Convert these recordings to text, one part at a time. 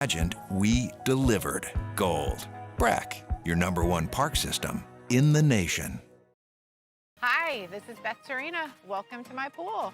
Pageant, we delivered gold. Brack, your #1 park system in the nation. Hi, this is Beth Serena. Welcome to my pool.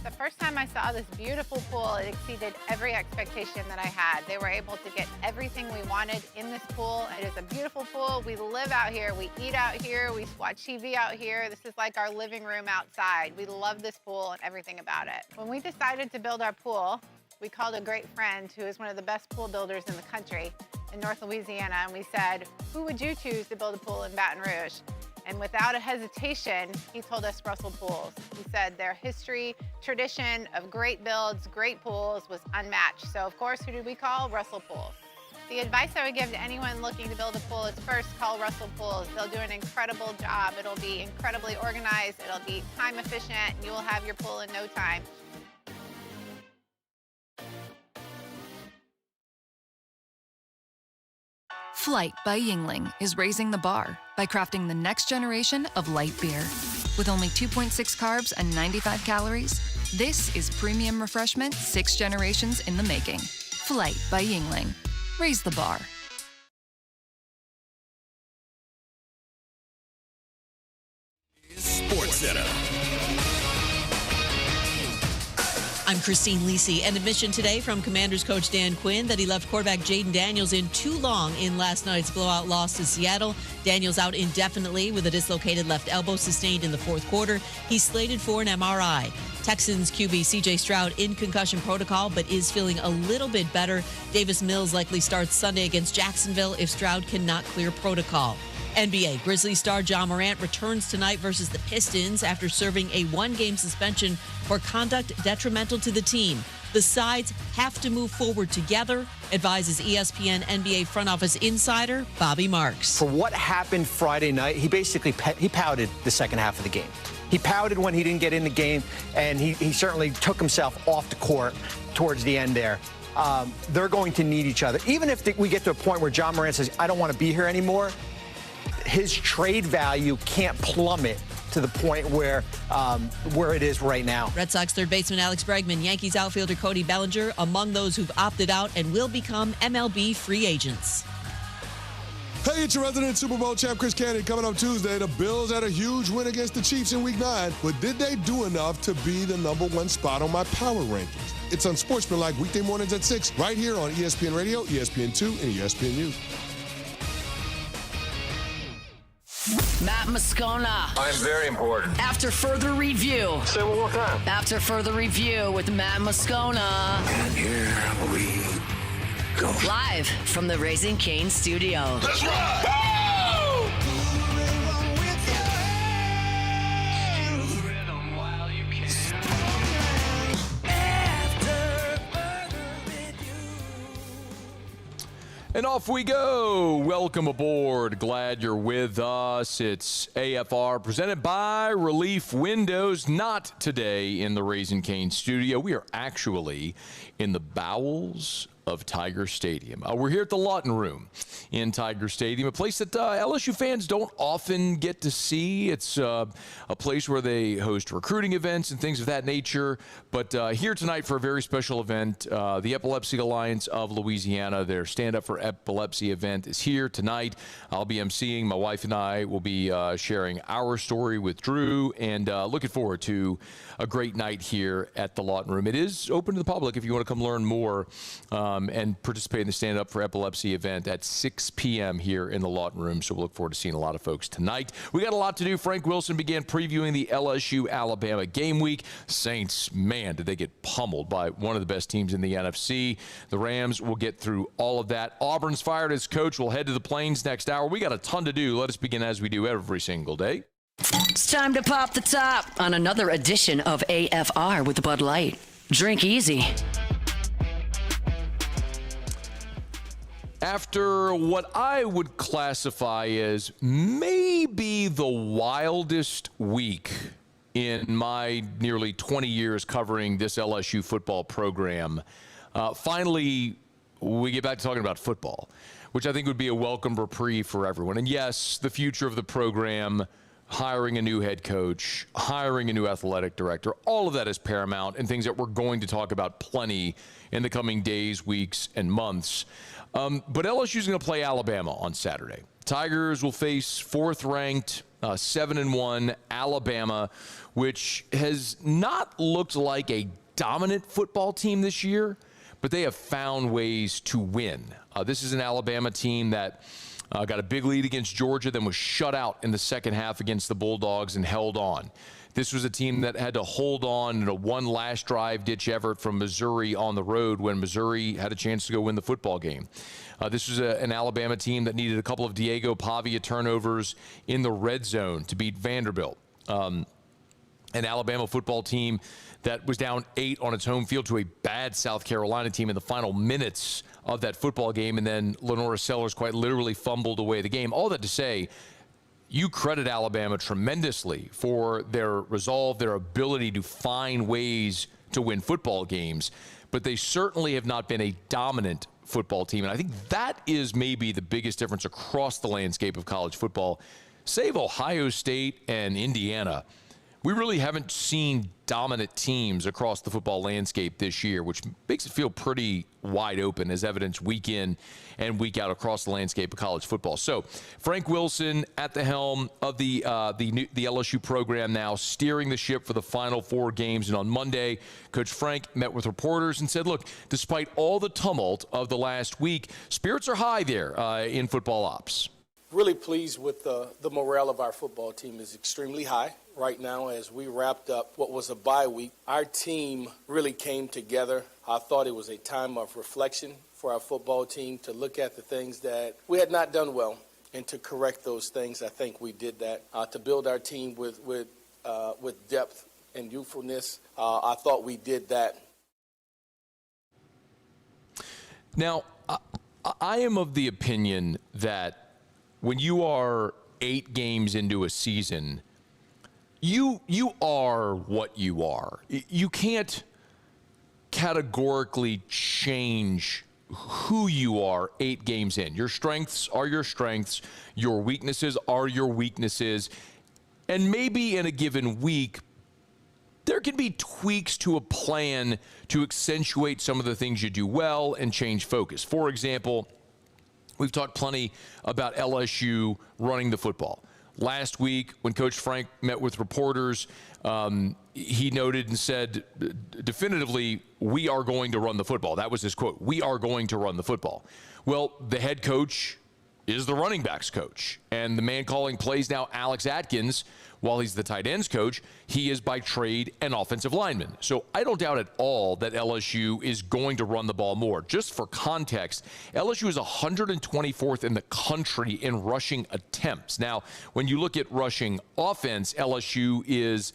The first time I saw this beautiful pool, it exceeded every expectation that I had. They were able to get everything we wanted in this pool. It is a beautiful pool. We live out here, we eat out here, we watch TV out here. This is like our living room outside. We love this pool and everything about it. When we decided to build our pool, we called a great friend who is one of the best pool builders in the country in North Louisiana, and we said, who would you choose to build a pool in Baton Rouge? And without a hesitation, he told us Russell Pools. He said their history, tradition of great builds, great pools was unmatched. So of course, who did we call? Russell Pools. The advice I would give to anyone looking to build a pool is first call Russell Pools. They'll do an incredible job. It'll be incredibly organized. It'll be time efficient, and you will have your pool in no time. Flight by Yuengling is raising the bar by crafting the next generation of light beer. With only 2.6 carbs and 95 calories, this is premium refreshment 6 generations in the making. Flight by Yuengling. Raise the bar. Sports Center. I'm Christine Lisi, and admission today from Commanders coach Dan Quinn that he left quarterback Jaden Daniels in too long in last night's blowout loss to Seattle. Daniels out indefinitely with a dislocated left elbow sustained in the fourth quarter. He's slated for an MRI. Texans QB C.J. Stroud in concussion protocol, but is feeling a little bit better. Davis Mills likely starts Sunday against Jacksonville if Stroud cannot clear protocol. NBA Grizzlies star Ja Morant returns tonight versus the Pistons after serving a 1-game suspension for conduct detrimental to the team. The sides have to move forward together, advises ESPN NBA front office insider Bobby Marks. For what happened Friday night, he basically he pouted the second half of the game. He pouted when he didn't get in the game, and he certainly took himself off the court towards the end there. They're going to need each other. Even if we get to a point where Ja Morant says, I don't want to be here anymore, his trade value can't plummet to the point where it is right now. Red Sox third baseman Alex Bregman, Yankees outfielder Cody Bellinger among those who've opted out and will become MLB free agents. Hey, it's your resident Super Bowl champ Chris Cannon. Coming up Tuesday, the Bills had a huge win against the Chiefs in Week 9, but did they do enough to be the #1 spot on my power rankings? It's Unsportsmanlike weekday mornings at 6 right here on ESPN Radio, ESPN2, and ESPN News. Matt Moscona. I'm very important. After further review. Say it one more time. After further review with Matt Moscona. And here we go. Live from the Raising Cane studio. Let's ride! And off we go. Welcome aboard. Glad you're with us. It's AFR presented by Relief Windows. Not today in the Raising Cane studio. We are actually in the bowels of Tiger Stadium. We're here at the Lawton Room in Tiger Stadium, a place that LSU fans don't often get to see. It's a place where they host recruiting events and things of that nature. But here tonight for a very special event, the Epilepsy Alliance of Louisiana, their Stand Up for Epilepsy event is here tonight. I'll be emceeing. My wife and I will be sharing our story with Drew, and looking forward to a great night here at the Lawton Room. It is open to the public if you want to come learn more and participate in the Stand Up for Epilepsy event at 6 p.m. here in the Lawton Room. So we'll look forward to seeing a lot of folks tonight. We got a lot to do. Frank Wilson began previewing the LSU-Alabama game week. Saints, man, did they get pummeled by one of the best teams in the NFC. The Rams will get through all of that. Auburn's fired its coach. We'll head to the Plains next hour. We got a ton to do. Let us begin as we do every single day. It's time to pop the top on another edition of AFR with Bud Light. Drink easy. After what I would classify as maybe the wildest week in my nearly 20 years covering this LSU football program, finally we get back to talking about football, which I think would be a welcome reprieve for everyone. And yes, the future of the program hiring a new head coach, hiring a new athletic director, all of that is paramount and things that we're going to talk about plenty in the coming days, weeks, and months. But LSU is going to play Alabama on Saturday. Tigers will face fourth-ranked, 7-1 Alabama, which has not looked like a dominant football team this year, but they have found ways to win. This is an Alabama team that got a big lead against Georgia, then was shut out in the second half against the Bulldogs and held on. This was a team that had to hold on in a one last drive ditch effort from Missouri on the road when Missouri had a chance to go win the football game. This was an Alabama team that needed a couple of Diego Pavia turnovers in the red zone to beat Vanderbilt. An Alabama football team that was down 8 on its home field to a bad South Carolina team in the final minutes of that football game, and then Lenora Sellers quite literally fumbled away the game. All that to say, you credit Alabama tremendously for their resolve, their ability to find ways to win football games, but they certainly have not been a dominant football team, and I think that is maybe the biggest difference across the landscape of college football. Save Ohio State and Indiana, we really haven't seen dominant teams across the football landscape this year, which makes it feel pretty wide open, as evidenced week in and week out across the landscape of college football. So Frank Wilson at the helm of the LSU program now, steering the ship for the final 4 games. And on Monday, Coach Frank met with reporters and said, look, despite all the tumult of the last week, spirits are high there in football ops. Really pleased with the morale of our football team is extremely high right now as we wrapped up what was a bye week. Our team really came together. I thought it was a time of reflection for our football team to look at the things that we had not done well and to correct those things. I think we did that. To build our team with depth and youthfulness, I thought we did that. Now, I am of the opinion that when you are 8 games into a season, you are what you are. You can't categorically change who you are 8 games in. Your strengths are your strengths. Your weaknesses are your weaknesses. And maybe in a given week, there can be tweaks to a plan to accentuate some of the things you do well and change focus. For example, we've talked plenty about LSU running the football. Last week, when Coach Frank met with reporters, he noted and said definitively, we are going to run the football. That was his quote. We are going to run the football. Well, the head coach is the running backs coach. And the man calling plays now, Alex Atkins, while he's the tight ends coach, he is by trade an offensive lineman. So I don't doubt at all that LSU is going to run the ball more. Just for context, LSU is 124th in the country in rushing attempts. Now, when you look at rushing offense, LSU is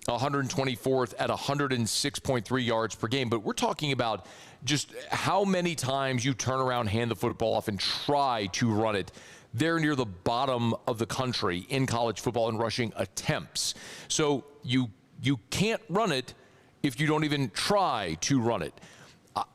124th at 106.3 yards per game. But we're talking about just how many times you turn around, hand the football off, and try to run it. They're near the bottom of the country in college football in rushing attempts. So you can't run it if you don't even try to run it.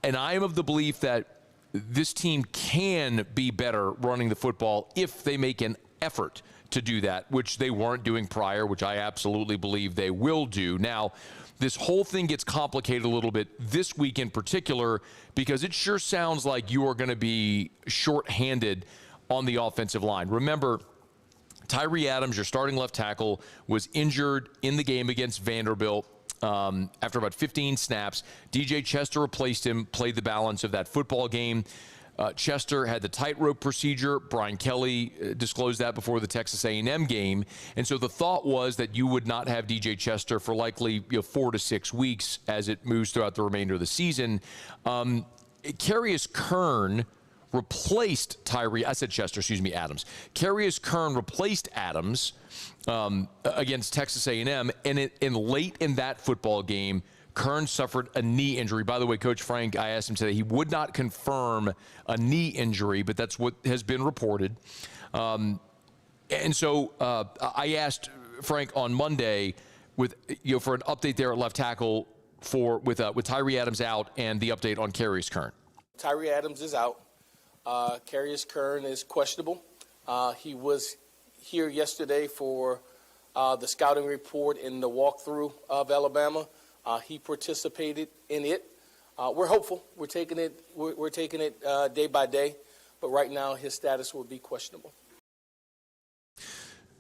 And I am of the belief that this team can be better running the football if they make an effort to do that, which they weren't doing prior, which I absolutely believe they will do. Now, this whole thing gets complicated a little bit this week in particular because it sure sounds like you are going to be shorthanded on the offensive line. Remember, Tyree Adams, your starting left tackle, was injured in the game against Vanderbilt after about 15 snaps. DJ Chester replaced him, played the balance of that football game. Chester had the tightrope procedure. Brian Kelly disclosed that before the Texas A&M game. And so the thought was that you would not have DJ Chester for likely 4 to 6 weeks as it moves throughout the remainder of the season. Carius Kern replaced Adams. Carius Kern replaced Adams against Texas A&M, and late in that football game, Kern suffered a knee injury. By the way, Coach Frank, I asked him today, he would not confirm a knee injury, but that's what has been reported. And so I asked Frank on Monday for an update there at left tackle with Tyree Adams out and the update on Carius Kern. Tyree Adams is out. Carius Kern is questionable. He was here yesterday for the scouting report and the walkthrough of Alabama. He participated in it. We're hopeful. We're taking it day by day, but right now his status will be questionable.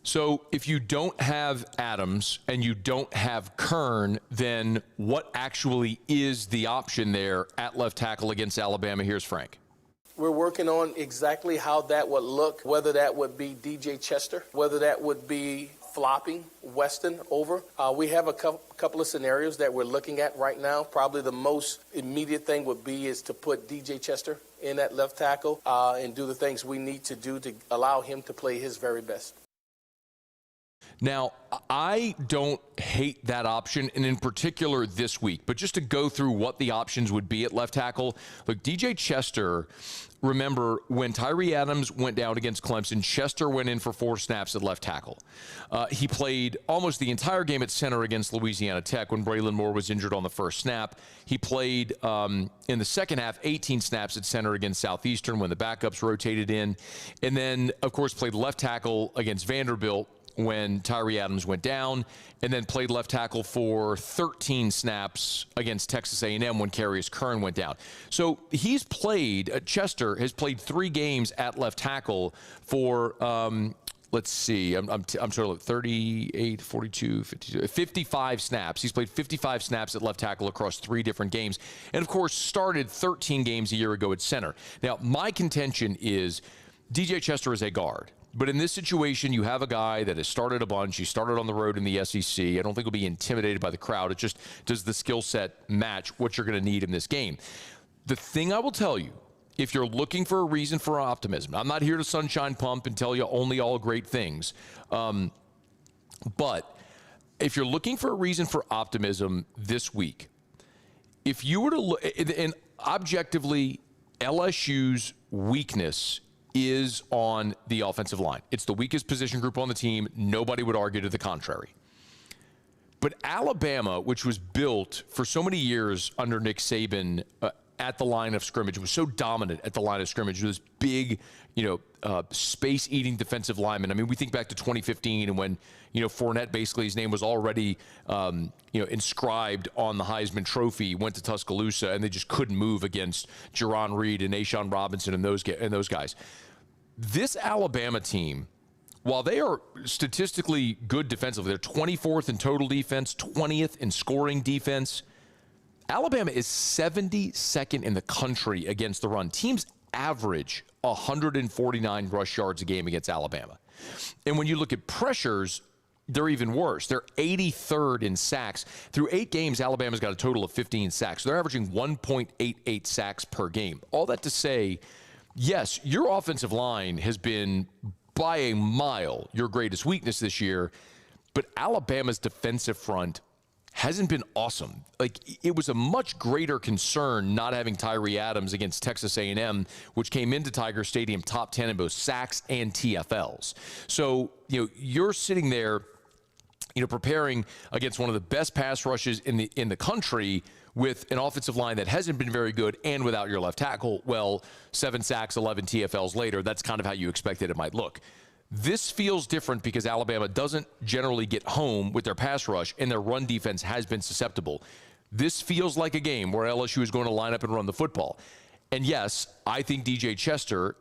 So if you don't have Adams and you don't have Kern, then what actually is the option there at left tackle against Alabama? Here's Frank. We're working on exactly how that would look, whether that would be DJ Chester, whether that would be flopping Weston over. We have a couple of scenarios that we're looking at right now. Probably the most immediate thing would be is to put DJ Chester in at left tackle and do the things we need to do to allow him to play his very best. Now, I don't hate that option, and in particular this week, but just to go through what the options would be at left tackle, look, DJ Chester, remember when Tyree Adams went down against Clemson, Chester went in for 4 snaps at left tackle. He played almost the entire game at center against Louisiana Tech when Braylon Moore was injured on the first snap. He played in the second half 18 snaps at center against Southeastern when the backups rotated in, and then, of course, played left tackle against Vanderbilt when Tyree Adams went down, and then played left tackle for 13 snaps against Texas A&M when Carius Kern went down. So he's played, Chester has played 3 games at left tackle for, let's see, I'm sort of 38, 42, 52, 55 snaps. He's played 55 snaps at left tackle across 3 different games, and of course started 13 games a year ago at center. Now, my contention is DJ Chester is a guard. But in this situation, you have a guy that has started a bunch. He started on the road in the SEC. I don't think he'll be intimidated by the crowd. It just, does the skill set match what you're going to need in this game? The thing I will tell you, if you're looking for a reason for optimism, I'm not here to sunshine pump and tell you only all great things. But if you're looking for a reason for optimism this week, if you were to look, and objectively, LSU's weakness is on the offensive line. It's the weakest position group on the team. Nobody would argue to the contrary. But Alabama, which was built for so many years under Nick Saban at the line of scrimmage, was so dominant at the line of scrimmage with this big, space-eating defensive lineman. I mean, we think back to 2015 and when, Fournette, basically his name was already, inscribed on the Heisman Trophy, went to Tuscaloosa, and they just couldn't move against Jerron Reed and A'Shawn Robinson and those guys. This Alabama team, while they are statistically good defensively, they're 24th in total defense, 20th in scoring defense. Alabama is 72nd in the country against the run. Teams average 149 rush yards a game against Alabama. And when you look at pressures, they're even worse. They're 83rd in sacks. Through 8 games, Alabama's got a total of 15 sacks. So they're averaging 1.88 sacks per game. All that to say, yes, your offensive line has been by a mile your greatest weakness this year, but Alabama's defensive front hasn't been awesome. Like, it was a much greater concern not having Tyree Adams against Texas A&M, which came into Tiger Stadium top 10 in both sacks and TFLs. So, you're sitting there, preparing against one of the best pass rushes in the country with an offensive line that hasn't been very good and without your left tackle. Well, 7 sacks, 11 TFLs later, that's kind of how you expected it might look. This feels different because Alabama doesn't generally get home with their pass rush, and their run defense has been susceptible. This feels like a game where LSU is going to line up and run the football. And yes, I think DJ Chester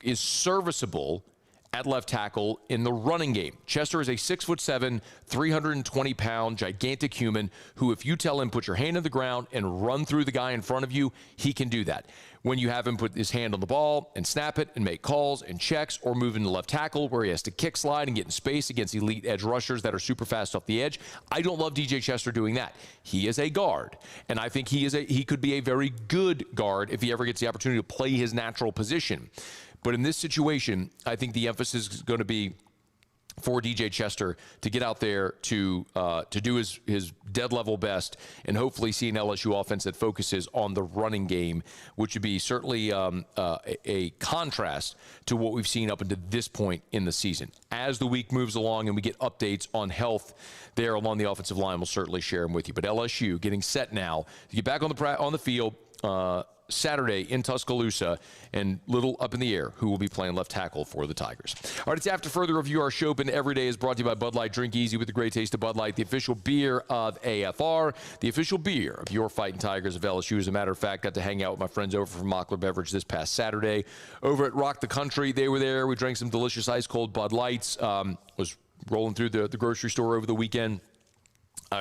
is serviceable at left tackle in the running game. Chester is a 6'7", 320-pound, gigantic human who, if you tell him put your hand on the ground and run through the guy in front of you, he can do that. When you have him put his hand on the ball and snap it and make calls and checks, or move into left tackle where he has to kick slide and get in space against elite edge rushers that are super fast off the edge, I don't love DJ Chester doing that. He is a guard, and I think he could be a very good guard if he ever gets the opportunity to play his natural position. But in this situation, I think the emphasis is going to be for DJ Chester to get out there to do his dead level best and hopefully see an LSU offense that focuses on the running game, which would be certainly a contrast to what we've seen up until this point in the season. As the week moves along and we get updates on health there along the offensive line, we'll certainly share them with you. But LSU getting set now to get back on the field. Saturday in Tuscaloosa, and little up in the air who will be playing left tackle for the Tigers. All right, it's After Further Review. Our show open every day is brought to you by Bud Light. Drink easy with the great taste of Bud Light, the official beer of AFR, the official beer of your Fighting Tigers of LSU. As a matter of fact, got to hang out with my friends over from Mockler Beverage this past Saturday over at Rock the Country. They were there. We drank some delicious ice cold Bud Lights. Was rolling through the grocery store over the weekend.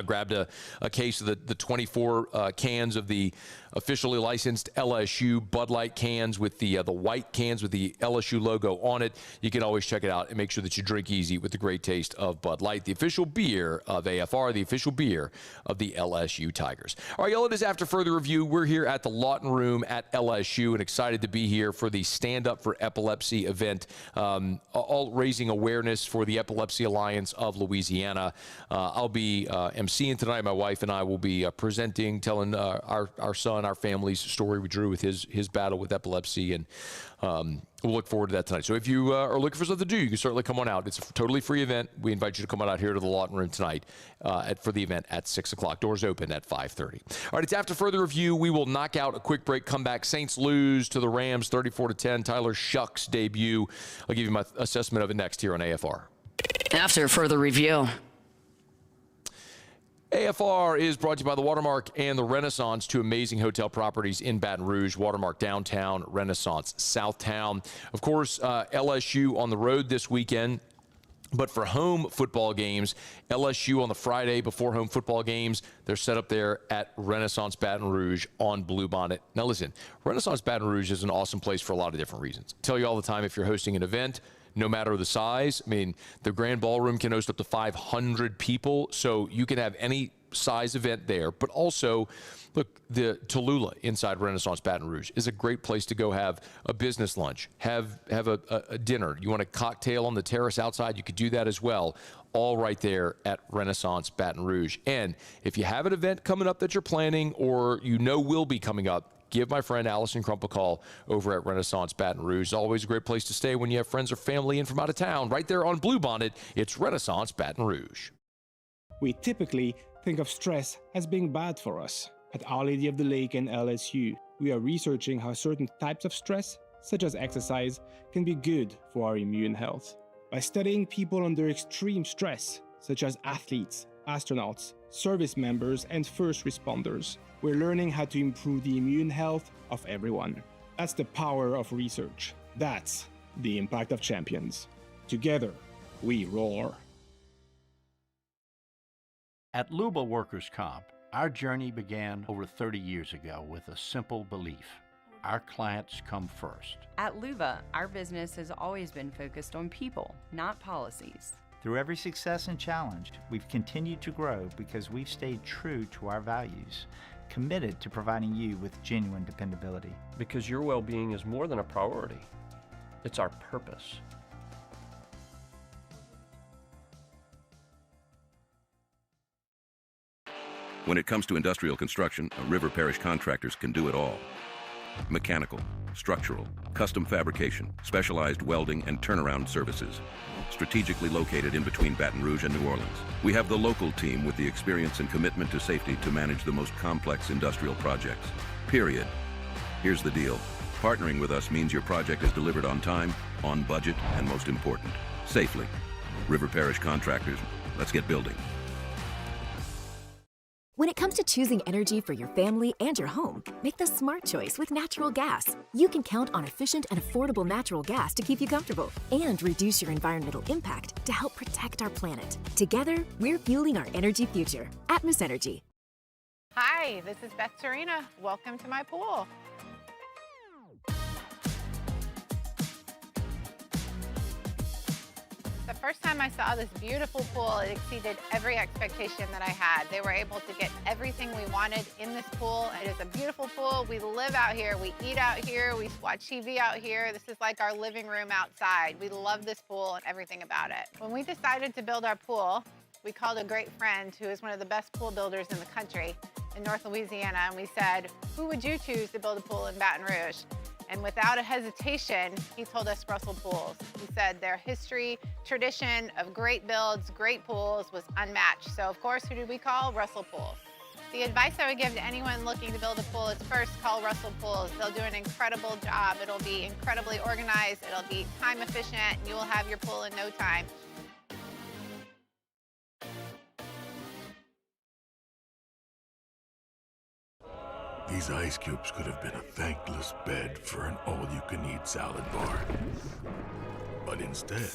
Grabbed a case of the 24 cans of the officially licensed LSU Bud Light cans with the white cans with the LSU logo on it. You can always check it out and make sure that you drink easy with the great taste of Bud Light, the official beer of AFR, the official beer of the LSU Tigers. All right, y'all, it is After Further Review. We're here at the Lawton Room at LSU and excited to be here for the Stand Up for Epilepsy event, all raising awareness for the Epilepsy Alliance of Louisiana. I'll be emceeing tonight. My wife and I will be presenting, telling our son, our family's story we drew with his battle with epilepsy, and we'll look forward to that tonight. So if you are looking for something to do, you can certainly come on out. It's a totally free event. We invite you to come on out here to the Lawton Room tonight for the event at 6 o'clock. Doors open at 5:30. All right, it's After Further Review. We will knock out a quick break, come back. Saints lose to the Rams 34-10. Tyler Shough's debut. I'll give you my assessment of it next here on AFR. After Further Review. AFR is brought to you by the Watermark and the Renaissance, two amazing hotel properties in Baton Rouge, Watermark Downtown, Renaissance Southtown. Of course, LSU on the road this weekend. But for home football games, LSU on the Friday before home football games, they're set up there at Renaissance Baton Rouge on Bluebonnet. Now listen, Renaissance Baton Rouge is an awesome place for a lot of different reasons. I tell you all the time, if you're hosting an event, no matter the size, I mean, the Grand Ballroom can host up to 500 people, so you can have any size event there. But also, look, the Tallulah inside Renaissance Baton Rouge is a great place to go have a business lunch, have a dinner. You want a cocktail on the terrace outside, you could do that as well, all right there at Renaissance Baton Rouge. And if you have an event coming up that you're planning or you know will be coming up, give my friend Allison Crump a call over at Renaissance Baton Rouge. It's always a great place to stay when you have friends or family in from out of town. Right there on Bluebonnet, it's Renaissance Baton Rouge. We typically think of stress as being bad for us. At Our Lady of the Lake and LSU, we are researching how certain types of stress, such as exercise, can be good for our immune health. By studying people under extreme stress, such as athletes, astronauts, service members, and first responders, we're learning how to improve the immune health of everyone. That's the power of research. That's the impact of champions. Together, we roar. At Luba Workers' Comp, our journey began over 30 years ago with a simple belief: our clients come first. At Luba, our business has always been focused on people, not policies. Through every success and challenge, we've continued to grow because we've stayed true to our values, committed to providing you with genuine dependability. Because your well-being is more than a priority. It's our purpose. When it comes to industrial construction, River Parish Contractors can do it all. Mechanical, structural, custom fabrication, specialized welding, and turnaround services. Strategically located in between Baton Rouge and New Orleans, we have the local team with the experience and commitment to safety to manage the most complex industrial projects. Period. Here's the deal. Partnering with us means your project is delivered on time, on budget, and most important, safely. River Parish Contractors, let's get building. When it comes to choosing energy for your family and your home, make the smart choice with natural gas. You can count on efficient and affordable natural gas to keep you comfortable and reduce your environmental impact to help protect our planet. Together, we're fueling our energy future. Atmos Energy. Hi, this is Beth Serena. Welcome to my pool. The first time I saw this beautiful pool, it exceeded every expectation that I had. They were able to get everything we wanted in this pool. It is a beautiful pool. We live out here, we eat out here, we watch TV out here. This is like our living room outside. We love this pool and everything about it. When we decided to build our pool, we called a great friend who is one of the best pool builders in the country in North Louisiana, and we said, who would you choose to build a pool in Baton Rouge? And without a hesitation, he told us Russell Pools. He said their history, tradition of great builds, great pools was unmatched. So of course, who did we call? Russell Pools. The advice I would give to anyone looking to build a pool is first call Russell Pools. They'll do an incredible job. It'll be incredibly organized. It'll be time efficient, and you will have your pool in no time. These ice cubes could have been a thankless bed for an all-you-can-eat salad bar. But instead,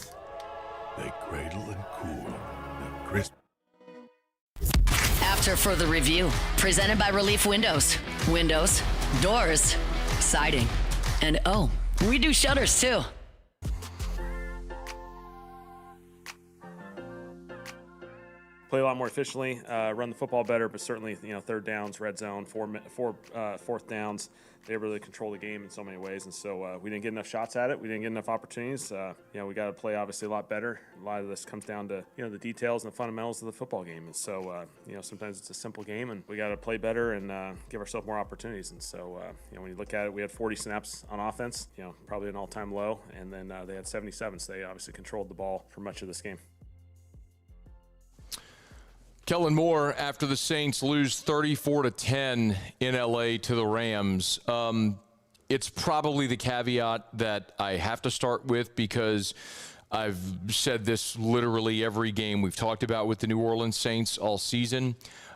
they cradle and cool the crisp. After further review, presented by Relief Windows. Windows, doors, siding, and oh, we do shutters too. Play a lot more efficiently, run the football better, but certainly, third downs, red zone, fourth downs, they really control the game in so many ways. And so we didn't get enough shots at it. We didn't get enough opportunities. We got to play obviously a lot better. A lot of this comes down to, the details and the fundamentals of the football game. And so, sometimes it's a simple game and we got to play better and give ourselves more opportunities. And so, when you look at it, we had 40 snaps on offense, probably an all-time low. And then they had 77, so they obviously controlled the ball for much of this game. Kellen Moore, after the Saints lose 34-10 in LA to the Rams, it's probably the caveat that I have to start with because I've said this literally every game we've talked about with the New Orleans Saints all season.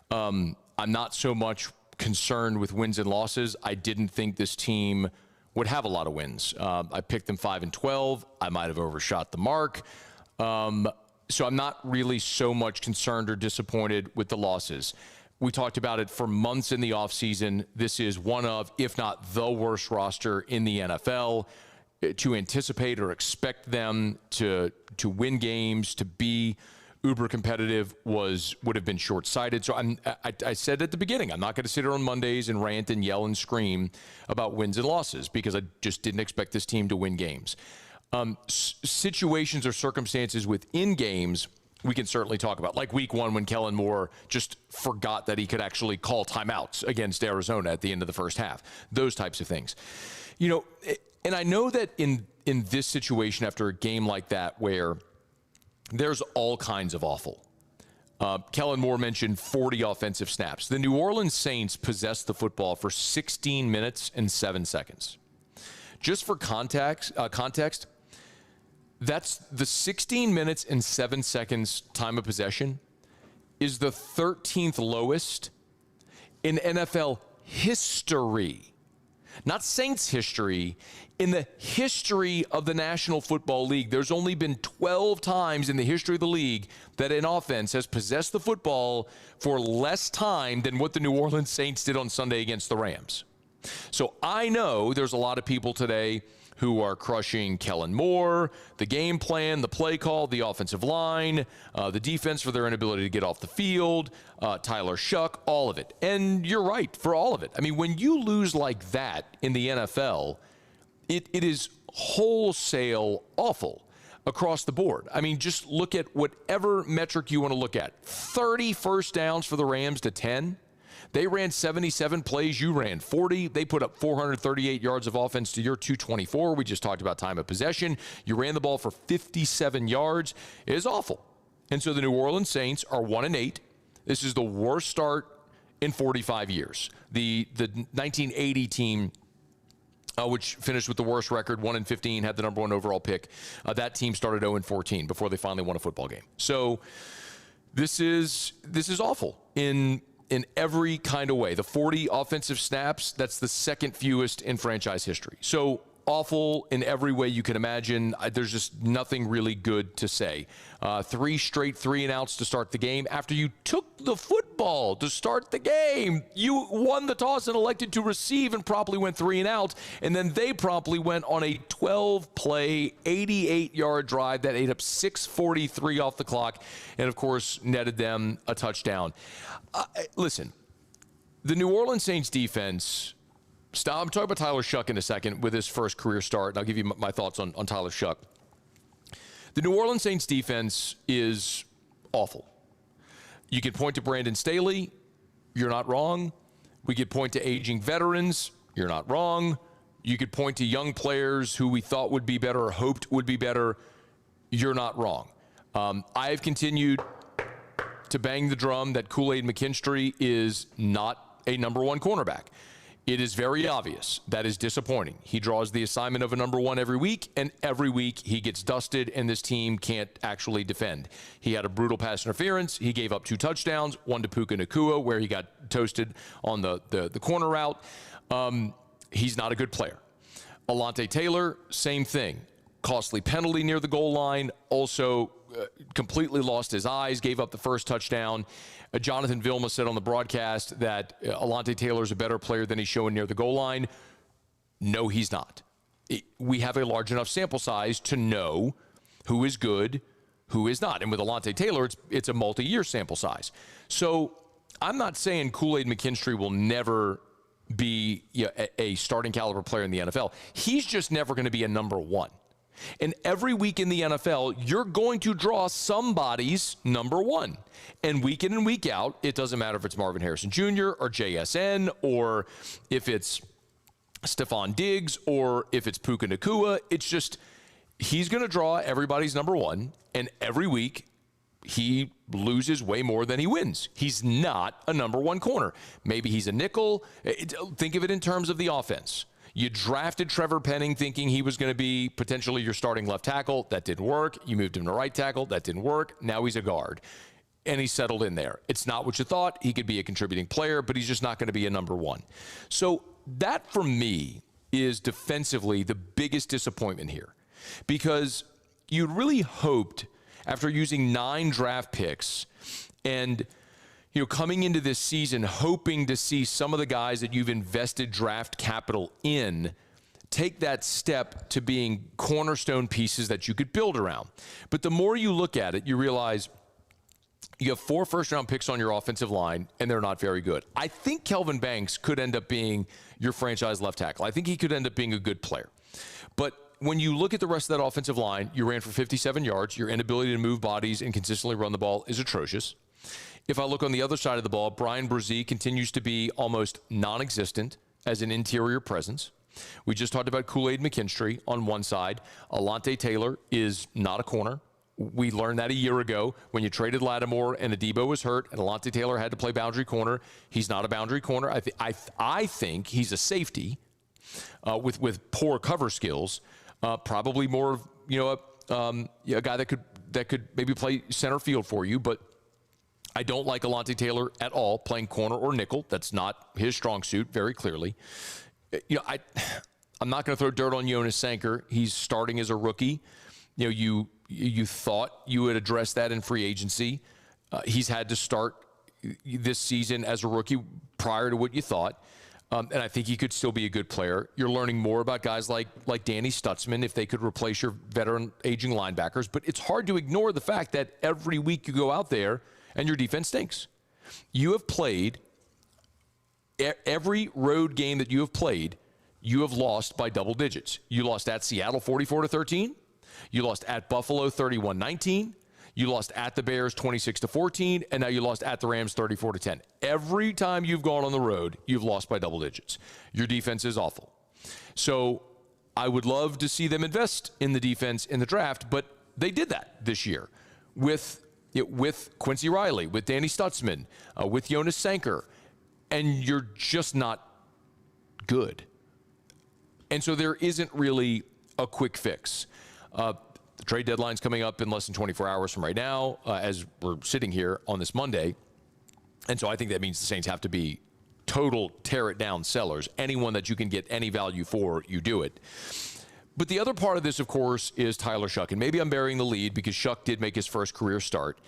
I'm not so much concerned with wins and losses. I didn't think this team would have a lot of wins. I picked them 5-12. I might have overshot the mark. So I'm not really so much concerned or disappointed with the losses. We talked about it for months in the offseason. This is one of, if not the worst roster in the NFL. To anticipate or expect them to win games, to be uber competitive would have been short-sighted. So I said at the beginning, I'm not going to sit here on Mondays and rant and yell and scream about wins and losses because I just didn't expect this team to win games. Situations or circumstances within games we can certainly talk about, like week 1 when Kellen Moore just forgot that he could actually call timeouts against Arizona at the end of the first half, those types of things. And I know that in this situation after a game like that where there's all kinds of awful. Kellen Moore mentioned 40 offensive snaps. The New Orleans Saints possessed the football for 16 minutes and 7 seconds. Just for context, that's the 16 minutes and 7 seconds time of possession is the 13th lowest in NFL history. Not Saints history. In the history of the National Football League, there's only been 12 times in the history of the league that an offense has possessed the football for less time than what the New Orleans Saints did on Sunday against the Rams. So I know there's a lot of people today who are crushing Kellen Moore, the game plan, the play call, the offensive line, the defense for their inability to get off the field, Tyler Shough, all of it. And you're right for all of it. I mean, when you lose like that in the NFL, it is wholesale awful across the board. I mean, just look at whatever metric you want to look at. 30 first downs for the Rams to 10. They ran 77 plays. You ran 40. They put up 438 yards of offense to your 224. We just talked about time of possession. You ran the ball for 57 yards. It is awful. And so the New Orleans Saints are 1-8. This is the worst start in 45 years. The 1980 team, which finished with the worst record, 1-15, had the number 1 overall pick. That team started 0-14 before they finally won a football game. So this is awful in every kind of way. The 40 offensive snaps, that's the second fewest in franchise history. So awful in every way you can imagine. There's just nothing really good to say. 3 straight 3-and-outs to start the game. After you took the football to start the game, you won the toss and elected to receive and promptly went 3-and-out. And then they promptly went on a 12-play, 88-yard drive that ate up 6:43 off the clock and, of course, netted them a touchdown. Listen, the New Orleans Saints defense, I'm talking about Tyler Shough in a second with his first career start, and I'll give you my thoughts on Tyler Shough. The New Orleans Saints defense is awful. You could point to Brandon Staley. You're not wrong. We could point to aging veterans. You're not wrong. You could point to young players who we thought would be better or hoped would be better. You're not wrong. I've continued to bang the drum that Kool-Aid McKinstry is not a number one cornerback. It is very obvious. That is disappointing. He draws the assignment of a number one every week, and every week he gets dusted, and this team can't actually defend. He had a brutal pass interference. He gave up 2 touchdowns, one to Puka Nacua, where he got toasted on the corner route. He's not a good player. Alontae Taylor, same thing. Costly penalty near the goal line. Also completely lost his eyes, gave up the first touchdown. Jonathan Vilma said on the broadcast that Alontae Taylor is a better player than he's showing near the goal line. No, he's not. We have a large enough sample size to know who is good, who is not. And with Alontae Taylor, it's a multi-year sample size. So I'm not saying Kool-Aid McKinstry will never be a starting caliber player in the NFL. He's just never going to be a number one. And every week in the NFL, you're going to draw somebody's number one. And week in and week out, it doesn't matter if it's Marvin Harrison Jr. or JSN, or if it's Stephon Diggs, or if it's Puka Nacua. It's just, he's going to draw everybody's number one. And every week, he loses way more than he wins. He's not a number one corner. Maybe he's a nickel. Think of it in terms of the offense. You drafted Trevor Penning thinking he was going to be potentially your starting left tackle. That didn't work. You moved him to right tackle. That didn't work. Now he's a guard, and he's settled in there. It's not what you thought. He could be a contributing player, but he's just not going to be a number one. So that, for me, is defensively the biggest disappointment here, because you really hoped, after using 9 draft picks and coming into this season, hoping to see some of the guys that you've invested draft capital in take that step to being cornerstone pieces that you could build around. But the more you look at it, you realize you have 4 first-round picks on your offensive line, and they're not very good. I think Kelvin Banks could end up being your franchise left tackle. I think he could end up being a good player. But when you look at the rest of that offensive line, you ran for 57 yards. Your inability to move bodies and consistently run the ball is atrocious. If I look on the other side of the ball, Brian Brzee continues to be almost non-existent as an interior presence. We just talked about Kool-Aid McKinstry on one side. Alontae Taylor is not a corner. We learned that a year ago when you traded Lattimore and Adebo was hurt and Alontae Taylor had to play boundary corner. He's not a boundary corner. I think he's a safety with poor cover skills. Probably more of a guy that could maybe play center field for you, but I don't like Alontae Taylor at all playing corner or nickel. That's not his strong suit, very clearly. I'm not going to throw dirt on Jonas Sanker. He's starting as a rookie. You thought you would address that in free agency. He's had to start this season as a rookie prior to what you thought. And I think he could still be a good player. You're learning more about guys like Danny Stutzman, if they could replace your veteran aging linebackers. But it's hard to ignore the fact that every week you go out there and your defense stinks. You have played every road game that you have played, you have lost by double digits. You lost at Seattle 44-13. You lost at Buffalo 31-19. You lost at the Bears 26-14, and now you lost at the Rams 34-10. Every time you've gone on the road, you've lost by double digits. Your defense is awful. So I would love to see them invest in the defense in the draft, but they did that this year with Quincy Riley, with Danny Stutzman, with Jonas Sanker, and you're just not good. And so there isn't really a quick fix. The trade deadline's coming up in less than 24 hours from right now, as we're sitting here on this Monday. And so I think that means the Saints have to be total tear-it-down sellers. Anyone that you can get any value for, you do it. But the other part of this, of course, is Tyler Shough. And maybe I'm burying the lead because Shough did make his first career start.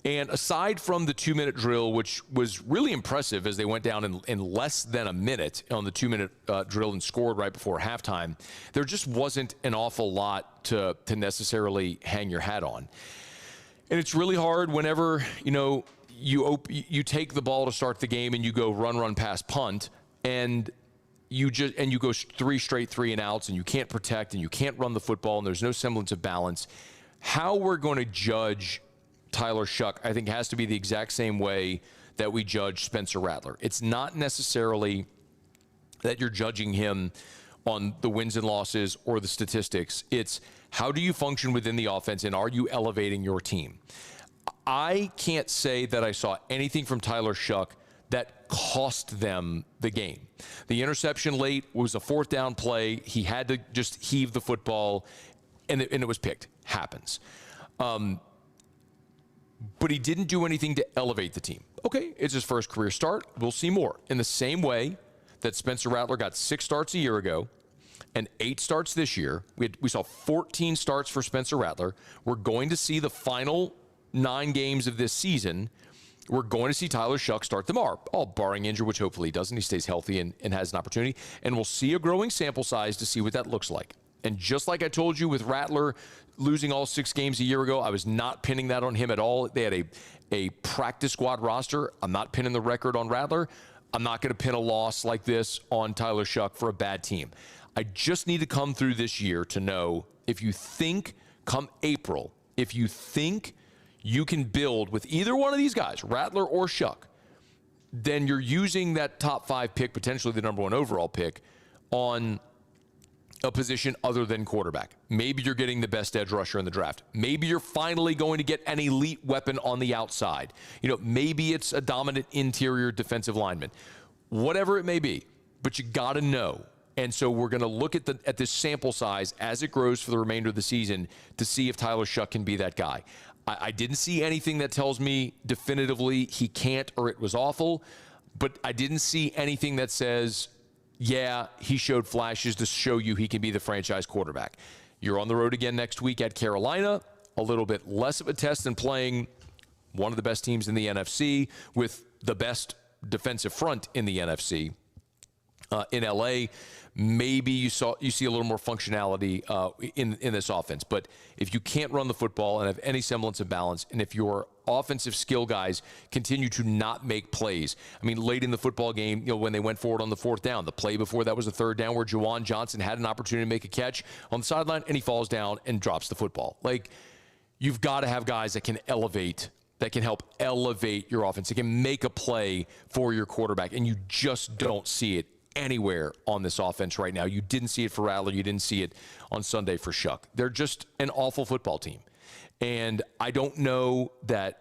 And aside from the 2-minute drill, which was really impressive as they went down in less than a minute on the 2-minute drill and scored right before halftime, there just wasn't an awful lot to necessarily hang your hat on. And it's really hard whenever, you take the ball to start the game and you go run, pass, punt, and you go 3 straight 3-and-outs, and you can't protect and you can't run the football, and there's no semblance of balance. How we're going to judge Tyler Shough, I think, has to be the exact same way that we judge Spencer Rattler. It's not necessarily that you're judging him on the wins and losses or the statistics. It's how do you function within the offense, and are you elevating your team? I can't say that I saw anything from Tyler Shough that cost them the game. The interception late was a 4th down play. He had to just heave the football, and it was picked. Happens. But he didn't do anything to elevate the team. Okay, it's his first career start. We'll see more. In the same way that Spencer Rattler got 6 starts a year ago and 8 starts this year, we saw 14 starts for Spencer Rattler. We're going to see the final 9 games of this season. We're going to see Tyler Shough start tomorrow, all barring injury, which hopefully he doesn't. He stays healthy and has an opportunity. And we'll see a growing sample size to see what that looks like. And just like I told you with Rattler losing all 6 games a year ago, I was not pinning that on him at all. They had a practice squad roster. I'm not pinning the record on Rattler. I'm not going to pin a loss like this on Tyler Shough for a bad team. I just need to come through this year to know if you think come April, if you think you can build with either one of these guys, Rattler or Shough, then you're using that top 5 pick, potentially the number 1 overall pick, on a position other than quarterback. Maybe you're getting the best edge rusher in the draft. Maybe you're finally going to get an elite weapon on the outside. Maybe it's a dominant interior defensive lineman. Whatever it may be, but you got to know. And so we're going to look at this sample size as it grows for the remainder of the season to see if Tyler Shough can be that guy. I didn't see anything that tells me definitively he can't or it was awful, but I didn't see anything that says, yeah, he showed flashes to show you he can be the franchise quarterback. You're on the road again next week at Carolina, a little bit less of a test than playing one of the best teams in the NFC with the best defensive front in the NFC. In LA, maybe you see a little more functionality in this offense. But if you can't run the football and have any semblance of balance, and if your offensive skill guys continue to not make plays, I mean, late in the football game, when they went forward on the 4th down, the play before that was a 3rd down where Juwan Johnson had an opportunity to make a catch on the sideline, and he falls down and drops the football. Like, you've got to have guys that can elevate, that can help elevate your offense, that can make a play for your quarterback, and you just don't see it anywhere on this offense right now. You didn't see it for Rattler. You didn't see it on Sunday for Shough. They're just an awful football team. And I don't know that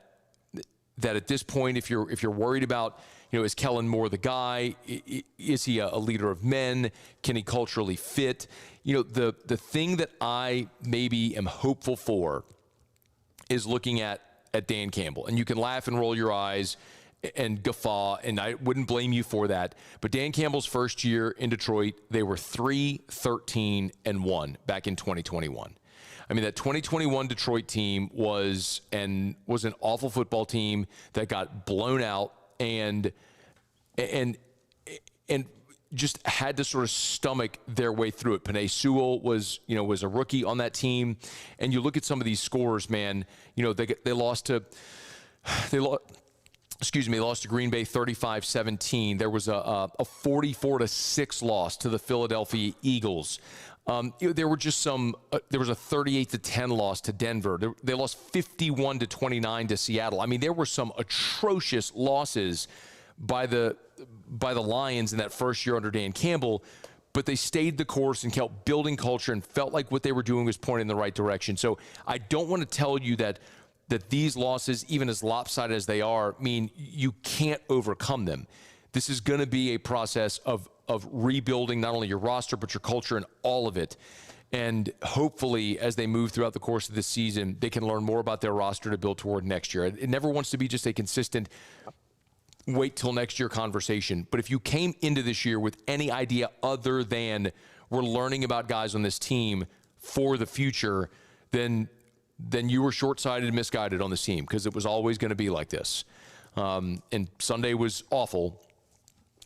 at this point, if you're worried about, is Kellen Moore the guy? Is he a leader of men? Can he culturally fit? The thing that I maybe am hopeful for is looking at Dan Campbell. And you can laugh and roll your eyes and guffaw, and I wouldn't blame you for that. But Dan Campbell's first year in Detroit, they were 3-13-1 back in 2021. I mean, that 2021 Detroit team was an awful football team that got blown out and just had to sort of stomach their way through it. Penei Sewell was a rookie on that team, and you look at some of these scores, man. They lost to Green Bay 35-17. There was a 44-6 loss to the Philadelphia Eagles. There was a 38-10 loss to Denver. They lost 51-29 to Seattle. I mean, there were some atrocious losses by the Lions in that first year under Dan Campbell, but they stayed the course and kept building culture and felt like what they were doing was pointing in the right direction. So I don't want to tell you that these losses, even as lopsided as they are, mean you can't overcome them. This is going to be a process of rebuilding not only your roster, but your culture and all of it. And hopefully, as they move throughout the course of this season, they can learn more about their roster to build toward next year. It never wants to be just a consistent wait till next year conversation. But if you came into this year with any idea other than we're learning about guys on this team for the future, then you were short-sighted and misguided on this team, because it was always going to be like this. And Sunday was awful,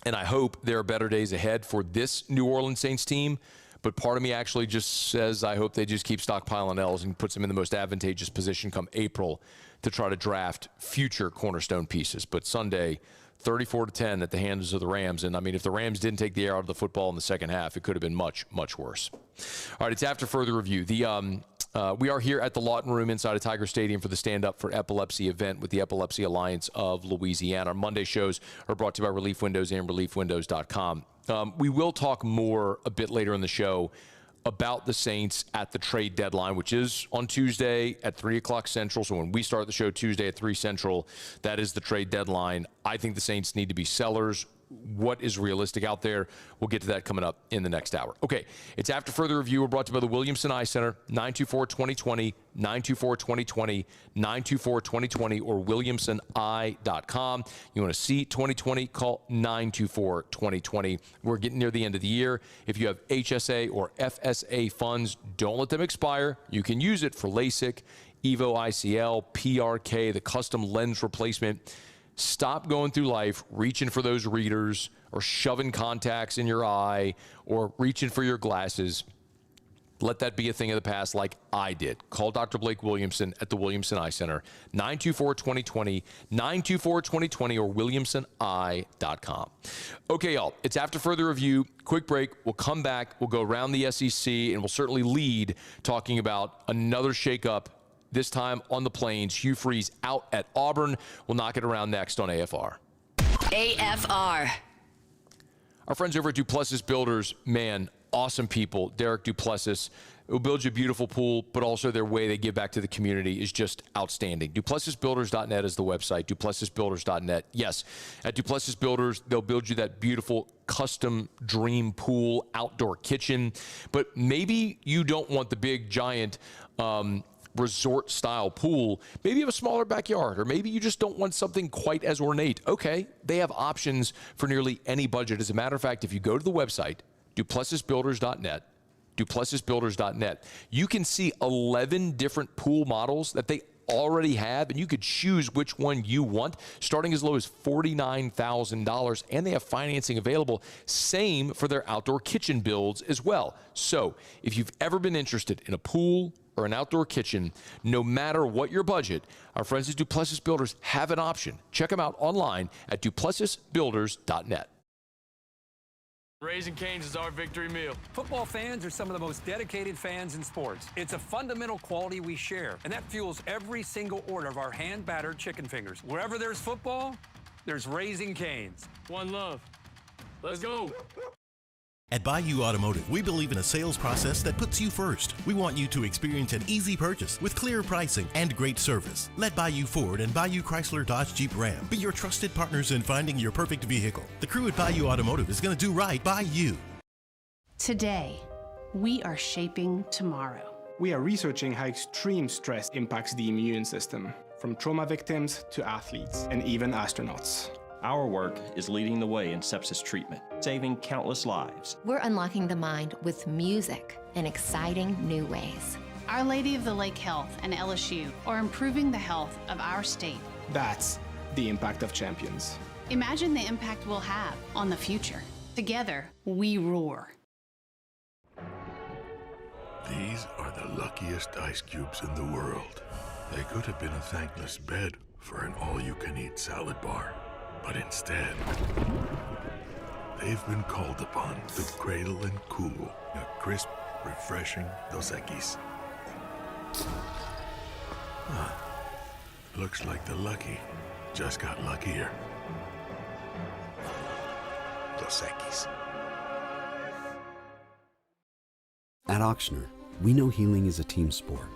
and I hope there are better days ahead for this New Orleans Saints team. But part of me actually just says I hope they just keep stockpiling L's and puts them in the most advantageous position come April to try to draft future cornerstone pieces. But Sunday, 34-10 at the hands of the Rams. And, I mean, if the Rams didn't take the air out of the football in the second half, it could have been much, much worse. All right, it's after further review. We are here at the Lawton Room inside of Tiger Stadium for the Stand Up for Epilepsy event with the Epilepsy Alliance of Louisiana. Our Monday shows are brought to you by Relief Windows and ReliefWindows.com. We will talk more a bit later in the show about the Saints at the trade deadline, which is on Tuesday at 3 o'clock Central. So when we start the show Tuesday at 3 Central, that is the trade deadline. I think the Saints need to be sellers. What is realistic out there? We'll get to that coming up in the next hour. Okay, it's After Further Review. We're brought to you by the Williamson Eye Center, 924-2020, 924-2020, 924-2020, or williamsoneye.com. You want to see 2020, call 924-2020. We're getting near the end of the year. If you have HSA or FSA funds, don't let them expire. You can use it for LASIK, EVO ICL, PRK, the custom lens replacement. Stop going through life reaching for those readers or shoving contacts in your eye or reaching for your glasses. Let that be a thing of the past like I did. Call Dr. Blake Williamson at the Williamson Eye Center, 924-2020, 924-2020, or williamsoneye.com. Okay, y'all, it's After Further Review. Quick break. We'll come back. We'll go around the SEC, and we'll certainly lead talking about another shakeup. This time on the Plains, Hugh Freeze out at Auburn. We'll knock it around next on AFR. AFR. Our friends over at Duplessis Builders, man, awesome people. Derek Duplessis will build you a beautiful pool, but also their way they give back to the community is just outstanding. DuplessisBuilders.net is the website, DuplessisBuilders.net. Yes, at Duplessis Builders, they'll build you that beautiful custom dream pool, outdoor kitchen, but maybe you don't want the big, giant, resort style pool. Maybe you have a smaller backyard, or maybe you just don't want something quite as ornate. Okay, they have options for nearly any budget. As a matter of fact, if you go to the website, DuplessisBuilders.net, DuplessisBuilders.net, you can see 11 different pool models that they already have, and you could choose which one you want, starting as low as $49,000, and they have financing available. Same for their outdoor kitchen builds as well. So if you've ever been interested in a pool or an outdoor kitchen, no matter what your budget, our friends at Duplessis Builders have an option. Check them out online at DuplessisBuilders.net. Raising Cane's is our victory meal. Football fans are some of the most dedicated fans in sports. It's a fundamental quality we share, and that fuels every single order of our hand-battered chicken fingers. Wherever there's football, there's Raising Cane's. One love. Let's go. At Bayou Automotive, we believe in a sales process that puts you first. We want you to experience an easy purchase with clear pricing and great service. Let Bayou Ford and Bayou Chrysler Dodge Jeep Ram be your trusted partners in finding your perfect vehicle. The crew at Bayou Automotive is going to do right by you. Today, we are shaping tomorrow. We are researching how extreme stress impacts the immune system, from trauma victims to athletes and even astronauts. Our work is leading the way in sepsis treatment, saving countless lives. We're unlocking the mind with music in exciting new ways. Our Lady of the Lake Health and LSU are improving the health of our state. That's the impact of champions. Imagine the impact we'll have on the future. Together, we roar. These are the luckiest ice cubes in the world. They could have been a thankless bed for an all-you-can-eat salad bar. But instead, they've been called upon to cradle and cool a crisp, refreshing Dos Equis. Looks like the lucky just got luckier. Dos Equis. At Ochsner, we know healing is a team sport.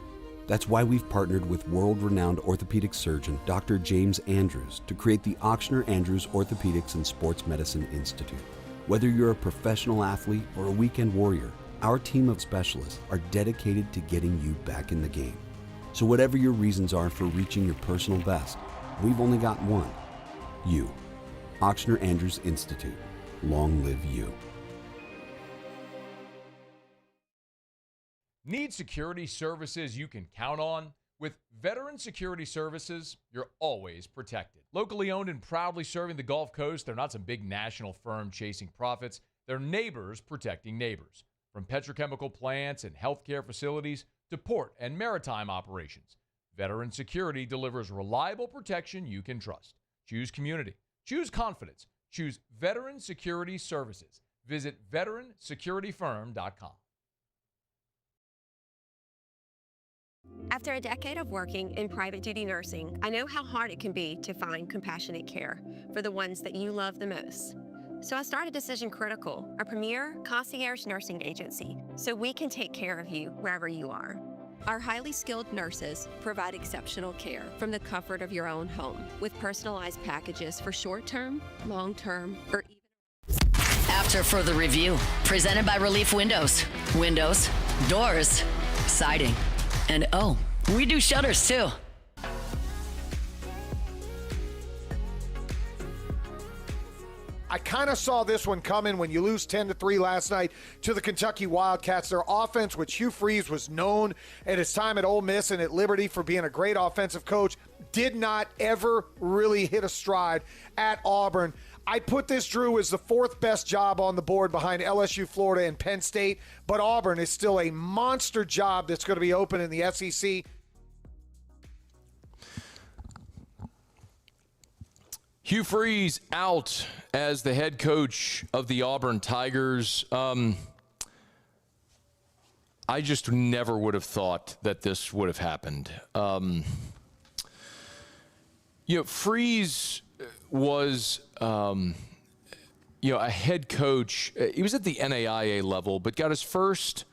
That's why we've partnered with world-renowned orthopedic surgeon Dr. James Andrews to create the Ochsner Andrews Orthopedics and Sports Medicine Institute. Whether you're a professional athlete or a weekend warrior, our team of specialists are dedicated to getting you back in the game. So whatever your reasons are for reaching your personal best, we've only got one: you. Ochsner Andrews Institute. Long live you. Need security services you can count on? With Veteran Security Services, you're always protected. Locally owned and proudly serving the Gulf Coast, they're not some big national firm chasing profits. They're neighbors protecting neighbors. From petrochemical plants and healthcare facilities to port and maritime operations, Veteran Security delivers reliable protection you can trust. Choose community. Choose confidence. Choose Veteran Security Services. Visit veteransecurityfirm.com. After a decade of working in private duty nursing, I know how hard it can be to find compassionate care for the ones that you love the most. So I started Decision Critical, a premier concierge nursing agency, so we can take care of you wherever you are. Our highly skilled nurses provide exceptional care from the comfort of your own home with personalized packages for short-term, long-term, or even... After further review, presented by Relief Windows. Windows, doors, siding, and oh, we do shutters too. I kind of saw this one coming when you lose 10-3 last night to the Kentucky Wildcats. Their offense, which Hugh Freeze was known at his time at Ole Miss and at Liberty for being a great offensive coach, did not ever really hit a stride at Auburn. I put this, Drew, as the fourth best job on the board behind LSU, Florida, and Penn State, but Auburn is still a monster job that's going to be open in the SEC. Hugh Freeze out as the head coach of the Auburn Tigers. I just never would have thought that this would have happened. Freeze was, a head coach. He was at the NAIA level, but got his first,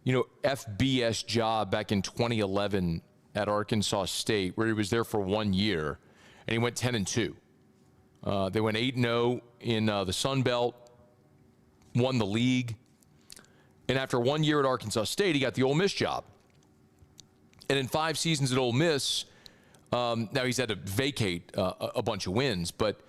FBS job back in 2011 at Arkansas State, where he was there for 1 year, and he went 10-2. They went 8-0 in the Sun Belt, won the league. And after 1 year at Arkansas State, he got the Ole Miss job. And in 5 seasons at Ole Miss, now he's had to vacate a bunch of wins, but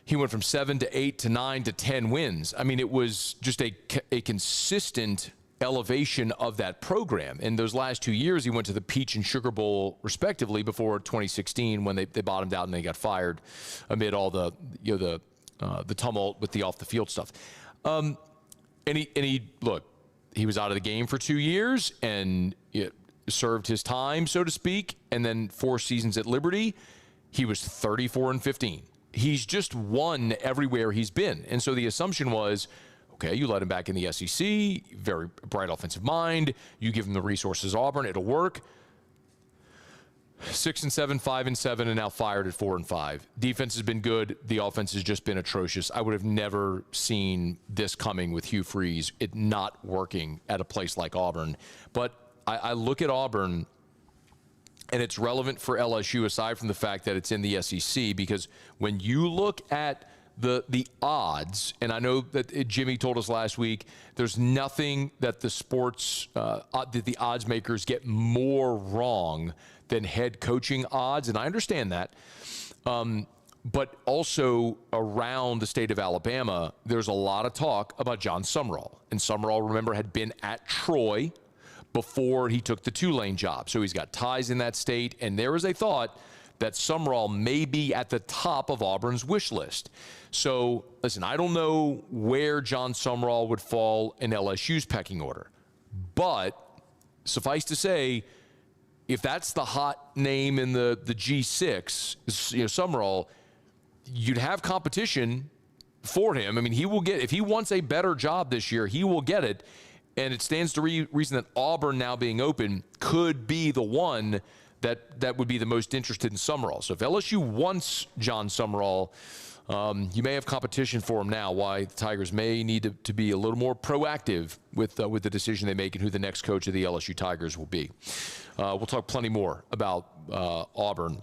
he went from 7 to 8 to 9 to 10 wins. I mean, it was just a consistent elevation of that program. In those last 2 years, he went to the Peach and Sugar Bowl, respectively, before 2016 when they bottomed out and they got fired amid all the tumult with the off the field stuff. And he was out of the game for 2 years and served his time, so to speak. And then 4 seasons at Liberty, he was 34-15. He's just won everywhere he's been. And so the assumption was, okay, you let him back in the SEC, very bright offensive mind. You give him the resources, Auburn, it'll work. 6-7, 5-7, and now fired at 4-5. Defense has been good. The offense has just been atrocious. I would have never seen this coming with Hugh Freeze, it not working at a place like Auburn. But I look at Auburn, and it's relevant for LSU aside from the fact that it's in the SEC, because when you look at the odds, and I know that Jimmy told us last week, there's nothing that the odds makers get more wrong than head coaching odds, and I understand that. But also around the state of Alabama, there's a lot of talk about John Sumrall. And Sumrall, remember, had been at Troy before he took the Tulane job. So he's got ties in that state, and there is a thought that Sumrall may be at the top of Auburn's wish list. So, listen, I don't know where John Sumrall would fall in LSU's pecking order. But suffice to say, if that's the hot name in the G6, Sumrall, you'd have competition for him. I mean, he will get, if he wants a better job this year, he will get it. And it stands to reason that Auburn now being open could be the one that would be the most interested in Sumrall. So if LSU wants John Sumrall, you may have competition for him now. Why the Tigers may need to be a little more proactive with the decision they make and who the next coach of the LSU Tigers will be. We'll talk plenty more about Auburn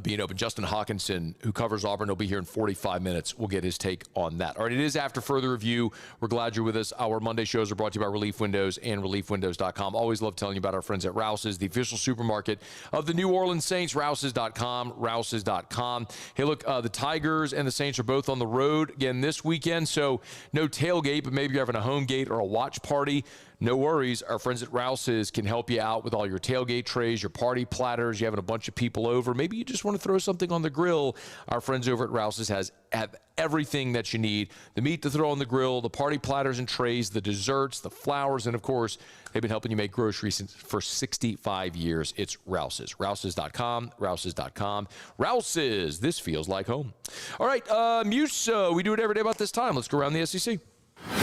being open. Justin Hokanson, who covers Auburn, will be here in 45 minutes. We'll get his take on that. All right, it is after further review. We're glad you're with us. Our Monday shows are brought to you by Relief Windows and ReliefWindows.com. Always love telling you about our friends at Rouse's, the official supermarket of the New Orleans Saints. Rouse's.com, Rouse's.com. Hey, look, the Tigers and the Saints are both on the road again this weekend, so no tailgate, but maybe you're having a home gate or a watch party. No worries. Our friends at Rouse's can help you out with all your tailgate trays, your party platters. You're having a bunch of people over. Maybe you just want to throw something on the grill. Our friends over at Rouse's have everything that you need. The meat to throw on the grill, the party platters and trays, the desserts, the flowers, and, of course, they've been helping you make groceries for 65 years. It's Rouse's. Rouse's.com, Rouse's.com. Rouse's. This feels like home. All right, Musa, we do it every day about this time. Let's go around the SEC.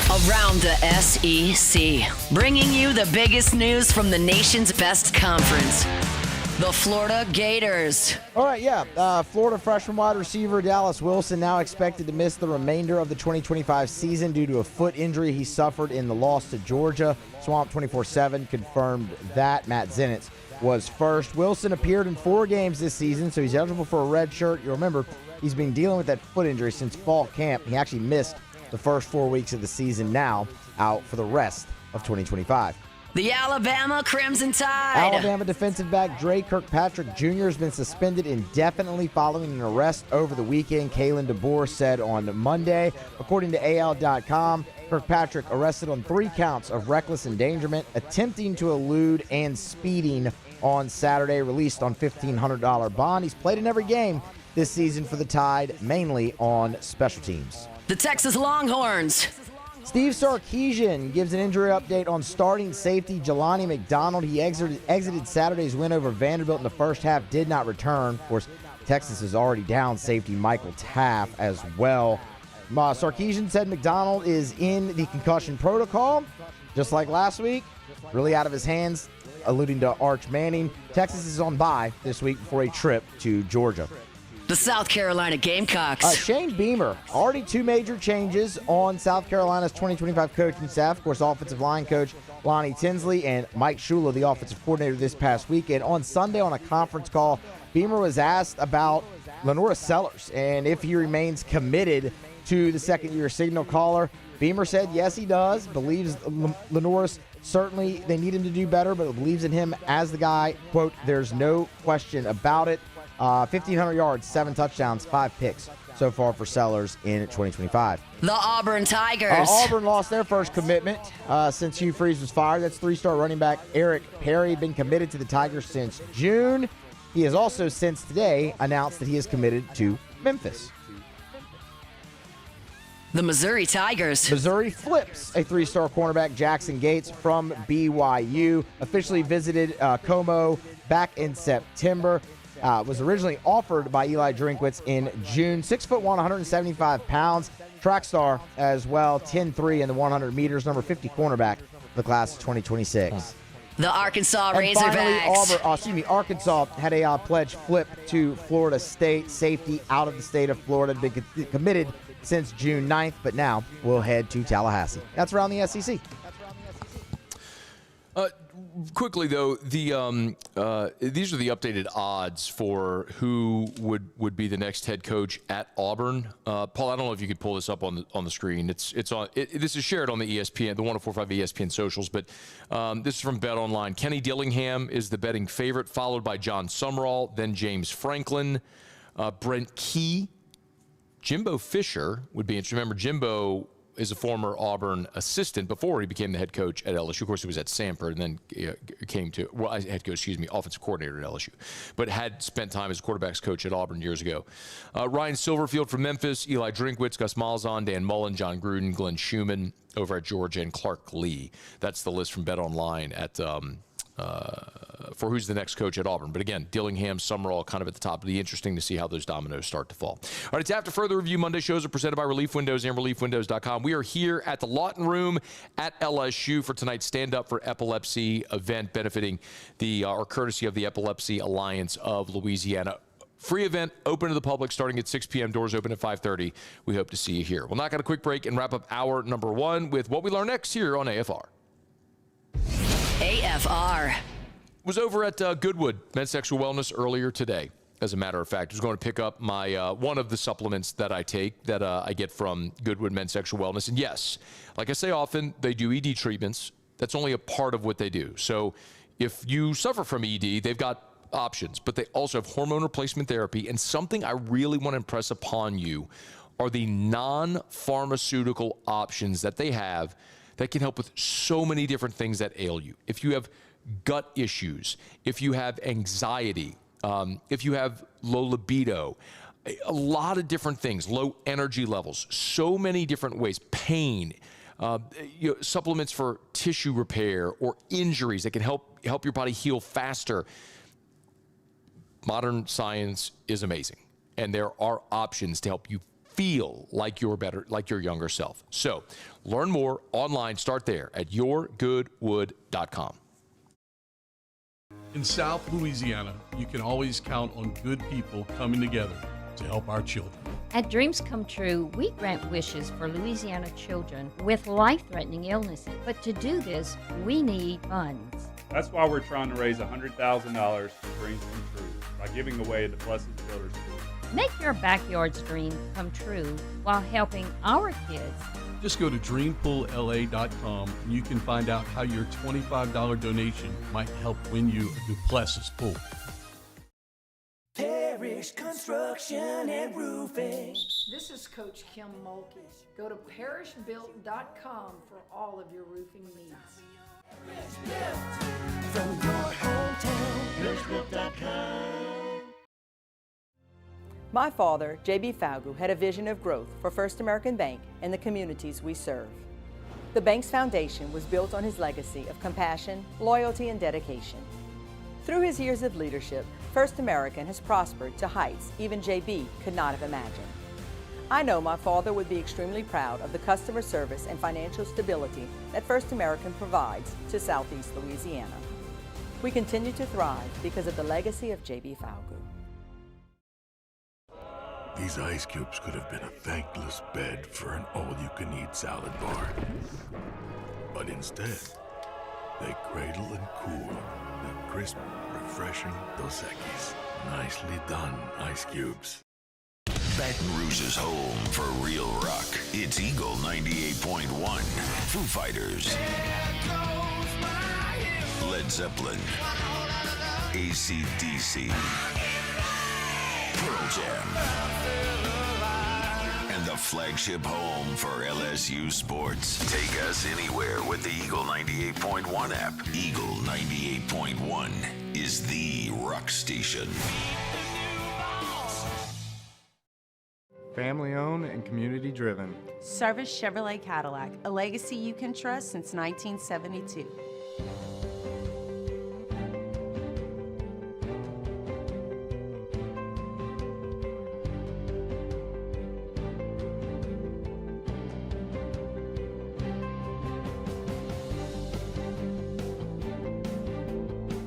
Around the SEC, bringing you the biggest news from the nation's best conference. The Florida Gators. All right, Florida freshman wide receiver Dallas Wilson now expected to miss the remainder of the 2025 season due to a foot injury he suffered in the loss to Georgia. Swamp 24/7 confirmed that. Matt Zenitz was first. Wilson appeared in 4 games this season, so he's eligible for a red shirt. You remember, he's been dealing with that foot injury since fall camp. He actually missed the first 4 weeks of the season, now out for the rest of 2025. The Alabama Crimson Tide. Alabama defensive back Dre Kirkpatrick Jr. has been suspended indefinitely following an arrest over the weekend, Kalen DeBoer said on Monday. According to AL.com, Kirkpatrick arrested on 3 counts of reckless endangerment, attempting to elude, and speeding on Saturday, released on $1,500 bond. He's played in every game this season for the Tide, mainly on special teams. The Texas Longhorns. Steve Sarkisian gives an injury update on starting safety Jelani McDonald. He exited Saturday's win over Vanderbilt in the first half, did not return. Of course, Texas is already down safety Michael Taff as well. Sarkisian said McDonald is in the concussion protocol, just like last week. Really out of his hands, alluding to Arch Manning. Texas is on bye this week before a trip to Georgia. The South Carolina Gamecocks. Shane Beamer, already 2 major changes on South Carolina's 2025 coaching staff. Of course, offensive line coach Lonnie Tinsley and Mike Shula, the offensive coordinator, this past weekend. On Sunday on a conference call, Beamer was asked about Lenora Sellers and if he remains committed to the second-year signal caller. Beamer said yes, he does, believes Lenoris certainly they need him to do better, but believes in him as the guy. Quote, there's no question about it. 1,500 yards, 7 touchdowns, 5 picks so far for Sellers in 2025. The Auburn Tigers. Auburn lost their first commitment since Hugh Freeze was fired. That's 3-star running back Eric Perry, been committed to the Tigers since June. He has also since today announced that he is committed to Memphis. The Missouri Tigers. Missouri flips a 3-star cornerback Jackson Gates from BYU. Officially visited Como back in September. Was originally offered by Eli Drinkwitz in June. 6'1", 175 pounds. Track star as well, 10-3 in the 100 meters, number 50 cornerback for the class of 2026. The Arkansas And Razorbacks. finally, Arkansas had a pledge flip to Florida State. Safety out of the state of Florida, been committed since June 9th, but now we'll head to Tallahassee. That's around the SEC. Quickly, though, these are the updated odds for who would be the next head coach at Auburn. Paul, I don't know if you could pull this up on the screen. This is shared on the ESPN, the 104.5 ESPN socials, but this is from BetOnline. Kenny Dillingham is the betting favorite, followed by John Summerall, then James Franklin, Brent Key, Jimbo Fisher would be interesting. Remember, Jimbo is a former Auburn assistant before he became the head coach at LSU. Of course, he was at Samford and then came to, offensive coordinator at LSU, but had spent time as quarterback's coach at Auburn years ago. Ryan Silverfield from Memphis, Eli Drinkwitz, Gus Malzahn, Dan Mullen, John Gruden, Glenn Schumann over at Georgia, and Clark Lee. That's the list from BetOnline at for who's the next coach at Auburn. But again, Dillingham, Summerall kind of at the top. It'll be interesting to see how those dominoes start to fall. All right, it's After Further Review. Monday shows are presented by Relief Windows and ReliefWindows.com. We are here at the Lawton Room at LSU for tonight's Stand Up for Epilepsy event, benefiting or courtesy of the Epilepsy Alliance of Louisiana. Free event, open to the public, starting at 6 p.m. Doors open at 5:30. We hope to see you here. We'll knock out a quick break and wrap up hour number 1 with what we learn next here on AFR. AFR. Was over at Goodwood Men's Sexual Wellness earlier today. As a matter of fact, I was going to pick up my one of the supplements that I take that I get from Goodwood Men's Sexual Wellness. And yes, like I say often, they do ED treatments. That's only a part of what they do. So if you suffer from ED, they've got options, but they also have hormone replacement therapy. And something I really want to impress upon you are the non-pharmaceutical options that they have that can help with so many different things that ail you. If you have gut issues, if you have anxiety, if you have low libido, a lot of different things, low energy levels, so many different ways, pain, supplements for tissue repair or injuries that can help your body heal faster. Modern science is amazing, and there are options to help you feel like you're better, like your younger self. So learn more online. Start there at yourgoodwood.com. In South Louisiana, you can always count on good people coming together to help our children. At Dreams Come True, we grant wishes for Louisiana children with life-threatening illnesses. But to do this, we need funds. That's why we're trying to raise $100,000 for Dreams Come True by giving away the Blessed Children's School. Make your backyard's dream come true while helping our kids. Just go to dreampoolla.com and you can find out how your $25 donation might help win you a Duplessis pool. Parish Construction and Roofing. This is Coach Kim Mulkey. Go to parishbuilt.com for all of your roofing needs. From your hometown, parishbuilt.com. My father, J.B. Faugu, had a vision of growth for First American Bank and the communities we serve. The bank's foundation was built on his legacy of compassion, loyalty, and dedication. Through his years of leadership, First American has prospered to heights even J.B. could not have imagined. I know my father would be extremely proud of the customer service and financial stability that First American provides to Southeast Louisiana. We continue to thrive because of the legacy of J.B. Faugu. These ice cubes could have been a thankless bed for an all-you-can-eat salad bar. But instead, they cradle and cool the crisp, refreshing Dos Equis. Nicely done, ice cubes. Baton Rouge's home for real rock. It's Eagle 98.1. Foo Fighters. Led Zeppelin. AC/DC. Pearl Jam. And the flagship home for LSU sports. Take us anywhere with the Eagle 98.1 app. Eagle 98.1 is the rock station. Family owned and community driven. Service Chevrolet Cadillac, a legacy you can trust since 1972.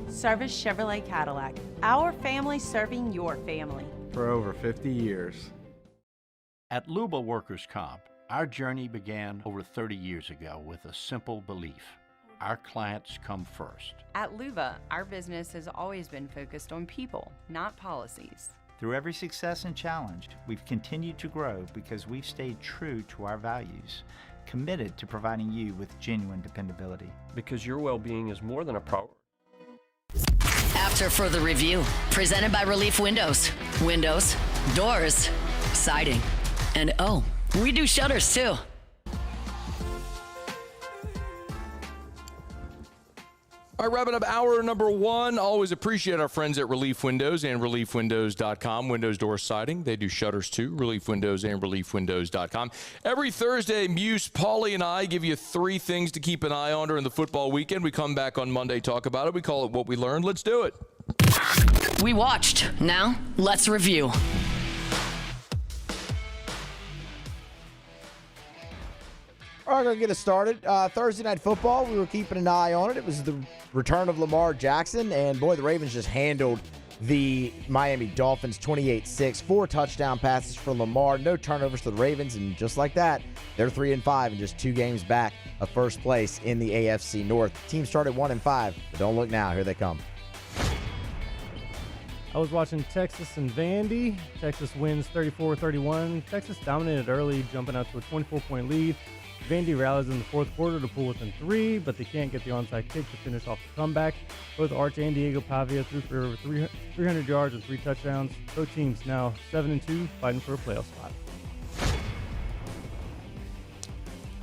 Service Chevrolet Cadillac, our family serving your family. For over 50 years. At Luba Workers' Comp, our journey began over 30 years ago with a simple belief. Our clients come first. At Luba, our business has always been focused on people, not policies. Through every success and challenge, we've continued to grow because we've stayed true to our values, committed to providing you with genuine dependability. Because your well-being is more than a priority. After further review, presented by Relief Windows. Windows, doors, siding, and oh, we do shutters too. All right, wrapping up hour number one. Always appreciate our friends at Relief Windows and ReliefWindows.com. Windows, door, siding. They do shutters too. Relief Windows and ReliefWindows.com. Every Thursday, Muse, Paulie, and I give you 3 things to keep an eye on during the football weekend. We come back on Monday, talk about it. We call it What We Learned. Let's do it. We watched. Now, let's review. All right, going to get us started. Thursday Night Football, we were keeping an eye on it. It was the return of Lamar Jackson, and boy, the Ravens just handled the Miami Dolphins 28-6. 4 touchdown passes for Lamar, no turnovers for the Ravens, and just like that, they're 3-5 and just 2 games back of first place in the AFC North. The team started 1-5, but don't look now. Here they come. I was watching Texas and Vandy. Texas wins 34-31. Texas dominated early, jumping out to a 24-point lead. Vandy rallies in the fourth quarter to pull within 3, but they can't get the onside kick to finish off the comeback. Both Arch and Diego Pavia threw for over 300 yards and 3 touchdowns. Both teams now 7-2, fighting for a playoff spot.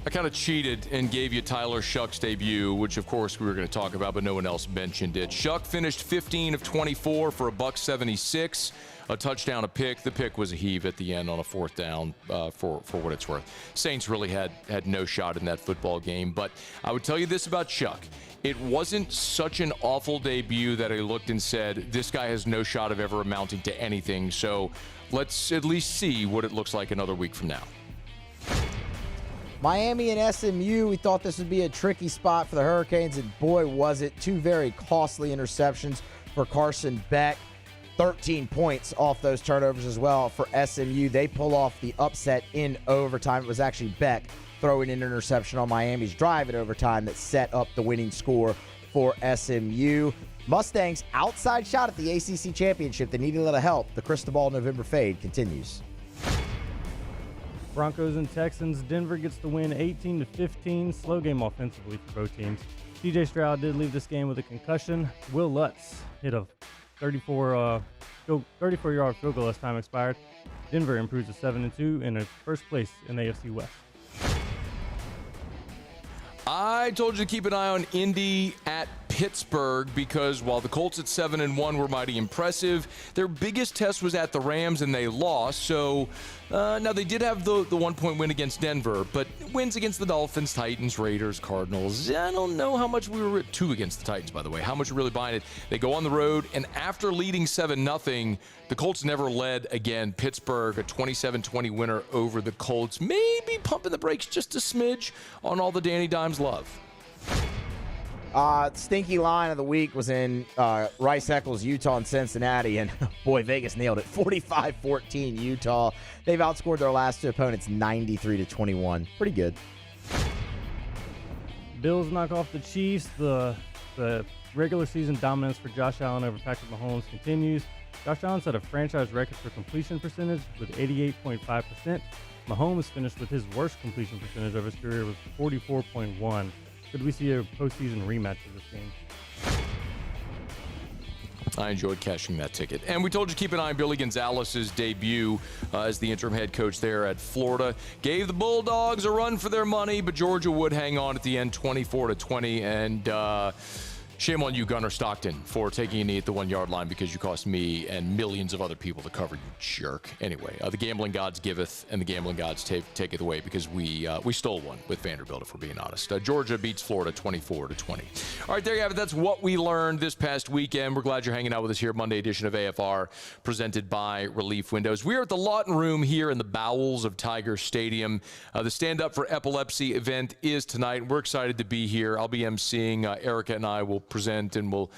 I kind of cheated and gave you Tyler Shough's debut, which of course we were going to talk about, but no one else mentioned it. Shough finished 15 of 24 for $176. A touchdown, a pick. The pick was a heave at the end on a 4th down for what it's worth. Saints really had no shot in that football game. But I would tell you this about Shough. It wasn't such an awful debut that I looked and said, this guy has no shot of ever amounting to anything. So let's at least see what it looks like another week from now. Miami and SMU, we thought this would be a tricky spot for the Hurricanes, and boy, was it. 2 very costly interceptions for Carson Beck. 13 points off those turnovers as well for SMU. They pull off the upset in overtime. It was actually Beck throwing an interception on Miami's drive in overtime that set up the winning score for SMU. Mustangs' outside shot at the ACC championship. They needed a little help. The Cristobal November fade continues. Broncos and Texans. Denver gets the win 18-15. Slow game offensively for both teams. CJ Stroud did leave this game with a concussion. Will Lutz hit a 34-yard field goal as time expired. Denver improves to 7-2 and is first place in the AFC West. I told you to keep an eye on Indy at Pittsburgh because while the Colts at 7-1 were mighty impressive, their biggest test was at the Rams and they lost. So now they did have the 1-point win against Denver, but wins against the Dolphins, Titans, Raiders, Cardinals. I don't know how much we were at 2 against the Titans, by the way. How much we're really buying it. They go on the road, and after leading 7-0, the Colts never led again. Pittsburgh, a 27-20 winner over the Colts. Maybe pumping the brakes just a smidge on all the Danny Dimes love. Stinky line of the week was in Rice Eccles, Utah, and Cincinnati, and boy, Vegas nailed it. 45-14 Utah. They've outscored their last 2 opponents 93-21. Pretty good. Bills knock off the Chiefs. The regular season dominance for Josh Allen over Patrick Mahomes continues. Josh Allen set a franchise record for completion percentage with 88.5%. Mahomes finished with his worst completion percentage of his career with 44.1%. Could we see a postseason rematch of this game? I enjoyed cashing that ticket. And we told you to keep an eye on Billy Gonzalez's debut as the interim head coach there at Florida. Gave the Bulldogs a run for their money, but Georgia would hang on at the end 24-20. And shame on you, Gunnar Stockton, for taking a knee at the 1-yard line because you cost me and millions of other people to cover, you jerk. Anyway, the gambling gods giveth and the gambling gods taketh away because we stole one with Vanderbilt, if we're being honest. Georgia beats Florida 24-20. All right, there you have it. That's what we learned this past weekend. We're glad you're hanging out with us here, Monday edition of AFR, presented by Relief Windows. We are at the Lawton Room here in the bowels of Tiger Stadium. The Stand Up for Epilepsy event is tonight. We're excited to be here. I'll be emceeing. Erica and I will present and we'll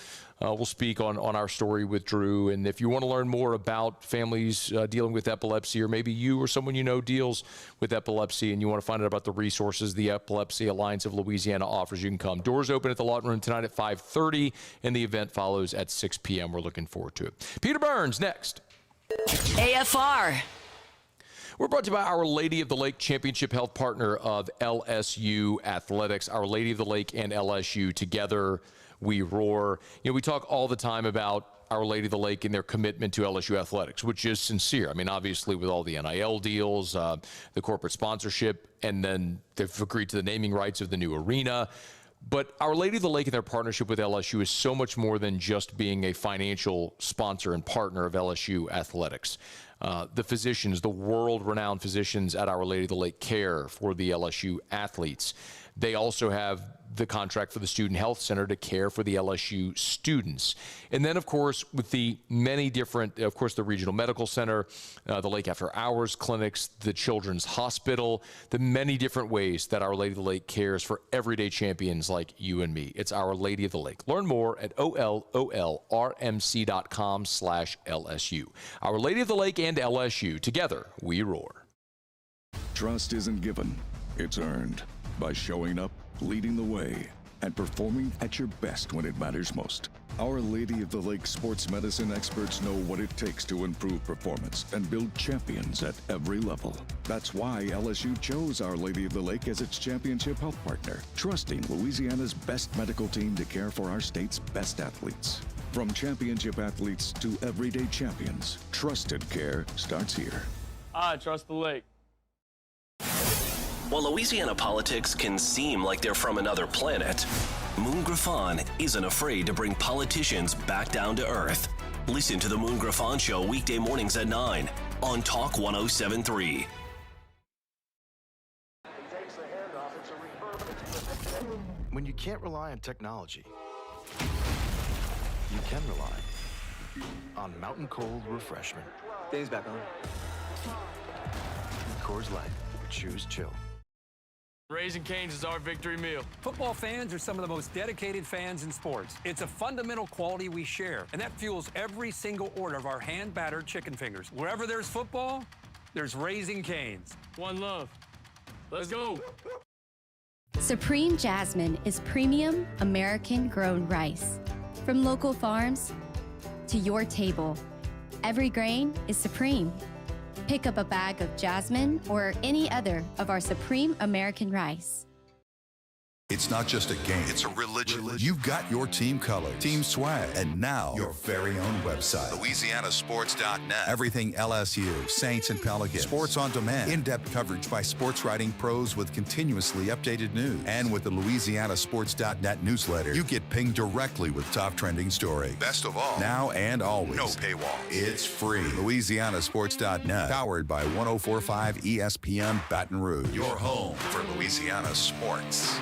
speak on our story with Drew. And if you want to learn more about families dealing with epilepsy, or maybe you or someone you know deals with epilepsy and you want to find out about the resources the Epilepsy Alliance of Louisiana offers, you can come. Doors open at the Lawton Room tonight at 5:30 and the event follows at 6 p.m. We're looking forward to it. Peter Burns next. AFR. We're brought to you by Our Lady of the Lake, championship health partner of LSU Athletics. Our Lady of the Lake and LSU together, we roar. You know, we talk all the time about Our Lady of the Lake and their commitment to LSU athletics, which is sincere. I mean, obviously with all the NIL deals, the corporate sponsorship, and then they've agreed to the naming rights of the new arena. But Our Lady of the Lake and their partnership with LSU is so much more than just being a financial sponsor and partner of LSU athletics. The physicians, the world-renowned physicians at Our Lady of the Lake care for the LSU athletes. They also have the contract for the Student Health Center to care for the LSU students. And then, of course, with the many different, of course, the Regional Medical Center, the Lake After Hours clinics, the Children's Hospital, the many different ways that Our Lady of the Lake cares for everyday champions like you and me. It's Our Lady of the Lake. Learn more at ololrmc.com/LSU. Our Lady of the Lake and LSU, together we roar. Trust isn't given, it's earned by showing up, leading the way, and performing at your best when it matters most. Our Lady of the Lake sports medicine experts know what it takes to improve performance and build champions at every level. That's why LSU chose Our Lady of the Lake as its championship health partner, trusting Louisiana's best medical team to care for our state's best athletes. From championship athletes to everyday champions, trusted care starts here. I trust the lake. While Louisiana politics can seem like they're from another planet, Moon Griffon isn't afraid to bring politicians back down to earth. Listen to the Moon Griffon Show weekday mornings at 9 on Talk 107.3. When you can't rely on technology, you can rely on Mountain Cold Refreshment. Dave's back on. Coors Light. Choose chill. Raising Cane's is our victory meal. Football fans are some of the most dedicated fans in sports. It's a fundamental quality we share, and that fuels every single order of our hand-battered chicken fingers. Wherever there's football, there's Raising Cane's. One love. Let's go. Supreme Jasmine is premium American-grown rice. From local farms to your table, every grain is supreme. Pick up a bag of Jasmine or any other of our Supreme American rice. It's not just a game, it's a religion. You've got your team color, team swag, and now your very own website, LouisianaSports.net. Everything LSU, Saints, and Pelicans. Sports on demand. In-depth coverage by sports writing pros with continuously updated news. And with the LouisianaSports.net newsletter, you get pinged directly with top trending stories. Best of all, now and always, no paywall. It's free. LouisianaSports.net, powered by 104.5 ESPN Baton Rouge. Your home for Louisiana sports.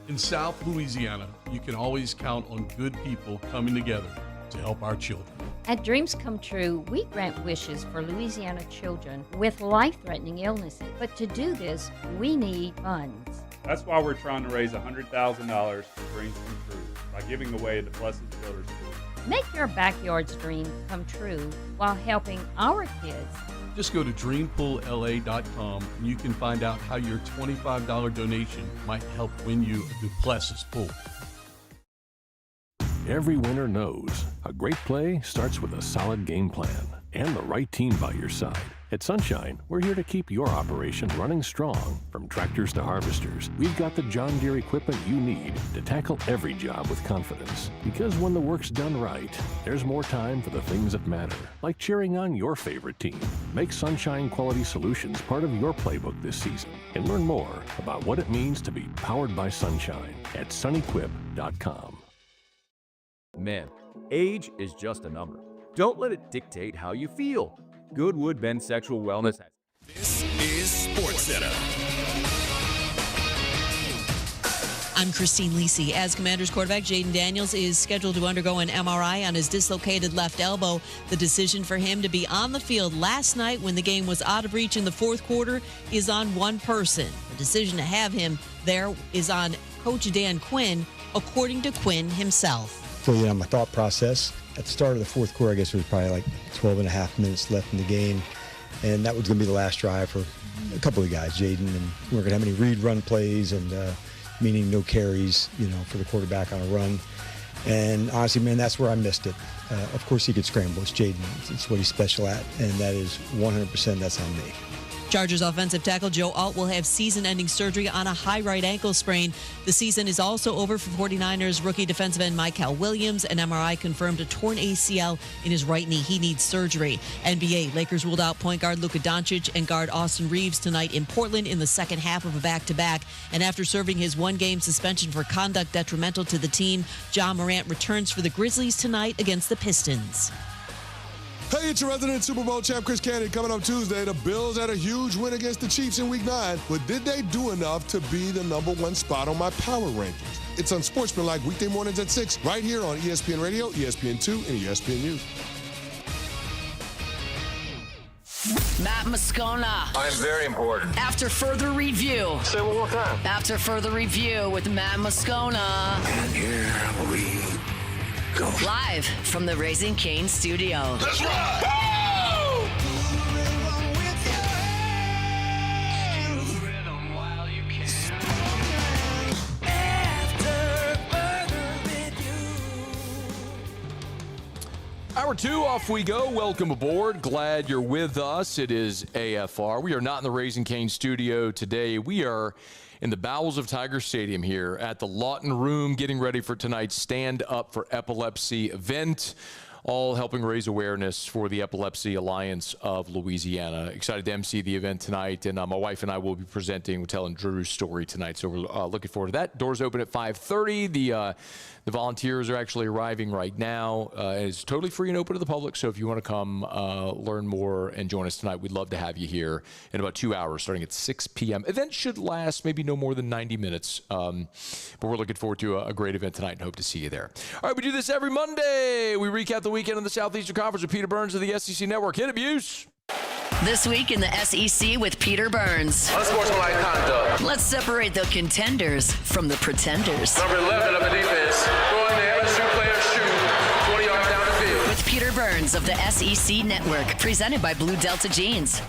In South Louisiana, you can always count on good people coming together to help our children. At Dreams Come True, we grant wishes for Louisiana children with life-threatening illnesses. But to do this, we need funds. That's why we're trying to raise $100,000 for Dreams Come True by giving away the Blessed Builders School. Make your backyard's dream come true while helping our kids. Just go to dreampoolla.com and you can find out how your $25 donation might help win you a Duplessis pool. Every winner knows a great play starts with a solid game plan and the right team by your side. At Sunshine, we're here to keep your operation running strong. From tractors to harvesters, we've got the John Deere equipment you need to tackle every job with confidence. Because when the work's done right, there's more time for the things that matter, like cheering on your favorite team. Make Sunshine Quality Solutions part of your playbook this season and learn more about what it means to be powered by Sunshine at sunequip.com. Men, age is just a number. Don't let it dictate how you feel. Goodwood Men's Sexual Wellness has. This is Sports Center. I'm Christine Lisi. As Commanders quarterback Jaden Daniels is scheduled to undergo an MRI on his dislocated left elbow, the decision for him to be on the field last night when the game was out of reach in the fourth quarter is on one person. The decision to have him there is on Coach Dan Quinn, according to Quinn himself. So, my thought process at the start of the fourth quarter, I guess there was probably like 12 and a half minutes left in the game. And that was going to be the last drive for a couple of guys, Jaden. And we weren't going to have any read run plays and meaning no carries, for the quarterback on a run. And honestly, man, that's where I missed it. Of course he could scramble. It's Jaden. It's what he's special at. And that is 100% that's on me. Chargers offensive tackle Joe Alt will have season-ending surgery on a high right ankle sprain. The season is also over for 49ers rookie defensive end Michael Williams. An MRI confirmed a torn ACL in his right knee. He needs surgery. NBA, Lakers ruled out point guard Luka Doncic and guard Austin Reeves tonight in Portland in the second half of a back-to-back. And after serving his one-game suspension for conduct detrimental to the team, Ja Morant returns for the Grizzlies tonight against the Pistons. Hey, it's your resident Super Bowl champ, Chris Candy. Coming up Tuesday, the Bills had a huge win against the Chiefs in Week 9, but did they do enough to be the #1 spot on my power rankings? It's Unsportsmanlike weekday mornings at 6, right here on ESPN Radio, ESPN2, and ESPN News. Matt Moscona. I'm very important. After further review. Say it one more time. After further review with Matt Moscona. And here we go. Live from the Raising Cane studio. That's right. Hour 2, off we go. Welcome aboard. Glad you're with us. It is AFR. We are not in the Raising Cane studio today. We are in the bowels of Tiger Stadium here at the Lawton Room, getting ready for tonight's Stand Up for Epilepsy event, all helping raise awareness for the Epilepsy Alliance of Louisiana. Excited to MC the event tonight, and my wife and I will be presenting, telling Drew's story tonight, so we're looking forward to that. Doors open at 5:30. The volunteers are actually arriving right now. It's totally free and open to the public, so if you want to come learn more and join us tonight, we'd love to have you here in about 2 hours, starting at 6 p.m. Event should last maybe no more than 90 minutes, but we're looking forward to a great event tonight and hope to see you there. All right, we do this every Monday. We recap the weekend in the Southeastern Conference with Peter Burns of the SEC Network. Hit it, Buse. This week in the SEC with Peter Burns. Unsportsmanlike conduct. Let's separate the contenders from the pretenders. Number 11 of the defense, throwing the LSU player Shough, 20 yards down the field. With Peter Burns of the SEC Network, presented by Blue Delta Jeans.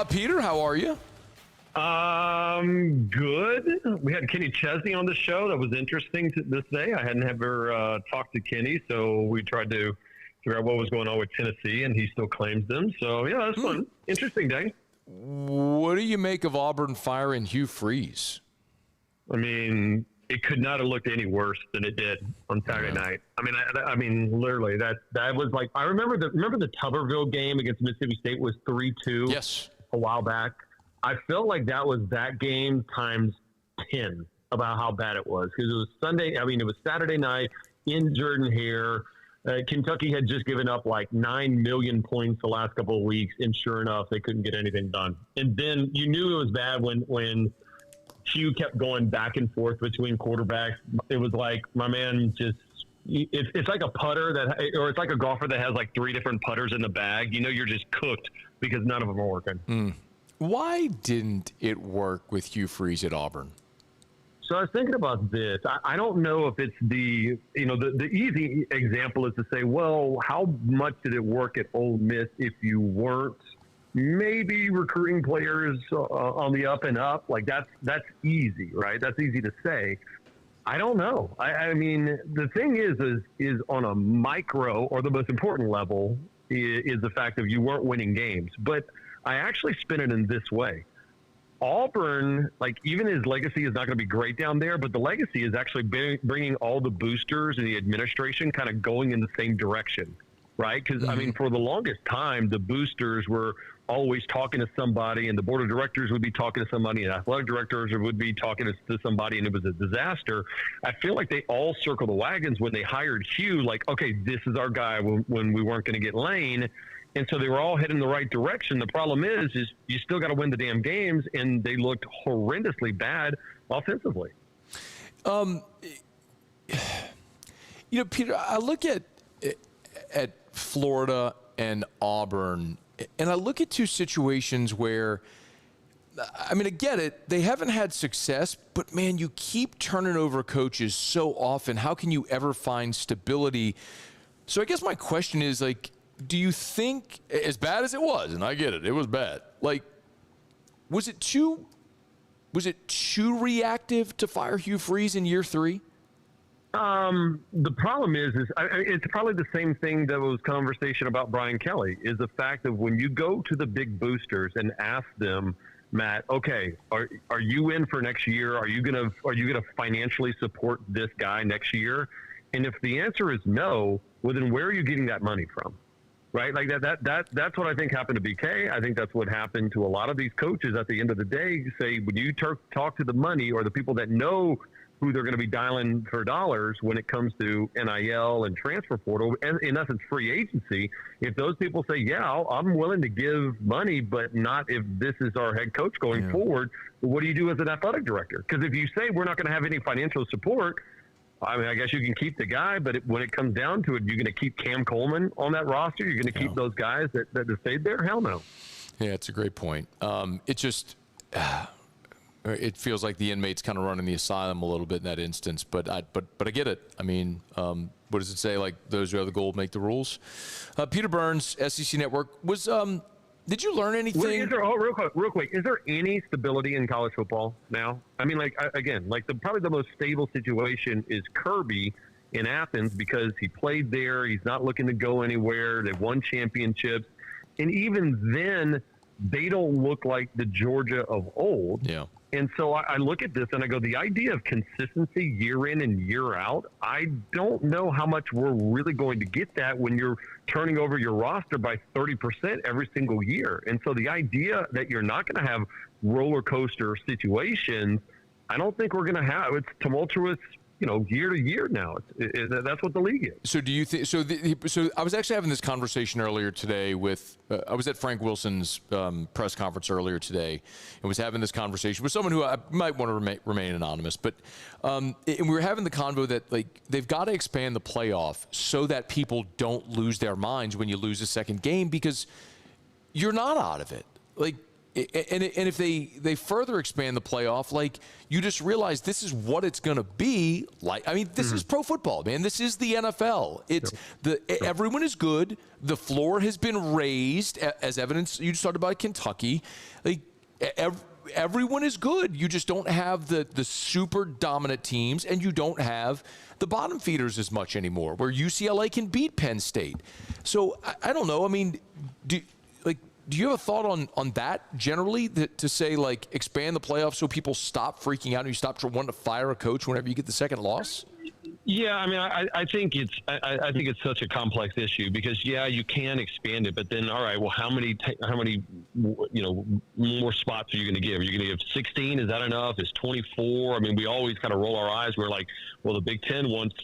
Peter, how are you? Good. We had Kenny Chesney on the show. That was interesting this day. I hadn't ever talked to Kenny, so we tried to figure out what was going on with Tennessee, and he still claims them. So, yeah, that's fun. Interesting day. What do you make of Auburn firing Hugh Freeze? I mean, it could not have looked any worse than it did on Saturday night. I mean, literally, that was like, I remember the Tuberville game against Mississippi State was 3-2. Yes. A while back. I felt like that was that game times 10 about how bad it was, because it was Sunday. I mean, it was Saturday night in Jordan-Hare. Kentucky had just given up like 9 million points the last couple of weeks, and sure enough, they couldn't get anything done. And then you knew it was bad when Hugh kept going back and forth between quarterbacks. It was like, my man just – it's like a putter or it's like a golfer that has like 3 different putters in the bag. You know, you're just cooked because none of them are working. Why didn't it work with Hugh Freeze at Auburn? So I was thinking about this. I don't know if it's the easy example is to say, well, how much did it work at Ole Miss if you weren't maybe recruiting players on the up and up? Like that's easy, right? That's easy to say. I don't know. I mean, the thing is on a micro, or the most important level is the fact that you weren't winning games. But I actually spin it in this way. Auburn, like, even his legacy is not going to be great down there, but the legacy is actually bringing all the boosters and the administration kind of going in the same direction, right? Because, I mean, for the longest time, the boosters were always talking to somebody, and the board of directors would be talking to somebody, and athletic directors would be talking to somebody, and it was a disaster. I feel like they all circled the wagons when they hired Hugh, like, okay, this is our guy when we weren't going to get Lane. And so they were all heading in the right direction. The problem is you still got to win the damn games, and they looked horrendously bad offensively. Peter, I look at Florida and Auburn, and I look at two situations where, I mean, I get it. They haven't had success, but, man, you keep turning over coaches so often. How can you ever find stability? So I guess my question is, like, do you think, as bad as it was, and I get it, it was bad, like, was it too reactive to fire Hugh Freeze in year 3? The problem is it's probably the same thing that was conversation about Brian Kelly, is the fact that when you go to the big boosters and ask them, Matt, okay, are you in for next year? Are you gonna financially support this guy next year? And if the answer is no, well, then where are you getting that money from? Right? Like that's what I think happened to BK. I think that's what happened to a lot of these coaches at the end of the day. Say, when you talk to the money or the people that know who they're going to be dialing for dollars when it comes to NIL and transfer portal, and in essence, free agency, if those people say, yeah, I'm willing to give money, but not if this is our head coach going forward, what do you do as an athletic director? Because if you say we're not going to have any financial support, I mean, I guess you can keep the guy, but when it comes down to it, you're going to keep Cam Coleman on that roster? You're going to keep those guys that stayed there? Hell no. Yeah, it's a great point. It just it feels like the inmate's kind of running the asylum a little bit in that instance, but I get it. I mean, what does it say? Like, those who have the gold make the rules. Peter Burns, SEC Network, was did you learn anything? Real quick, is there any stability in college football now? I mean, like, again, like probably the most stable situation is Kirby in Athens, because he played there. He's not looking to go anywhere. They've won championships. And even then, they don't look like the Georgia of old. Yeah. And so I look at this and I go, the idea of consistency year in and year out, I don't know how much we're really going to get that when you're turning over your roster by 30% every single year. And so the idea that you're not going to have roller coaster situations, I don't think we're going to have. It's tumultuous, year to year now. That's what the league is. So do you think? So I was actually having this conversation earlier today with. I was at Frank Wilson's press conference earlier today, and was having this conversation with someone who I might want to remain anonymous. But and we were having the convo that, like, they've got to expand the playoff so that people don't lose their minds when you lose a second game, because you're not out of it. Like, And if they further expand the playoff, like, you just realize this is what it's going to be like. I mean, this is pro football, man. This is the NFL. It's everyone is good. The floor has been raised, as evidence. You just talked about Kentucky. Like, everyone is good. You just don't have the super dominant teams, and you don't have the bottom feeders as much anymore, where UCLA can beat Penn State. So I don't know. I mean, do you have a thought on that generally, to say, like, expand the playoffs so people stop freaking out and you stop wanting to fire a coach whenever you get the second loss? Yeah, I mean, I think it's such a complex issue because, yeah, you can expand it, but then, all right, well, how many more spots are you going to give? Are you going to give 16? Is that enough? Is 24? I mean, we always kind of roll our eyes. We're like, well, the Big Ten wants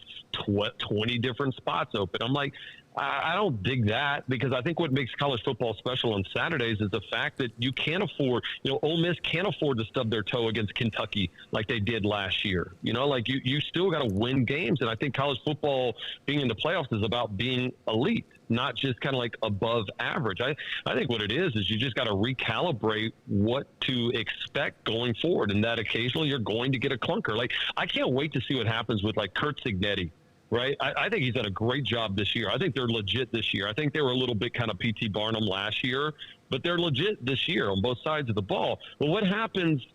20 different spots open. I'm like, I don't dig that, because I think what makes college football special on Saturdays is the fact that you can't afford, Ole Miss can't afford to stub their toe against Kentucky like they did last year. Like you still got to win games. And I think college football being in the playoffs is about being elite, not just kind of like above average. I think what it is you just got to recalibrate what to expect going forward, and that occasionally you're going to get a clunker. Like, I can't wait to see what happens with, like, Kurt Cignetti. Right. I think he's done a great job this year. I think they're legit this year. I think they were a little bit kind of P.T. Barnum last year, but they're legit this year on both sides of the ball. Well, what happens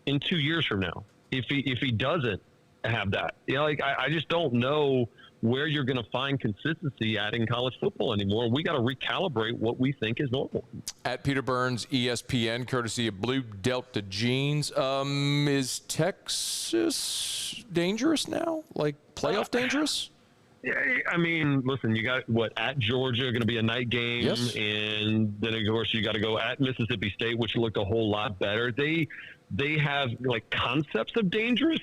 in 2 years from now if he doesn't have that? I just don't know where you're going to find consistency at in college football anymore. We got to recalibrate what we think is normal. At Peter Burns, ESPN, courtesy of Blue Delta Jeans. Is Texas dangerous now? Like, playoff dangerous? Yeah, I mean, listen, you got at Georgia, going to be a night game. Yes. And then, of course, you got to go at Mississippi State, which looked a whole lot better. They have, like, concepts of dangerous,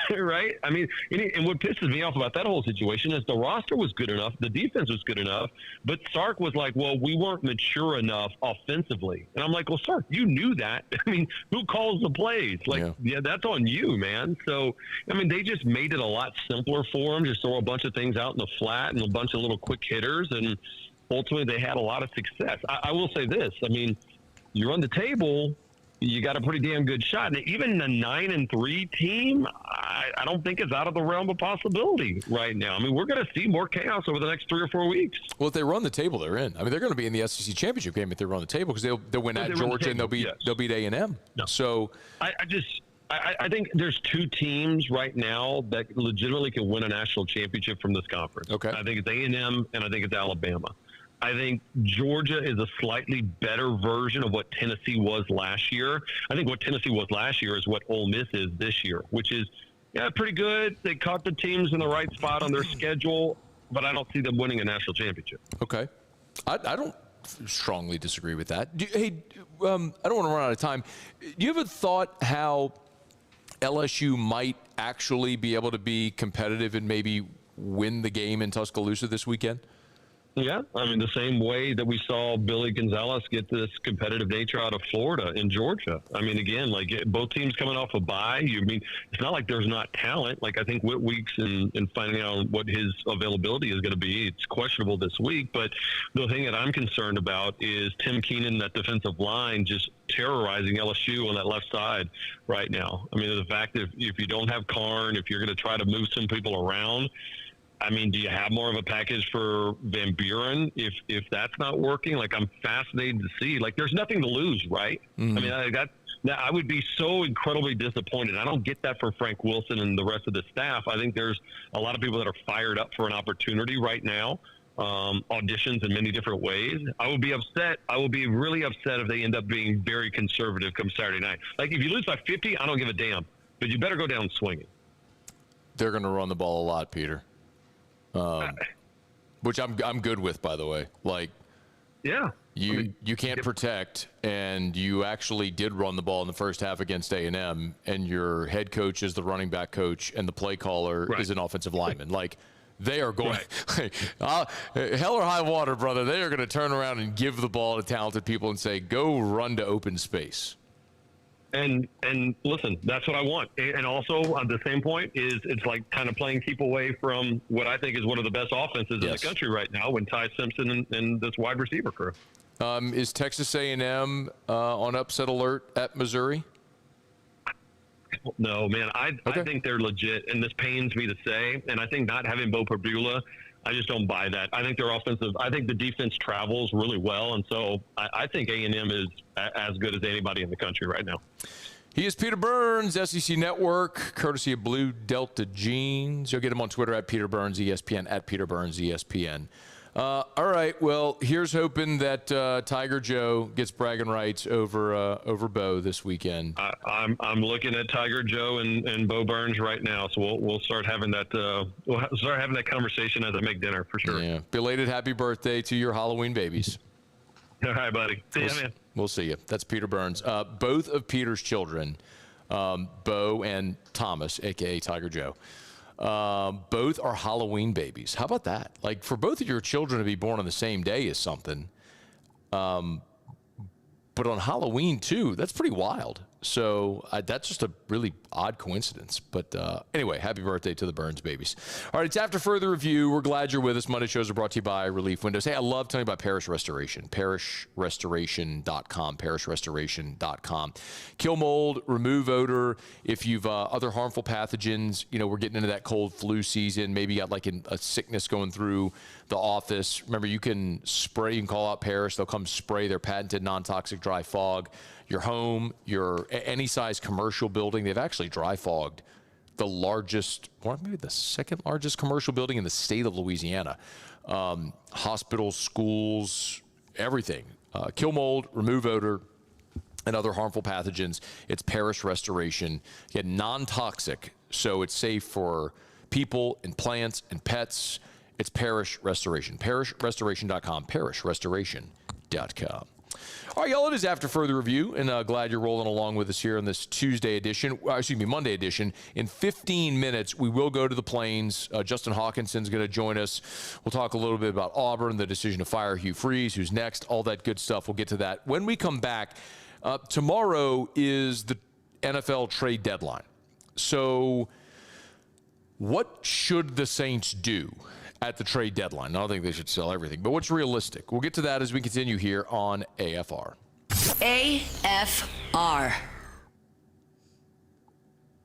right? I mean, and what pisses me off about that whole situation is the roster was good enough, the defense was good enough, but Sark was like, well, we weren't mature enough offensively. And I'm like, well, Sark, you knew that. I mean, who calls the plays? Like, yeah, that's on you, man. So, I mean, they just made it a lot simpler for them, just throw a bunch of things out in the flat and a bunch of little quick hitters, and ultimately they had a lot of success. I will say this. I mean, you run the table, you got a pretty damn good shot. And even the 9-3 team, I don't think is out of the realm of possibility right now. I mean, we're going to see more chaos over the next 3 or 4 weeks. Well, if they run the table, they're in. I mean, they're going to be in the SEC championship game if they run the table, because they'll win at Georgia and they'll beat A&M. No. So I think there's 2 teams right now that legitimately can win a national championship from this conference. Okay. I think it's A&M and I think it's Alabama. I think Georgia is a slightly better version of what Tennessee was last year. I think what Tennessee was last year is what Ole Miss is this year, which is pretty good. They caught the teams in the right spot on their schedule, but I don't see them winning a national championship. Okay. I don't strongly disagree with that. I don't want to run out of time. Do you have a thought how LSU might actually be able to be competitive and maybe win the game in Tuscaloosa this weekend? Yeah, I mean, the same way that we saw Billy Gonzalez get this competitive nature out of Florida and Georgia. I mean, again, like, both teams coming off a bye. I mean, it's not like there's not talent. Like, I think Whit Weeks and finding out what his availability is going to be, it's questionable this week. But the thing that I'm concerned about is Tim Keenan, that defensive line, just terrorizing LSU on that left side right now. I mean, the fact that if you don't have Karn, if you're going to try to move some people around, I mean, do you have more of a package for Van Buren if that's not working? Like, I'm fascinated to see. Like, there's nothing to lose, right? Mm-hmm. I mean, I would be so incredibly disappointed. I don't get that for Frank Wilson and the rest of the staff. I think there's a lot of people that are fired up for an opportunity right now, auditions in many different ways. I would be upset. I will be really upset if they end up being very conservative come Saturday night. Like, if you lose by 50, I don't give a damn. But you better go down swinging. They're going to run the ball a lot, Peter. Which I'm good with, by the way. Like, yeah, you can't protect, and you actually did run the ball in the first half against A&M, and your head coach is the running back coach, and the play caller is an offensive lineman. Like, they are going hell or high water, brother. They are going to turn around and give the ball to talented people and say, go run to open space. And listen, that's what I want. And also, on the same point, is it's like kind of playing keep away from what I think is one of the best offenses in the country right now, when Ty Simpson and this wide receiver crew. Is Texas A&M on upset alert at Missouri? No, man. I think they're legit, and this pains me to say. And I think not having Bo Perbula, I just don't buy that. I think their offensive. I think the defense travels really well, and so I think A&M is as good as anybody in the country right now. He is Peter Burns, SEC Network, courtesy of Blue Delta Jeans. You'll get him on Twitter at Peter Burns ESPN, at Peter Burns ESPN. All right, well, here's hoping that Tiger Joe gets bragging rights over Bo this weekend. I'm looking at Tiger Joe and Bo Burns right now, so we'll start having that conversation as I make dinner for sure. Yeah, belated happy birthday to your Halloween babies. All right, buddy. See ya, man. We'll see you. That's Peter Burns. Both of Peter's children, Bo and Thomas, a.k.a. Tiger Joe, both are Halloween babies. How about that? Like, for both of your children to be born on the same day is something. But on Halloween, too, that's pretty wild. So that's just a really odd coincidence. But anyway, happy birthday to the Burns babies. All right, it's After Further Review. We're glad you're with us. Monday shows are brought to you by Relief Windows. Hey, I love telling you about Parish Restoration. ParishRestoration.com. ParishRestoration.com. Kill mold, remove odor. If you've other harmful pathogens, we're getting into that cold flu season. Maybe you got like a sickness going through the office. Remember, you can spray. You can call out Parish. They'll come spray their patented non-toxic dry fog. Your home, your any size commercial building. They've actually dry fogged the largest, or maybe the second largest commercial building in the state of Louisiana. Hospitals, schools, everything. Kill mold, remove odor, and other harmful pathogens. It's Parish Restoration. Get non-toxic, so it's safe for people and plants and pets. It's Parish Restoration. ParishRestoration.com. ParishRestoration.com. All right, y'all, it is After Further Review, and glad you're rolling along with us here on this Monday edition. In 15 minutes, we will go to the Plains. Justin Hawkinson's going to join us. We'll talk a little bit about Auburn, the decision to fire Hugh Freeze, who's next, all that good stuff. We'll get to that. When we come back, tomorrow is the NFL trade deadline. So what should the Saints do at the trade deadline? I don't think they should sell everything, but what's realistic? We'll get to that as we continue here on AFR. AFR.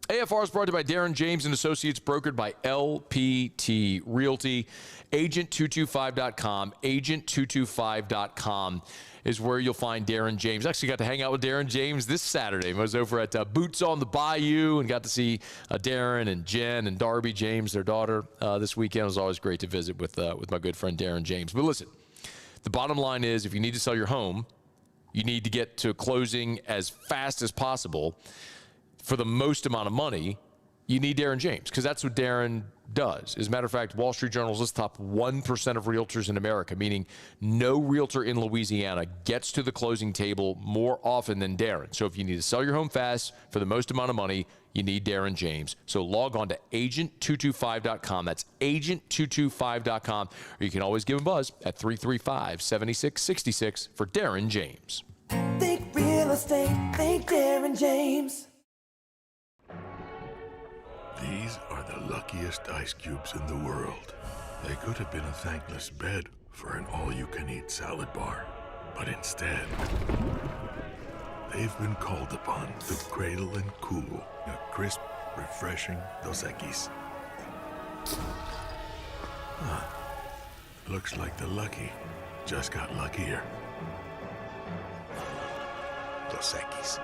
AFR is brought to you by Darren James and Associates, brokered by LPT Realty. Agent225.com. Agent225.com is where you'll find Darren James. Actually got to hang out with Darren James this Saturday. I was over at Boots on the Bayou and got to see Darren and Jen and Darby James, their daughter, this weekend. It was always great to visit with my good friend Darren James. But listen, the bottom line is, if you need to sell your home, you need to get to closing as fast as possible for the most amount of money. You need Darren James, because that's what Darren does. As a matter of fact, Wall Street Journal's list top 1% of realtors in America, meaning no realtor in Louisiana gets to the closing table more often than Darren. So if you need to sell your home fast for the most amount of money, you need Darren James. So log on to agent225.com. That's agent225.com. Or you can always give him a buzz at 335-7666 for Darren James. Think real estate, think Darren James. These are the luckiest ice cubes in the world. They could have been a thankless bed for an all-you-can-eat salad bar. But instead, they've been called upon to cradle and cool a crisp, refreshing Dos Equis. Looks like the lucky just got luckier. Dos Equis.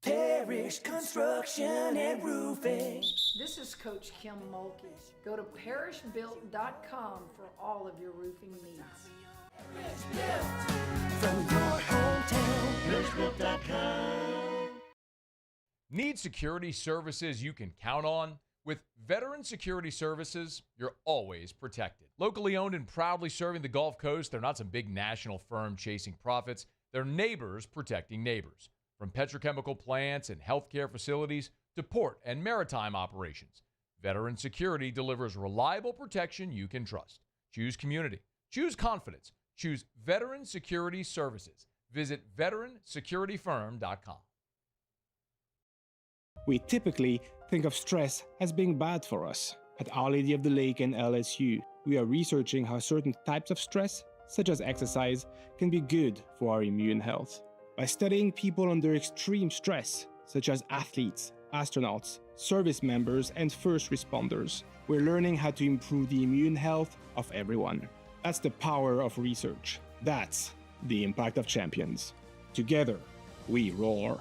Parish Construction and Roofing. This is Coach Kim Mulkey. Go to parishbuilt.com for all of your roofing needs. From your hometown, parishbuilt.com. Need security services you can count on? With Veteran Security Services, you're always protected. Locally owned and proudly serving the Gulf Coast, they're not some big national firm chasing profits. They're neighbors protecting neighbors. From petrochemical plants and healthcare facilities to port and maritime operations, Veteran Security delivers reliable protection you can trust. Choose community. Choose confidence. Choose Veteran Security Services. Visit veteransecurityfirm.com. We typically think of stress as being bad for us. At Our Lady of the Lake and LSU, we are researching how certain types of stress, such as exercise, can be good for our immune health. By studying people under extreme stress, such as athletes, astronauts, service members, and first responders, we're learning how to improve the immune health of everyone. That's the power of research. That's the impact of champions. Together, we roar.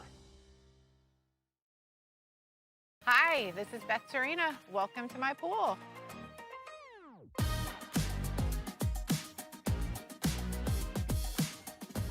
Hi, this is Beth Serena. Welcome to my pool.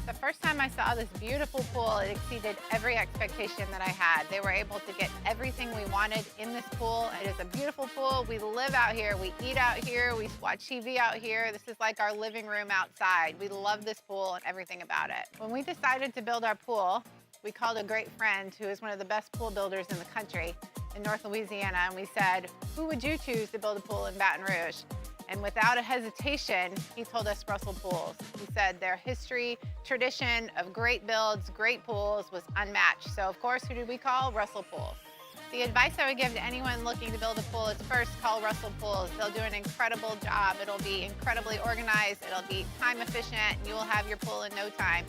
The first time I saw this beautiful pool, it exceeded every expectation that I had. They were able to get everything we wanted in this pool. It is a beautiful pool. We live out here, we eat out here, we watch TV out here. This is like our living room outside. We love this pool and everything about it. When we decided to build our pool, we called a great friend who is one of the best pool builders in the country in North Louisiana, and we said, who would you choose to build a pool in Baton Rouge? And without a hesitation, he told us Russell Pools. He said their history, tradition of great builds, great pools was unmatched. So of course, who did we call? Russell Pools. The advice I would give to anyone looking to build a pool is first call Russell Pools. They'll do an incredible job. It'll be incredibly organized. It'll be time efficient, and you will have your pool in no time.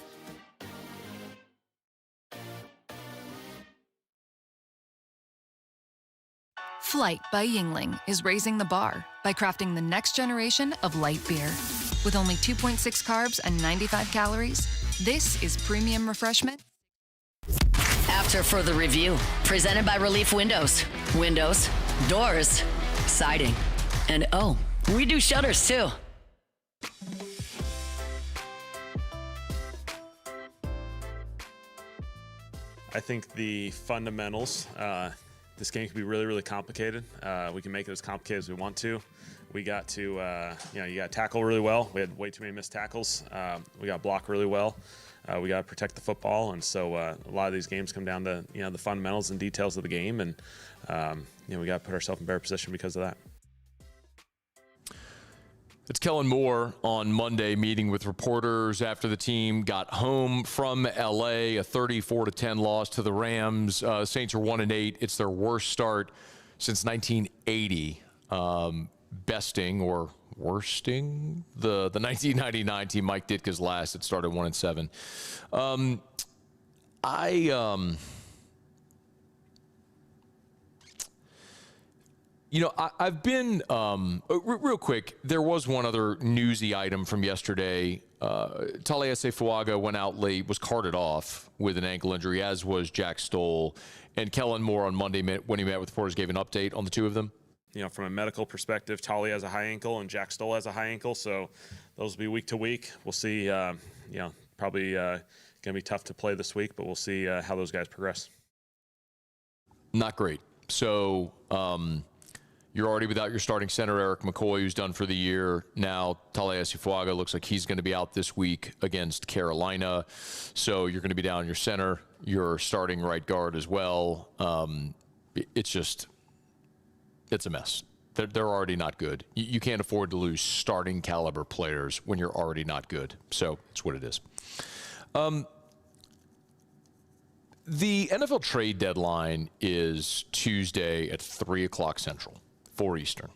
Flight by Yuengling is raising the bar by crafting the next generation of light beer. With only 2.6 carbs and 95 calories, this is premium refreshment. After further review, presented by Relief Windows. Windows, doors, siding, and oh, we do shutters too. I think the fundamentals, this game can be really, really complicated. We can make it as complicated as we want to. We got to, you got to tackle really well. We had way too many missed tackles. We got to block really well. We got to protect the football. And so a lot of these games come down to, the fundamentals and details of the game. And, we got to put ourselves in better position because of that. It's Kellen Moore on Monday meeting with reporters after the team got home from L.A., a 34-10 loss to the Rams. Saints are 1-8. It's their worst start since 1980, besting or worsting the 1999 team Mike Ditka's last. It started 1-7. I've been, real quick, there was one other newsy item from yesterday. Taliesin Fuaga went out late, was carted off with an ankle injury, as was Jack Stoll. And Kellen Moore on Monday, when he met with reporters, gave an update on the two of them. From a medical perspective, Tali has a high ankle and Jack Stoll has a high ankle. So those will be week to week. We'll see, probably going to be tough to play this week, but we'll see how those guys progress. Not great. So, you're already without your starting center, Eric McCoy, who's done for the year. Now, Taliesin Fuaga looks like he's going to be out this week against Carolina. So you're going to be down your center, your starting right guard as well. It's a mess. They're already not good. You can't afford to lose starting caliber players when you're already not good. So it's what it is. The NFL trade deadline is Tuesday at 3 o'clock Central. 4 Eastern.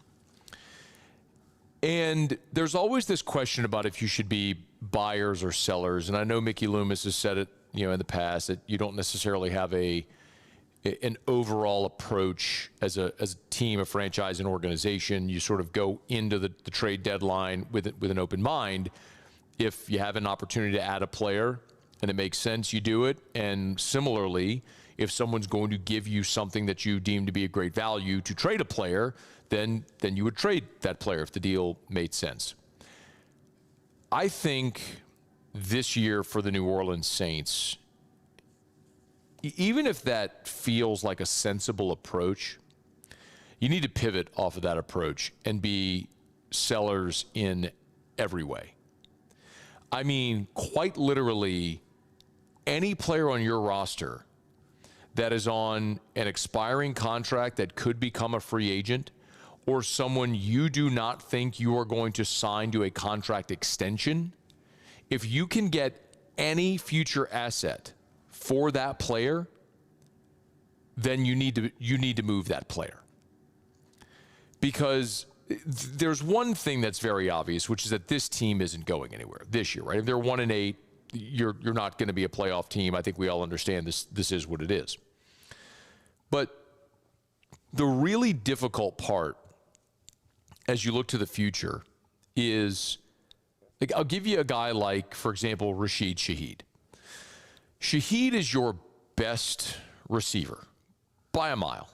And there's always this question about if you should be buyers or sellers. And I know Mickey Loomis has said it, in the past, that you don't necessarily have an overall approach as a team, a franchise, an organization. You sort of go into the trade deadline with an open mind. If you have an opportunity to add a player and it makes sense, you do it. And similarly, if someone's going to give you something that you deem to be a great value to trade a player, then you would trade that player if the deal made sense. I think this year for the New Orleans Saints, even if that feels like a sensible approach, you need to pivot off of that approach and be sellers in every way. I mean, quite literally, any player on your roster that is on an expiring contract that could become a free agent, or someone you do not think you are going to sign to a contract extension, if you can get any future asset for that player, then you need to move that player. Because there's one thing that's very obvious, which is that this team isn't going anywhere this year, right? If they're 1-8, you're not going to be a playoff team. I think we all understand this is what it is. But the really difficult part as you look to the future is, like, I'll give you a guy like, for example, Rashid Shaheed. Shaheed is your best receiver by a mile.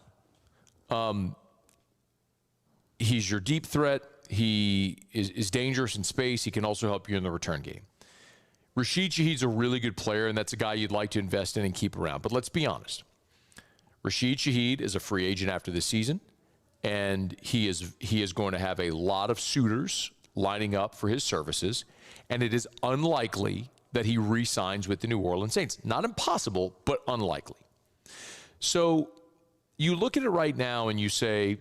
He's your deep threat. He is dangerous in space. He can also help you in the return game. Rashid Shaheed's a really good player, and that's a guy you'd like to invest in and keep around. But let's be honest. Rashid Shaheed is a free agent after this season, and he is going to have a lot of suitors lining up for his services, and it is unlikely that he re-signs with the New Orleans Saints. Not impossible, but unlikely. So you look at it right now and you say,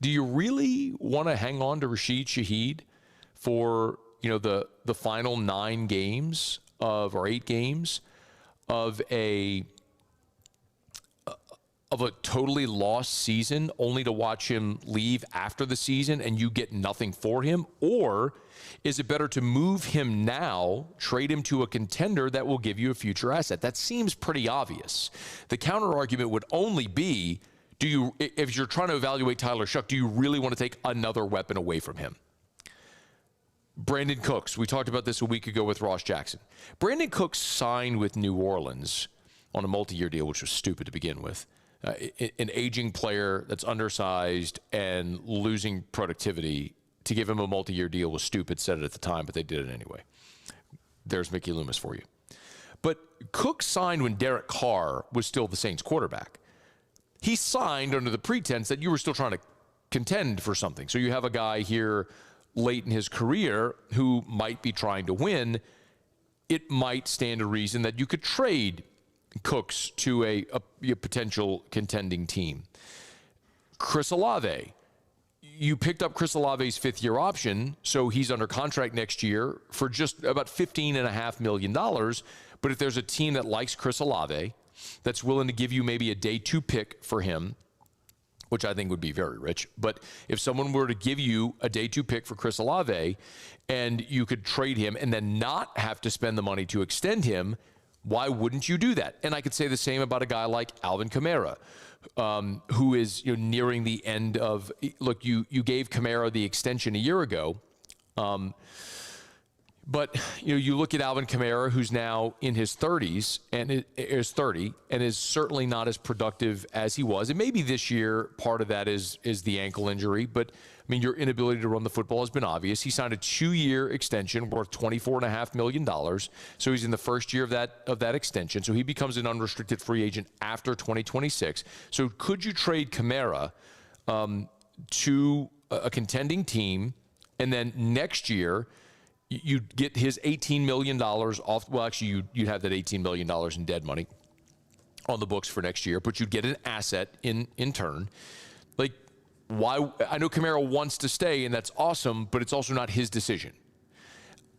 do you really want to hang on to Rashid Shaheed for, the final 9 games or 8 games of a totally lost season, only to watch him leave after the season and you get nothing for him? Or is it better to move him now, trade him to a contender that will give you a future asset? That seems pretty obvious. The counter argument would only be, if you're trying to evaluate Tyler Shough, do you really want to take another weapon away from him? Brandon Cooks, we talked about this a week ago with Ross Jackson. Brandon Cooks signed with New Orleans on a multi-year deal, which was stupid to begin with. An aging player that's undersized and losing productivity, to give him a multi-year deal was stupid, said it at the time, but they did it anyway. There's Mickey Loomis for you. But Cook signed when Derek Carr was still the Saints quarterback. He signed under the pretense that you were still trying to contend for something. So you have a guy here late in his career who might be trying to win. It might stand to reason that you could trade Cooks to a potential contending team. Chris Olave. You picked up Chris Olave's 5th-year option, so he's under contract next year for just about $15.5 million. But if there's a team that likes Chris Olave, that's willing to give you maybe a day 2 pick for him, which I think would be very rich. But if someone were to give you a day 2 pick for Chris Olave and you could trade him and then not have to spend the money to extend him, why wouldn't you do that? And I could say the same about a guy like Alvin Kamara, who is nearing the end of. Look, you gave Kamara the extension a year ago, but you look at Alvin Kamara, who's now in his 30s and is 30, and is certainly not as productive as he was. And maybe this year part of that is the ankle injury, but I mean, your inability to run the football has been obvious. He signed a 2-year extension worth $24.5 million. So he's in the first year of that extension. So he becomes an unrestricted free agent after 2026. So could you trade Kamara to a contending team, and then next year you'd get his $18 million off? Well, actually, you'd have that $18 million in dead money on the books for next year, but you'd get an asset in turn. Like, why? I know Kamara wants to stay, and that's awesome, but it's also not his decision.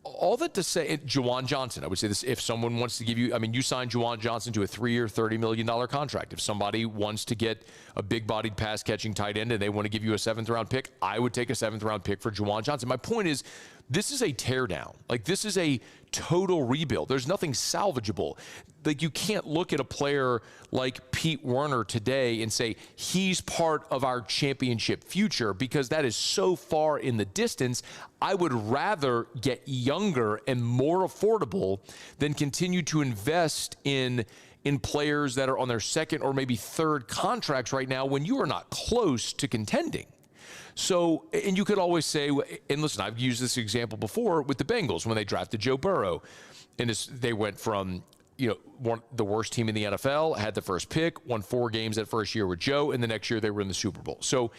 All that to say, Juwan Johnson, I would say this, if someone wants to give you, I mean, you signed Juwan Johnson to a 3-year, $30 million contract. If somebody wants to get a big-bodied pass-catching tight end and they want to give you a 7th-round pick, I would take a 7th-round pick for Juwan Johnson. My point is, this is a teardown. Like, this is a total rebuild. There's nothing salvageable. Like, you can't look at a player like Pete Werner today and say he's part of our championship future, because that is so far in the distance. I would rather get younger and more affordable than continue to invest in players that are on their 2nd or maybe 3rd contracts right now when you are not close to contending. So, and you could always say, and listen, I've used this example before with the Bengals when they drafted Joe Burrow, and they went from, the worst team in the NFL, had the first pick, won 4 games that first year with Joe, and the next year they were in the Super Bowl. So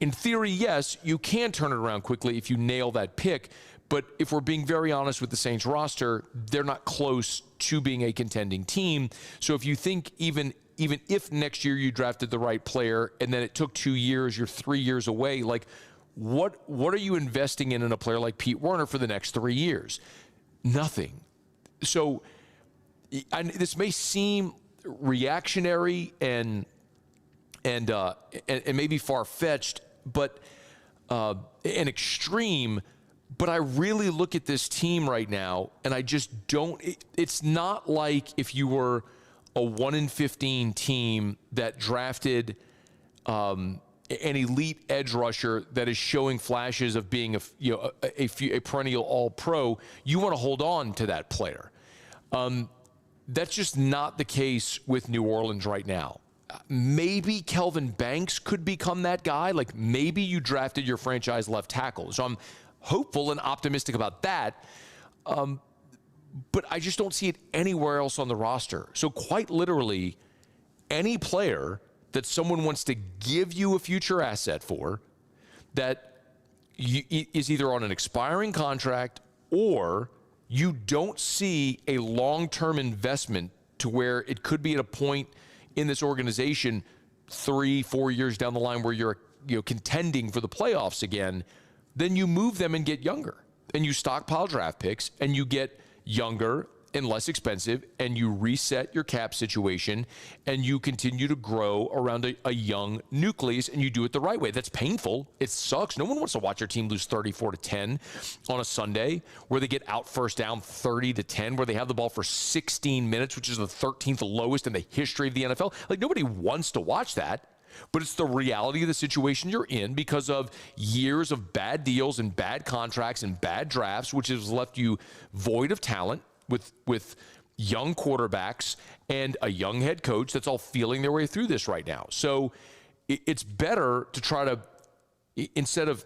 in theory, yes, you can turn it around quickly if you nail that pick. But if we're being very honest with the Saints roster, they're not close to being a contending team. So if you think even if next year you drafted the right player and then it took 2 years, you're 3 years away, like what are you investing in a player like Pete Werner for the next 3 years? Nothing. So this may seem reactionary and maybe far-fetched, but an extreme, but I really look at this team right now, and I just don't. It's not like if you were a 1-15 team that drafted an elite edge rusher that is showing flashes of being a perennial All-Pro. You want to hold on to that player. That's just not the case with New Orleans right now. Maybe Kelvin Banks could become that guy. Like maybe you drafted your franchise left tackle. So I'm hopeful and optimistic about that. But I just don't see it anywhere else on the roster. So quite literally, any player that someone wants to give you a future asset for that is either on an expiring contract or you don't see a long-term investment to where it could be at a point in this organization 3-4 years down the line where you're contending for the playoffs again, then you move them and get younger. And you stockpile draft picks and you get younger and less expensive, and you reset your cap situation, and you continue to grow around a young nucleus, and you do it the right way. That's painful. It sucks. No one wants to watch their team lose 34-10 on a Sunday where they get out first down 30-10, where they have the ball for 16 minutes, which is the 13th lowest in the history of the NFL. Like, nobody wants to watch that. But it's the reality of the situation you're in because of years of bad deals and bad contracts and bad drafts, which has left you void of talent with young quarterbacks and a young head coach that's all feeling their way through this right now. So it's better to try to, instead of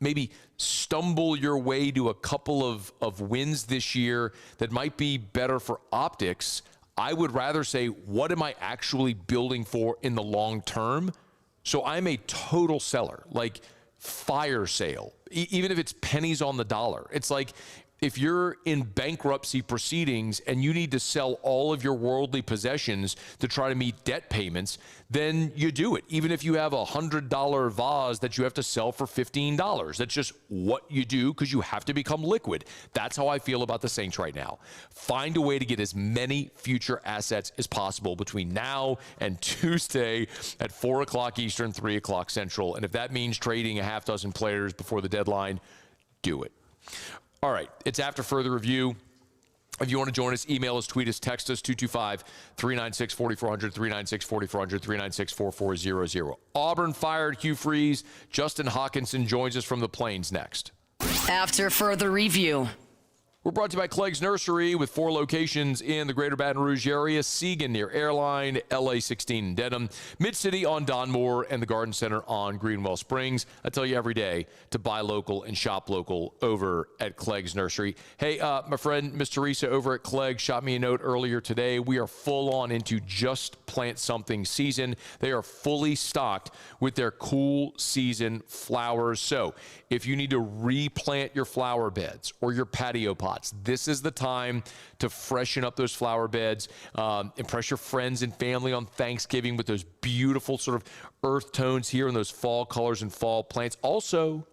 maybe stumble your way to a couple of wins this year that might be better for optics, I would rather say, what am I actually building for in the long term? So I'm a total seller, like fire sale, even if it's pennies on the dollar. It's like if you're in bankruptcy proceedings and you need to sell all of your worldly possessions to try to meet debt payments, then you do it. Even if you have a $100 vase that you have to sell for $15. That's just what you do because you have to become liquid. That's how I feel about the Saints right now. Find a way to get as many future assets as possible between now and Tuesday at 4 o'clock Eastern, 3 o'clock Central. And if that means trading a half dozen players before the deadline, do it. All right, it's After Further Review. If you want to join us, email us, tweet us, text us, 225-396-4400, 396-4400, 396-4400. Auburn fired Hugh Freeze. Justin Hokanson joins us from the Plains next. After Further Review. We're brought to you by Clegg's Nursery with 4 locations in the greater Baton Rouge area. Seagan near Airline, LA 16 in Dedham, Mid-City on Donmore, and the Garden Center on Greenwell Springs. I tell you every day to buy local and shop local over at Clegg's Nursery. Hey, my friend, Miss Teresa over at Clegg shot me a note earlier today. We are full on into Just Plant Something season. They are fully stocked with their cool season flowers. So if you need to replant your flower beds or your patio pots, this is the time to freshen up those flower beds, impress your friends and family on Thanksgiving with those beautiful sort of earth tones here and those fall colors and fall plants. Also,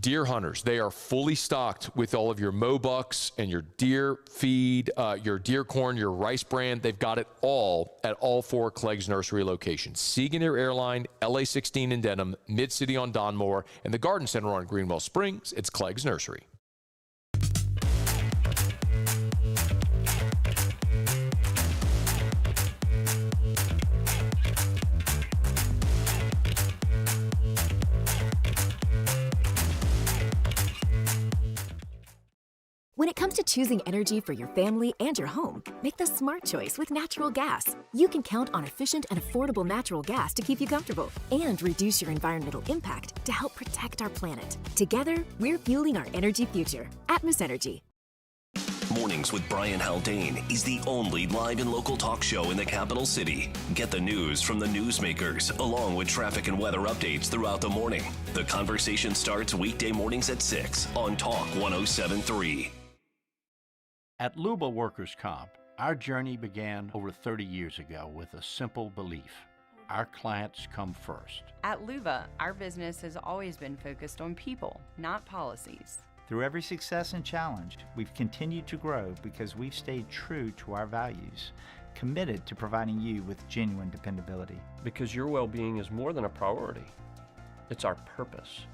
deer hunters, they are fully stocked with all of your Mobucks and your deer feed, your deer corn, your rice bran. They've got it all at all 4 Clegg's Nursery locations. Seagan near Airline, LA 16 in Dedham, Mid-City on Donmore, and the Garden Center on Greenwell Springs. It's Clegg's Nursery. When it comes to choosing energy for your family and your home, make the smart choice with natural gas. You can count on efficient and affordable natural gas to keep you comfortable and reduce your environmental impact to help protect our planet. Together, we're fueling our energy future. Atmos Energy. Mornings with Brian Haldane is the only live and local talk show in the capital city. Get the news from the newsmakers, along with traffic and weather updates throughout the morning. The conversation starts weekday mornings at 6 on Talk 107.3. At Luba Workers' Comp, our journey began over 30 years ago with a simple belief: our clients come first. At Luba, our business has always been focused on people, not policies. Through every success and challenge, we've continued to grow because we've stayed true to our values, committed to providing you with genuine dependability. Because your well-being is more than a priority. It's our purpose.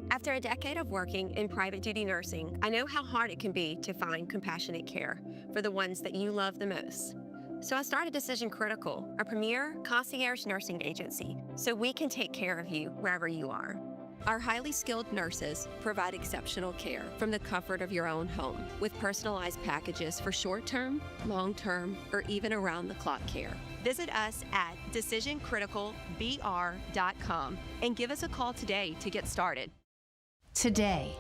After a decade of working in private duty nursing, I know how hard it can be to find compassionate care for the ones that you love the most. So I started Decision Critical, a premier concierge nursing agency, so we can take care of you wherever you are. Our highly skilled nurses provide exceptional care from the comfort of your own home with personalized packages for short-term, long-term, or even around-the-clock care. Visit us at decisioncriticalbr.com and give us a call today to get started. Today,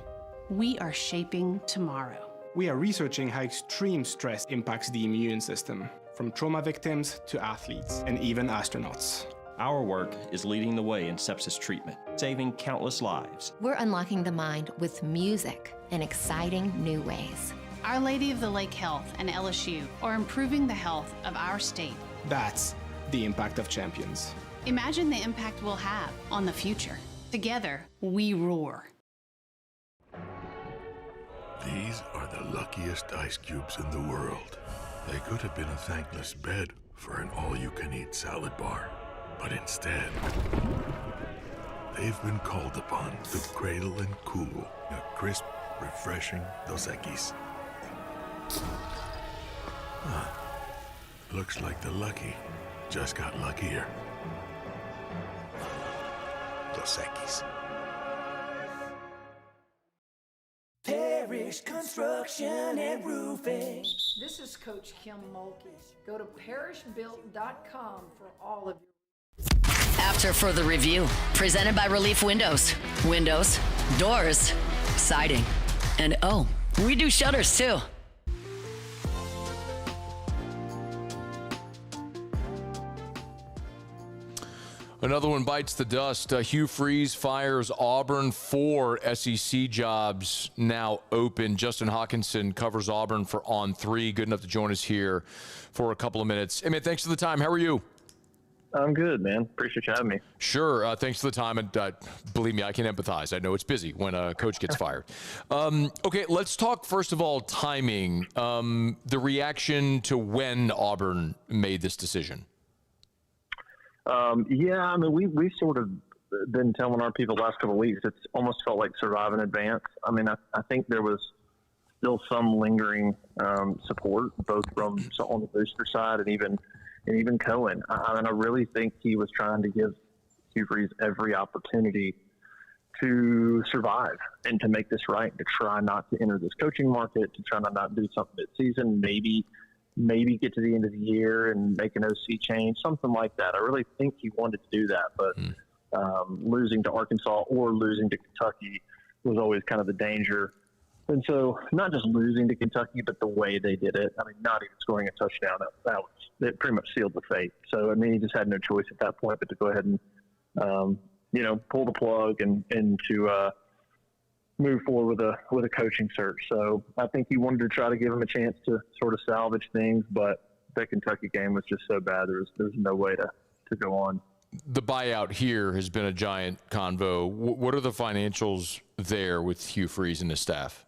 we are shaping tomorrow. We are researching how extreme stress impacts the immune system, from trauma victims to athletes and even astronauts. Our work is leading the way in sepsis treatment, saving countless lives. We're unlocking the mind with music in exciting new ways. Our Lady of the Lake Health and LSU are improving the health of our state. That's the impact of champions. Imagine the impact we'll have on the future. Together, we roar. These are the luckiest ice cubes in the world. They could have been a thankless bed for an all-you-can-eat salad bar. But instead, they've been called upon to cradle and cool a crisp, refreshing Dos Equis. Looks like the lucky just got luckier. Dos Equis. Parish Construction and Roofing. This is Coach Kim Mulkey. Go to parishbuilt.com for all of your. After further review, presented by Relief Windows. Windows, doors, siding, and oh, we do shutters too. Another one bites the dust. Hugh Freeze fires Auburn. 4 SEC jobs now open. Justin Hokanson covers Auburn for On 3. Good enough to join us here for a couple of minutes. Hey, man, thanks for the time. How are you? I'm good, man. Appreciate you having me. Sure. Thanks for the time. And believe me, I can empathize. I know it's busy when a coach gets fired. Okay, let's talk, first of all, timing. The reaction to when Auburn made this decision. Yeah, I mean, we've sort of been telling our people the last couple of weeks, it's almost felt like survive in advance. I mean, I think there was still some lingering support, both from on the booster side and even Cohen. I mean, I really think he was trying to give Hugh Freeze every opportunity to survive and to make this right, to try not to enter this coaching market, to try not do something mid-season, maybe get to the end of the year and make an OC change, something like that. I really think he wanted to do that, but losing to Arkansas or losing to Kentucky was always kind of the danger. And so not just losing to Kentucky, but the way they did it. I mean, not even scoring a touchdown, that pretty much sealed the fate. So, I mean, he just had no choice at that point but to go ahead and, pull the plug and to move forward with a coaching search. So I think he wanted to try to give him a chance to sort of salvage things, but that Kentucky game was just so bad. There's no way to go on. The buyout here has been a giant convo. What are the financials there with Hugh Freeze and his staff?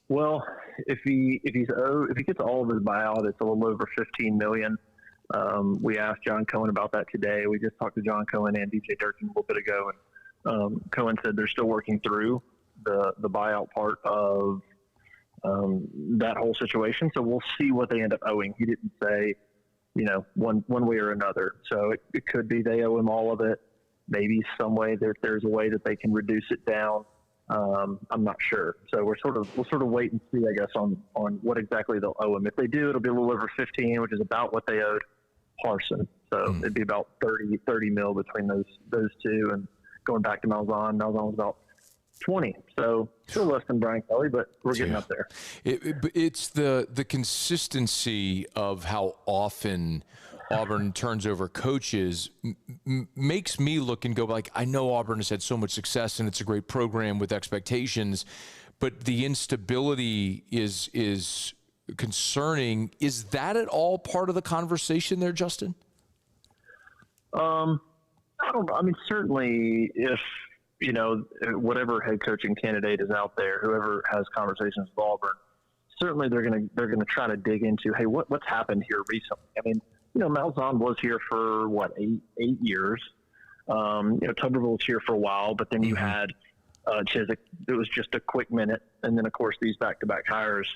Well, if he gets all of his buyout, it's a little over $15 million. We asked John Cohen about that today. We just talked to John Cohen and DJ Durkin a little bit ago, and Cohen said they're still working through the buyout part of that whole situation. So we'll see what they end up owing. He didn't say, one way or another. So it could be they owe him all of it. Maybe some way there's a way that they can reduce it down. I'm not sure. So we'll sort of wait and see, I guess, on what exactly they'll owe him. If they do, it'll be a little over 15, which is about what they owed Parson. So it'd be about 30 mil between those two. And going back to Malzahn was about 20. So still less than Brian Kelly, but we're getting up there. It's the consistency of how often Auburn turns over coaches makes me look and go like, I know Auburn has had so much success and it's a great program with expectations, but the instability is concerning. Is that at all part of the conversation there, Justin? I don't know. I mean, certainly if, whatever head coaching candidate is out there, whoever has conversations with Auburn, certainly they're gonna try to dig into, hey, what's happened here recently. I mean, Malzahn was here for eight years. Tuberville was here for a while, but then you had Chiswick. It was just a quick minute, and then of course these back-to-back hires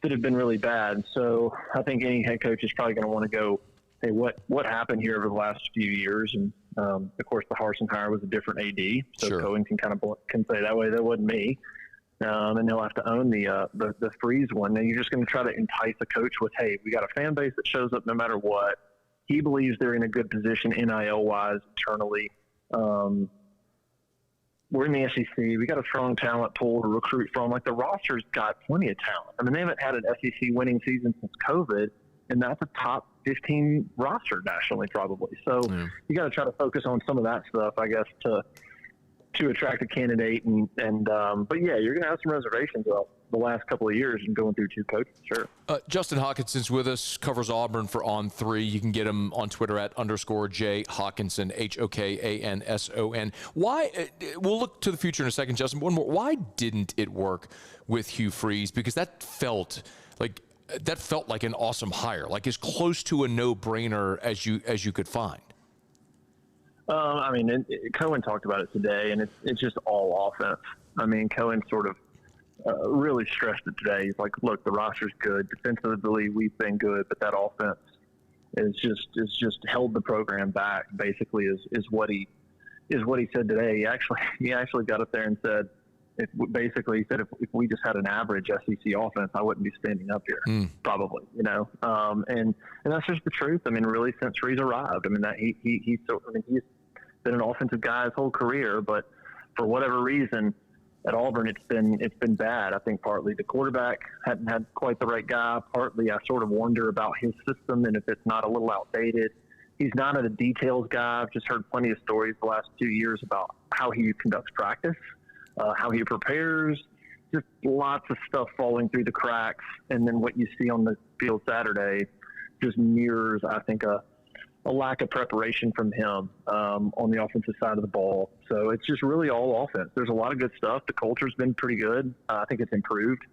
that have been really bad. So I think any head coach is probably going to want to go, hey, what happened here over the last few years? And of course the Harsin hire was a different AD, so Sure. Cohen can say that way, that wasn't me. And they'll have to own the Freeze one. And you're just going to try to entice a coach with, hey, we got a fan base that shows up no matter what. He believes they're in a good position NIL-wise internally. We're in the SEC. We got a strong talent pool to recruit from. Like, the roster's got plenty of talent. I mean, they haven't had an SEC winning season since COVID, and that's a top 15 roster nationally probably. So you got to try to focus on some of that stuff, I guess, to attract a candidate. But yeah, you're going to have some reservations about the last couple of years and going through two coaches, sure. Justin Hawkinson's with us, covers Auburn for On3. You can get him on Twitter at _J Hawkinson, Hokanson. Why? We'll look to the future in a second, Justin. One more. Why didn't it work with Hugh Freeze? Because that felt like an awesome hire, like as close to a no-brainer as you could find. I mean, Cohen talked about it today, and it's just all offense. I mean, Cohen sort of really stressed it today. He's like, look, the roster's good. Defensively, we've been good, but that offense is just held the program back, basically, is what he said today. He actually got up there and said, if we just had an average SEC offense, I wouldn't be standing up here, probably, and that's just the truth. I mean, really, since Freeze arrived, I mean, that he's been an offensive guy his whole career, but for whatever reason at Auburn, it's been bad. I think partly the quarterback hadn't had quite the right guy. Partly I sort of wonder about his system and if it's not a little outdated. He's not a details guy. I've just heard plenty of stories the last 2 years about how he conducts practice, how he prepares, just lots of stuff falling through the cracks. And then what you see on the field Saturday just mirrors, I think, a lack of preparation from him on the offensive side of the ball. So it's just really all offense. There's a lot of good stuff. The culture's been pretty good. I think it's improved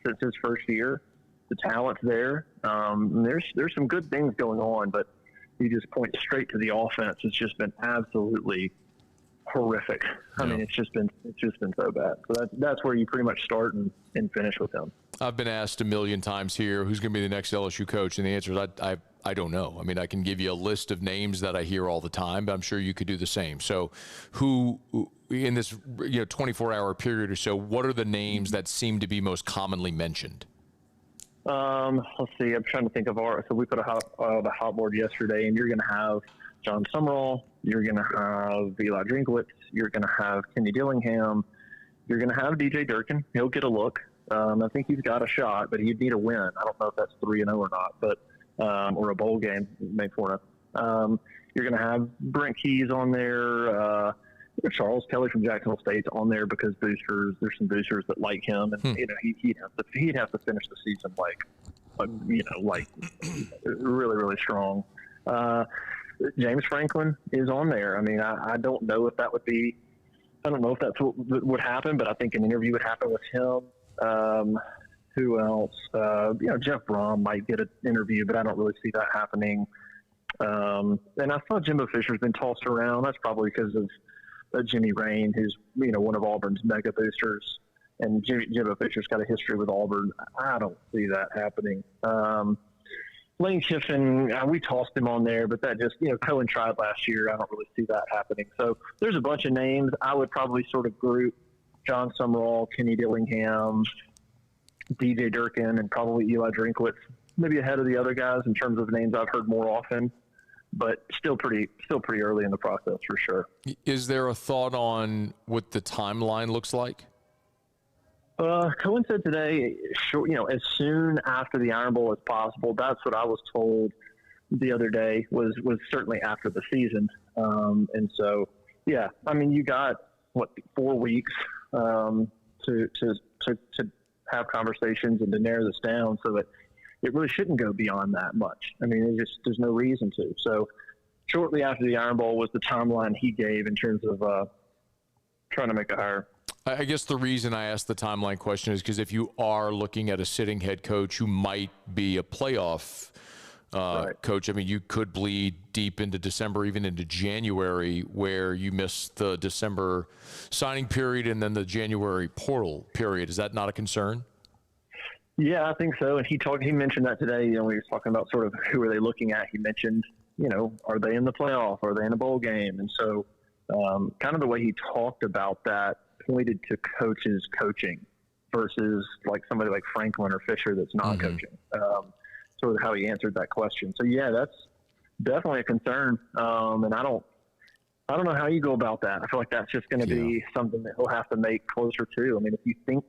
since his first year. The talent's there. There's some good things going on, but you just point straight to the offense. It's just been absolutely horrific. I mean, it's just been so bad. So that's where you pretty much start and finish with him. I've been asked a million times here, who's going to be the next LSU coach? And the answer is I don't know. I mean, I can give you a list of names that I hear all the time, but I'm sure you could do the same. So who in this 24-hour period or so, what are the names that seem to be most commonly mentioned? Let's see. I'm trying to think of so we put the hot board yesterday, and you're going to have John Summerall. You're going to have Eli Drinkwitz. You're going to have Kenny Dillingham. You're going to have DJ Durkin. He'll get a look. I think he's got a shot, but he'd need a win. I don't know if that's 3-0 or not, but or a bowl game, maybe 4-0. You're going to have Brent Keys on there. Charles Kelly from Jacksonville State's on there because there's some boosters that like him, and he'd have to finish the season like really, really strong. James Franklin is on there. I mean, I don't know if that would be. I don't know if that's what would happen, but I think an interview would happen with him. Who else? Jeff Brom might get an interview, but I don't really see that happening. And I saw Jimbo Fisher's been tossed around. That's probably because of Jimmy Rain, who's one of Auburn's mega boosters, and Jimbo Fisher's got a history with Auburn. I don't see that happening. Lane Kiffin, we tossed him on there, but that just Cohen tried last year. I don't really see that happening. So there's a bunch of names. I would probably sort of group John Summerall, Kenny Dillingham, DJ Durkin, and probably Eli Drinkwitz, maybe ahead of the other guys in terms of names I've heard more often, but still pretty early in the process for sure. Is there a thought on what the timeline looks like? Cohen said today, as soon after the Iron Bowl as possible. That's what I was told the other day. Was certainly after the season, and so yeah. I mean, you got 4 weeks to have conversations and to narrow this down so that it really shouldn't go beyond that much. I mean, there's no reason to. So shortly after the Iron Bowl was the timeline he gave in terms of trying to make a hire. I guess the reason I asked the timeline question is because if you are looking at a sitting head coach who might be a playoff coach, I mean, you could bleed deep into December, even into January, where you miss the December signing period and then the January portal period. Is that not a concern? Yeah, I think so. And he mentioned that today. You know, when he was talking about sort of who are they looking at, he mentioned, you know, are they in the playoff? Are they in a bowl game? And so kind of the way he talked about that pointed to coaches coaching versus like somebody like Franklin or Fisher that's not coaching. Sort of how he answered that question. So yeah, that's definitely a concern. And I don't know how you go about that. I feel like that's just going to be something that he'll have to make closer to. I mean, if you think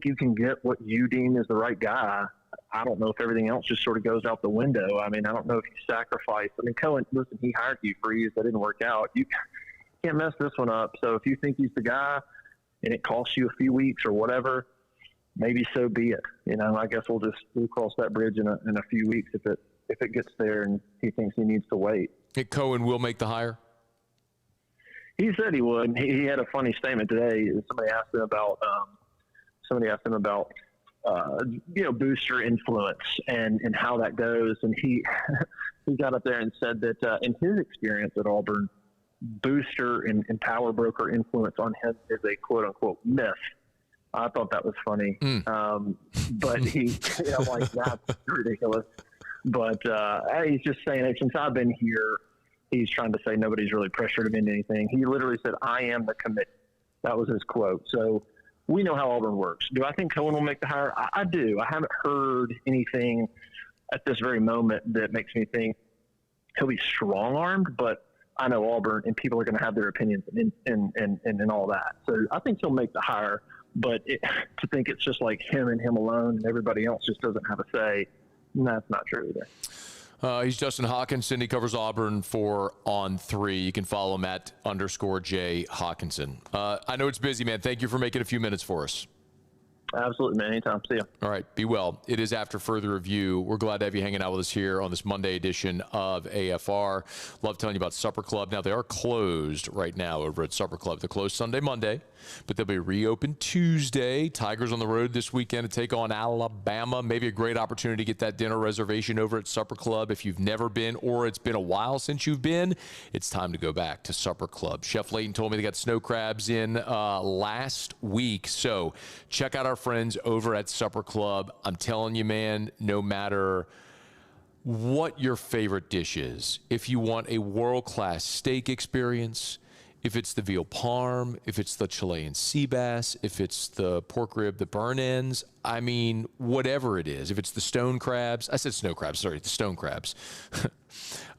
you can get what you deem is the right guy, I don't know if everything else just sort of goes out the window. I mean, I don't know if you sacrifice. I mean, Cohen, listen, he hired Hugh Freeze. That didn't work out. You can't mess this one up. So if you think he's the guy and it costs you a few weeks or whatever, maybe so be it. You know, I guess we'll cross that bridge in a few weeks if it gets there and he thinks he needs to wait. Cohen will make the hire? He said he would. He had a funny statement today. Somebody asked him about you know, booster influence and how that goes. And he got up there and said that in his experience at Auburn, booster and power broker influence on him is a quote unquote myth. I thought that was funny. But I'm like, that's ridiculous. But he's just saying it. Since I've been here, he's trying to say nobody's really pressured him into anything. He literally said, I am the committee. That was his quote. So we know how Auburn works. Do I think Cohen will make the hire? I do. I haven't heard anything at this very moment that makes me think he'll be strong-armed, but I know Auburn, and people are going to have their opinions and all that. So I think he'll make the hire, but to think it's just like him and him alone and everybody else just doesn't have a say, that's not true either. He's Justin Hokanson. He covers Auburn for On3. You can follow him at _J Hokanson. I know it's busy, man. Thank you for making a few minutes for us. Absolutely, man. Anytime. See ya. All right. Be well. It is After Further Review. We're glad to have you hanging out with us here on this Monday edition of AFR. Love telling you about Supper Club. Now, they are closed right now over at Supper Club. They're closed Sunday, Monday, but they'll be reopened Tuesday. Tigers on the road this weekend to take on Alabama. Maybe a great opportunity to get that dinner reservation over at Supper Club. If you've never been or it's been a while since you've been, it's time to go back to Supper Club. Chef Layton told me they got snow crabs in last week, so check out our friends over at Supper Club. I'm telling you, man, no matter what your favorite dish is, if you want a world-class steak experience, if it's the veal parm, if it's the Chilean sea bass, if it's the pork rib, the burn ends, I mean, whatever it is, if it's the stone crabs, I said snow crabs, sorry, the stone crabs.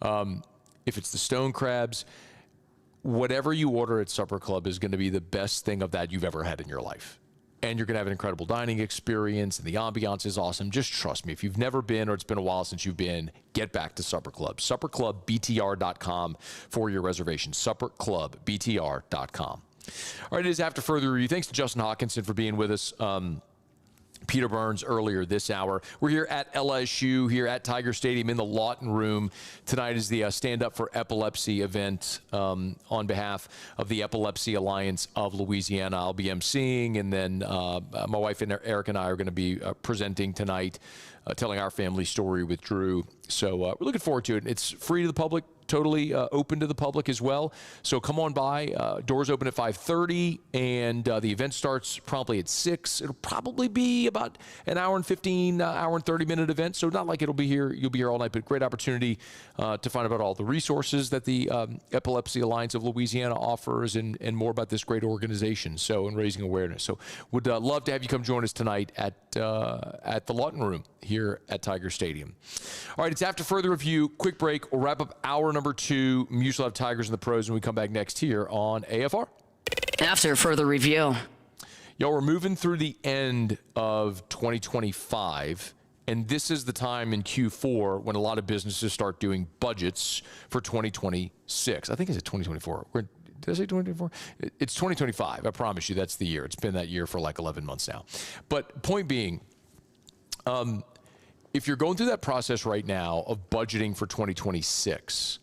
If it's the stone crabs, whatever you order at Supper Club is going to be the best thing of that you've ever had in your life. And you're going to have an incredible dining experience, and the ambiance is awesome. Just trust me. If you've never been or it's been a while since you've been, get back to Supper Club. SupperClubBTR.com for your reservation. SupperClubBTR.com. All right, it is After Further Review. Thanks to Justin Hokanson for being with us. Peter Burns earlier this hour. We're here at LSU, here at Tiger Stadium in the Lawton Room. Tonight is the Stand Up for Epilepsy event on behalf of the Epilepsy Alliance of Louisiana. I'll be emceeing, and then my wife and Eric and I are going to be presenting tonight, telling our family story with Drew. So we're looking forward to it. It's free to the public, totally open to the public as well. So come on by. Doors open at 5:30, and the event starts promptly at 6. It'll probably be about an hour and 15, hour and 30-minute event. So not like you'll be here all night, but great opportunity to find out about all the resources that the Epilepsy Alliance of Louisiana offers, and more about this great organization. So, and raising awareness. So would love to have you come join us tonight at the Lawton Room here at Tiger Stadium. All right, it's After Further Review. Quick break. We'll wrap up hour number 2. Usually have Tigers and the Pros when we come back next here on AFR. After Further Review. Y'all, we're moving through the end of 2025, and this is the time in Q4 when a lot of businesses start doing budgets for 2026. I think it's 2024. Did I say 2024? It's 2025. I promise you that's the year. It's been that year for like 11 months now. But point being, if you're going through that process right now of budgeting for 2026,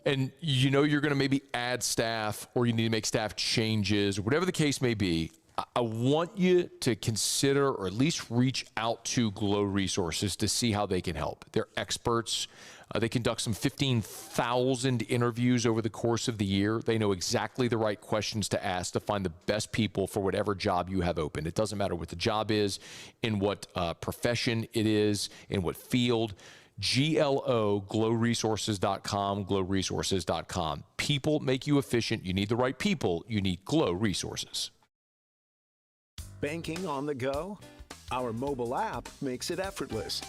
and you know you're going to maybe add staff or you need to make staff changes or whatever the case may be, I want you to consider or at least reach out to Glow Resources to see how they can help. They're experts. They conduct some 15,000 interviews over the course of the year. They know exactly the right questions to ask to find the best people for whatever job you have open. It doesn't matter what the job is, in what profession it is, in what field. GLO, glowresources.com, glowresources.com. People make you efficient. You need the right people. You need Glow Resources. Banking on the go? Our mobile app makes it effortless.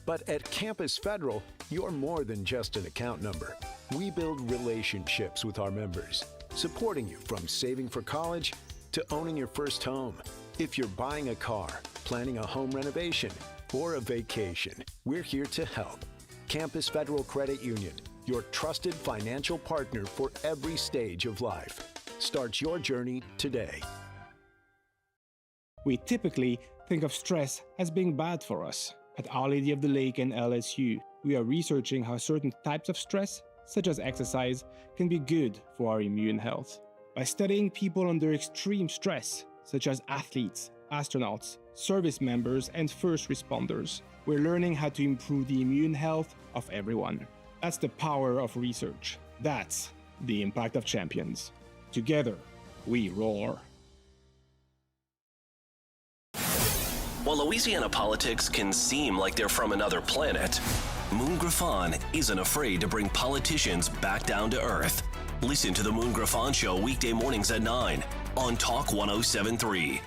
But at Campus Federal, you're more than just an account number. We build relationships with our members, supporting you from saving for college to owning your first home. If you're buying a car, planning a home renovation, or a vacation, we're here to help. Campus Federal Credit Union, your trusted financial partner for every stage of life. Start your journey today. We typically think of stress as being bad for us. At Our Lady of the Lake and LSU, we are researching how certain types of stress, such as exercise, can be good for our immune health. By studying people under extreme stress, such as athletes, astronauts, service members, and first responders, we're learning how to improve the immune health of everyone. That's the power of research. That's the impact of champions. Together, we roar. While Louisiana politics can seem like they're from another planet, Moon Griffon isn't afraid to bring politicians back down to earth. Listen to the Moon Griffon Show weekday mornings at 9 on Talk 107.3.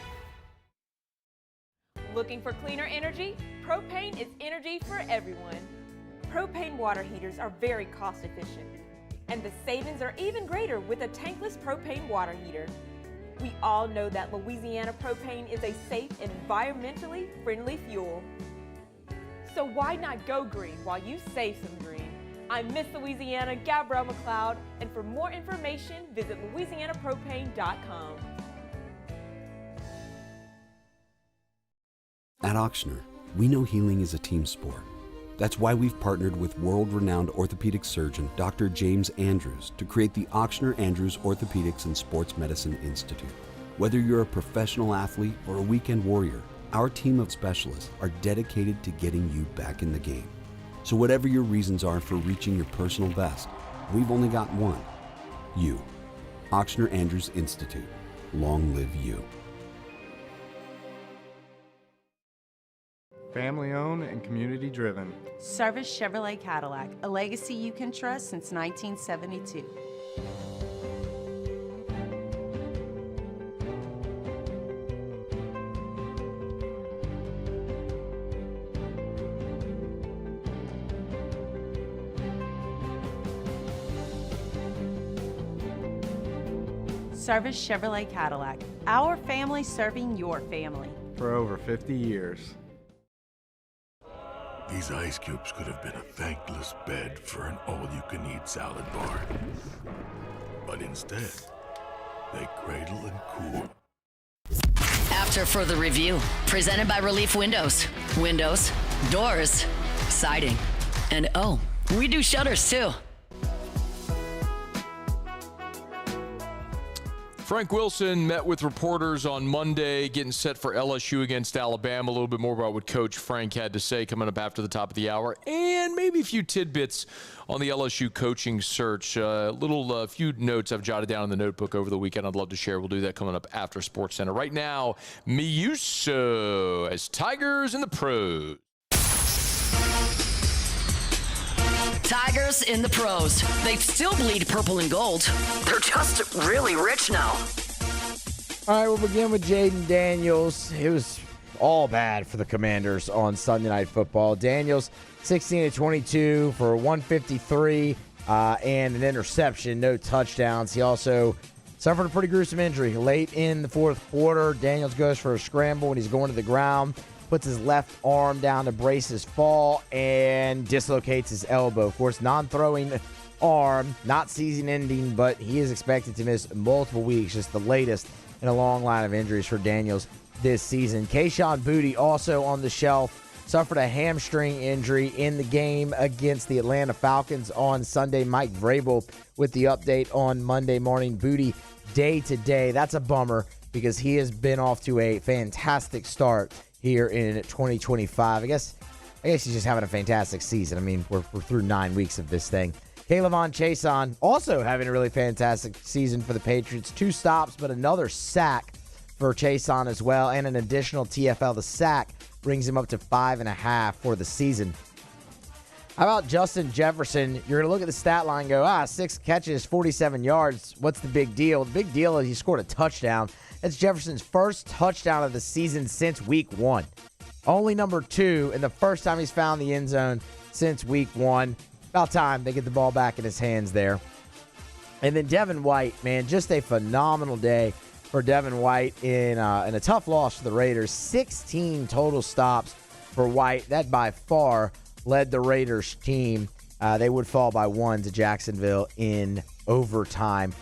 Looking for cleaner energy? Propane is energy for everyone. Propane water heaters are very cost efficient, and the savings are even greater with a tankless propane water heater. We all know that Louisiana propane is a safe and environmentally friendly fuel. So why not go green while you save some green? I'm Miss Louisiana, Gabrielle McLeod, and for more information, visit louisianapropane.com. At Auctioner, we know healing is a team sport. That's why we've partnered with world-renowned orthopedic surgeon Dr. James Andrews to create the Auctioner Andrews Orthopedics and Sports Medicine Institute. Whether you're a professional athlete or a weekend warrior, our team of specialists are dedicated to getting you back in the game. So whatever your reasons are for reaching your personal best, we've only got one: you. Auctioner Andrews Institute. Long live you. Family owned and community driven. Service Chevrolet Cadillac, a legacy you can trust since 1972. Service Chevrolet Cadillac, our family serving your family. For over 50 years. These ice cubes could have been a thankless bed for an all-you-can-eat salad bar. But instead, they cradle and cool. After further review, presented by Relief Windows. Windows, doors, siding, and oh, we do shutters too. Frank Wilson met with reporters on Monday, getting set for LSU against Alabama. A little bit more about what Coach Frank had to say coming up after the top of the hour, and maybe a few tidbits on the LSU coaching search. A few notes I've jotted down in the notebook over the weekend I'd love to share. We'll do that coming up after SportsCenter. Right now, Miuso as Tigers in the pros. Tigers in the pros. They still bleed purple and gold. They're just really rich now. All right, we'll begin with Jaden Daniels. It was all bad for the Commanders on Sunday Night Football. Daniels, 16-22 for 153 and an interception, no touchdowns. He also suffered a pretty gruesome injury late in the fourth quarter. Daniels goes for a scramble and he's going to the ground. Puts his left arm down to brace his fall and dislocates his elbow. Of course, non-throwing arm, not season-ending, but he is expected to miss multiple weeks, just the latest in a long line of injuries for Daniels this season. Kayshon Boutte also on the shelf suffered a hamstring injury in the game against the Atlanta Falcons on Sunday. Mike Vrabel with the update on Monday morning. Booty day to day. That's a bummer because he has been off to a fantastic start here in 2025. I guess he's just having a fantastic season. I mean, we're through 9 weeks of this thing. K'Lavon Chaisson also having a really fantastic season for the Patriots. 2 stops, but another sack for Chaisson as well, and an additional TFL. The sack brings him up to 5.5 for the season. How about Justin Jefferson? You're going to look at the stat line and go, 6 catches, 47 yards. What's the big deal? The big deal is he scored a touchdown. That's Jefferson's first touchdown of the season since week 1. Only number 2, and the first time he's found the end zone since week 1. About time they get the ball back in his hands there. And then Devin White, man, just a phenomenal day for Devin White in a tough loss to the Raiders. 16 total stops for White. That by far led the Raiders team. They would fall by 1 to Jacksonville in overtime.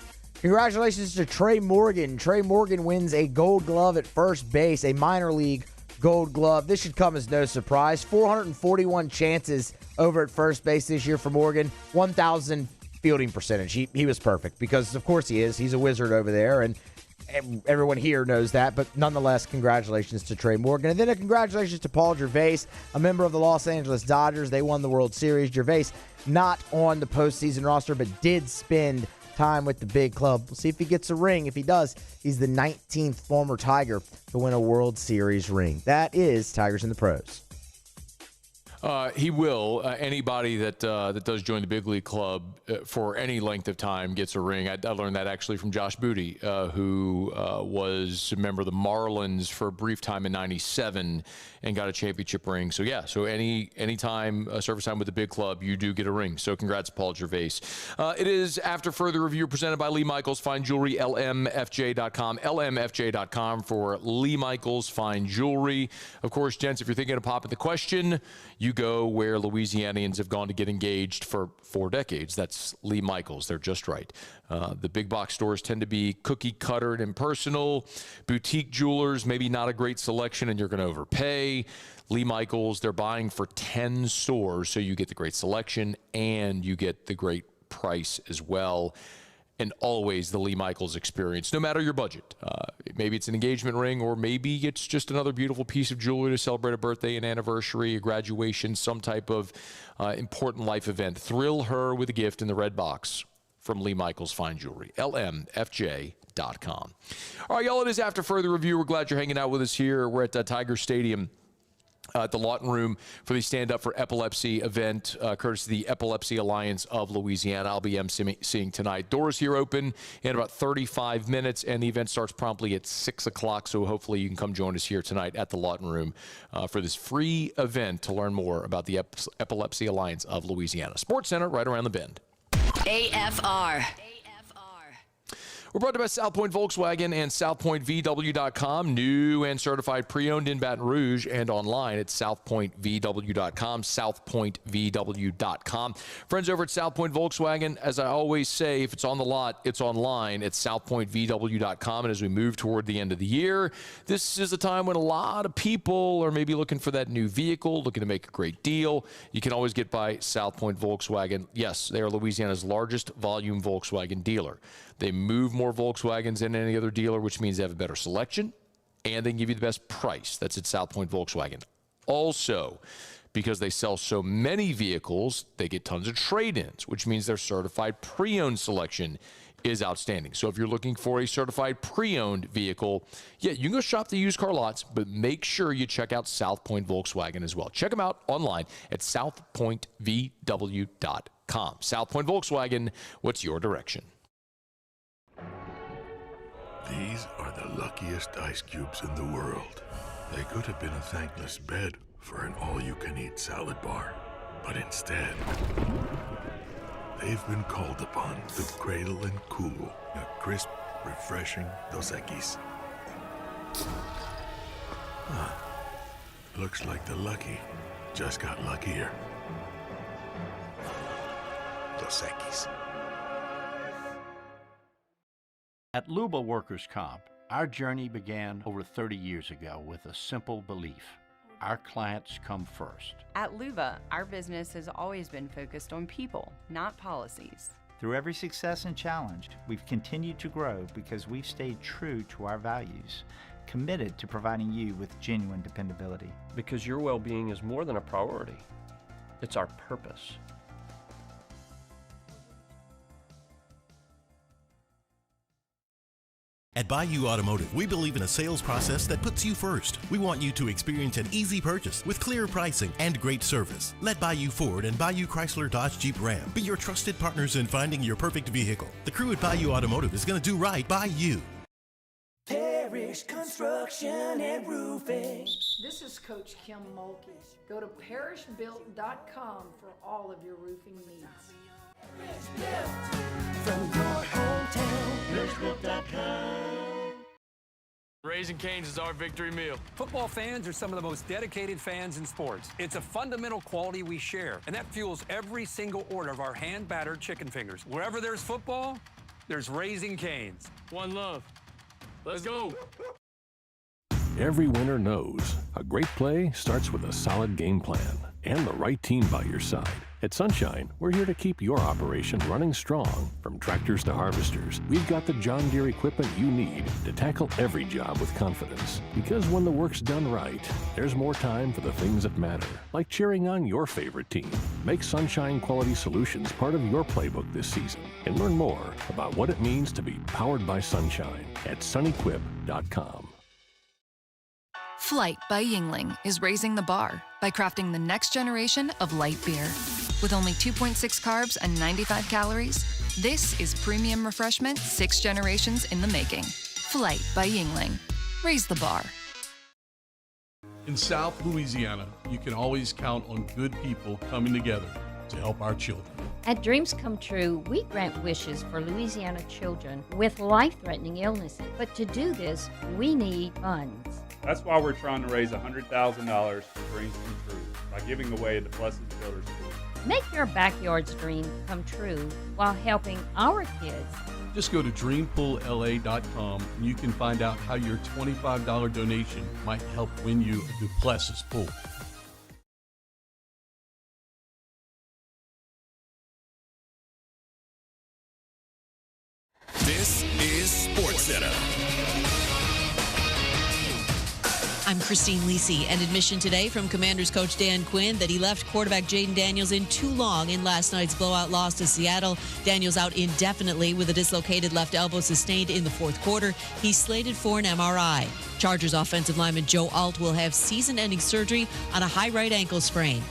Congratulations to Trey Morgan. Trey Morgan wins a Gold Glove at first base, a minor league Gold Glove. This should come as no surprise. 441 chances over at first base this year for Morgan. 1,000 fielding percentage. He was perfect because, of course, he is. He's a wizard over there, and everyone here knows that. But nonetheless, congratulations to Trey Morgan. And then a congratulations to Paul Gervais, a member of the Los Angeles Dodgers. They won the World Series. Gervais not on the postseason roster, but did spend time with the big club. We'll see if he gets a ring. If he does, he's the 19th former Tiger to win a World Series ring. That is Tigers in the Pros. He will. Anybody that does join the big league club for any length of time gets a ring. I learned that actually from Josh Booty, who was a member of the Marlins for a brief time in '97 and got a championship ring. So yeah, so any time service time with the big club, you do get a ring. So congrats, Paul Gervais. It is After Further Review presented by Lee Michaels Fine Jewelry, lmfj.com, lmfj.com for Lee Michaels Fine Jewelry. Of course, gents, if you're thinking of popping the question, you go where Louisianians have gone to get engaged for 4 decades. That's Lee Michaels. They're just right. The big box stores tend to be cookie cutter and impersonal. Boutique jewelers, maybe not a great selection and you're going to overpay. Lee Michaels, they're buying for 10 stores, so you get the great selection and you get the great price as well. And always the Lee Michaels experience, no matter your budget. Maybe it's an engagement ring, or maybe it's just another beautiful piece of jewelry to celebrate a birthday, an anniversary, a graduation, some type of important life event. Thrill her with a gift in the red box from Lee Michaels Fine Jewelry, lmfj.com. All right, y'all, it is After Further Review. We're glad you're hanging out with us here. We're at Tiger Stadium at the Lawton Room for the Stand Up for Epilepsy event, courtesy of the Epilepsy Alliance of Louisiana. I'll be emceeing tonight. Doors here open in about 35 minutes, and the event starts promptly at 6 o'clock, so hopefully you can come join us here tonight at the Lawton Room for this free event to learn more about the Epilepsy Alliance of Louisiana. Sports Center right around the bend. AFR. We're brought to you by South Point Volkswagen and SouthPointVW.com. New and certified pre-owned in Baton Rouge and online at SouthPointVW.com, SouthPointVW.com. Friends over at South Point Volkswagen, as I always say, if it's on the lot, it's online at SouthPointVW.com. And as we move toward the end of the year, this is a time when a lot of people are maybe looking for that new vehicle, looking to make a great deal. You can always get by South Point Volkswagen. Yes, they are Louisiana's largest volume Volkswagen dealer. They move more Volkswagens than any other dealer, which means they have a better selection, and they can give you the best price. That's at South Point Volkswagen. Also, because they sell so many vehicles, they get tons of trade-ins, which means their certified pre-owned selection is outstanding. So if you're looking for a certified pre-owned vehicle, yeah, you can go shop the used car lots, but make sure you check out South Point Volkswagen as well. Check them out online at southpointvw.com. South Point Volkswagen, what's your direction? These are the luckiest ice cubes in the world. They could have been a thankless bed for an all-you-can-eat salad bar. But instead, they've been called upon to cradle and cool a crisp, refreshing Dos Equis. Looks like the lucky just got luckier. Dos Equis. At Luba Workers' Comp, our journey began over 30 years ago with a simple belief. Our clients come first. At Luba, our business has always been focused on people, not policies. Through every success and challenge, we've continued to grow because we've stayed true to our values, committed to providing you with genuine dependability. Because your well-being is more than a priority. It's our purpose. At Bayou Automotive, we believe in a sales process that puts you first. We want you to experience an easy purchase with clear pricing and great service. Let Bayou Ford and Bayou Chrysler Dodge Jeep Ram be your trusted partners in finding your perfect vehicle. The crew at Bayou Automotive is going to do right by you. Parish Construction and Roofing. This is Coach Kim Mulkey. Go to parishbuilt.com for all of your roofing needs. From your hometown, parishbuilt.com. Raising Cane's is our victory meal. Football fans are some of the most dedicated fans in sports. It's a fundamental quality we share, and that fuels every single order of our hand-battered chicken fingers. Wherever there's football, there's Raising Cane's. One love. Let's go. Every winner knows a great play starts with a solid game plan and the right team by your side. At Sunshine, we're here to keep your operation running strong. From tractors to harvesters, we've got the John Deere equipment you need to tackle every job with confidence. Because when the work's done right, there's more time for the things that matter, like cheering on your favorite team. Make Sunshine Quality Solutions part of your playbook this season and learn more about what it means to be powered by Sunshine at sunequip.com. Flight by Yuengling is raising the bar by crafting the next generation of light beer. With only 2.6 carbs and 95 calories, this is premium refreshment 6 generations in the making. Flight by Yuengling. Raise the bar. In South Louisiana, you can always count on good people coming together to help our children. At Dreams Come True, we grant wishes for Louisiana children with life-threatening illnesses. But to do this, we need funds. That's why we're trying to raise $100,000 for Dreams Come True by giving away the Blessed Builders School. Make your backyard's dream come true while helping our kids. Just go to dreampoolla.com and you can find out how your $25 donation might help win you a Duplessis pool. This is SportsCenter. I'm Christine Lisi, and admission today from Commanders coach Dan Quinn that he left quarterback Jaden Daniels in too long in last night's blowout loss to Seattle. Daniels out indefinitely with a dislocated left elbow sustained in the fourth quarter. He's slated for an MRI. Chargers offensive lineman Joe Alt will have season-ending surgery on a high right ankle sprain.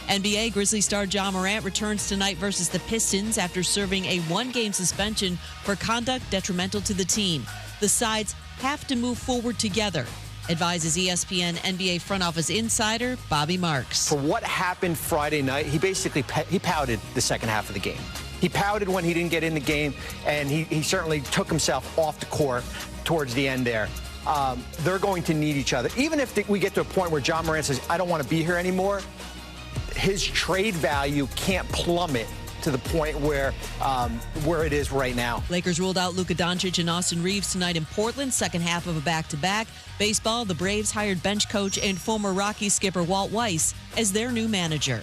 NBA Grizzlies star Ja Morant returns tonight versus the Pistons after serving a one-game suspension for conduct detrimental to the team. The sides have to move forward together, advises ESPN NBA front office insider Bobby Marks. For what happened Friday night, he basically he pouted the second half of the game. He pouted when he didn't get in the game, and he certainly took himself off the court towards the end there. They're going to need each other. Even if we get to a point where Ja Morant says, I don't want to be here anymore, his trade value can't plummet to the point where it is right now. Lakers ruled out Luka Doncic and Austin Reeves tonight in Portland, second half of a back-to-back. Baseball, the Braves hired bench coach and former Rockies skipper Walt Weiss as their new manager.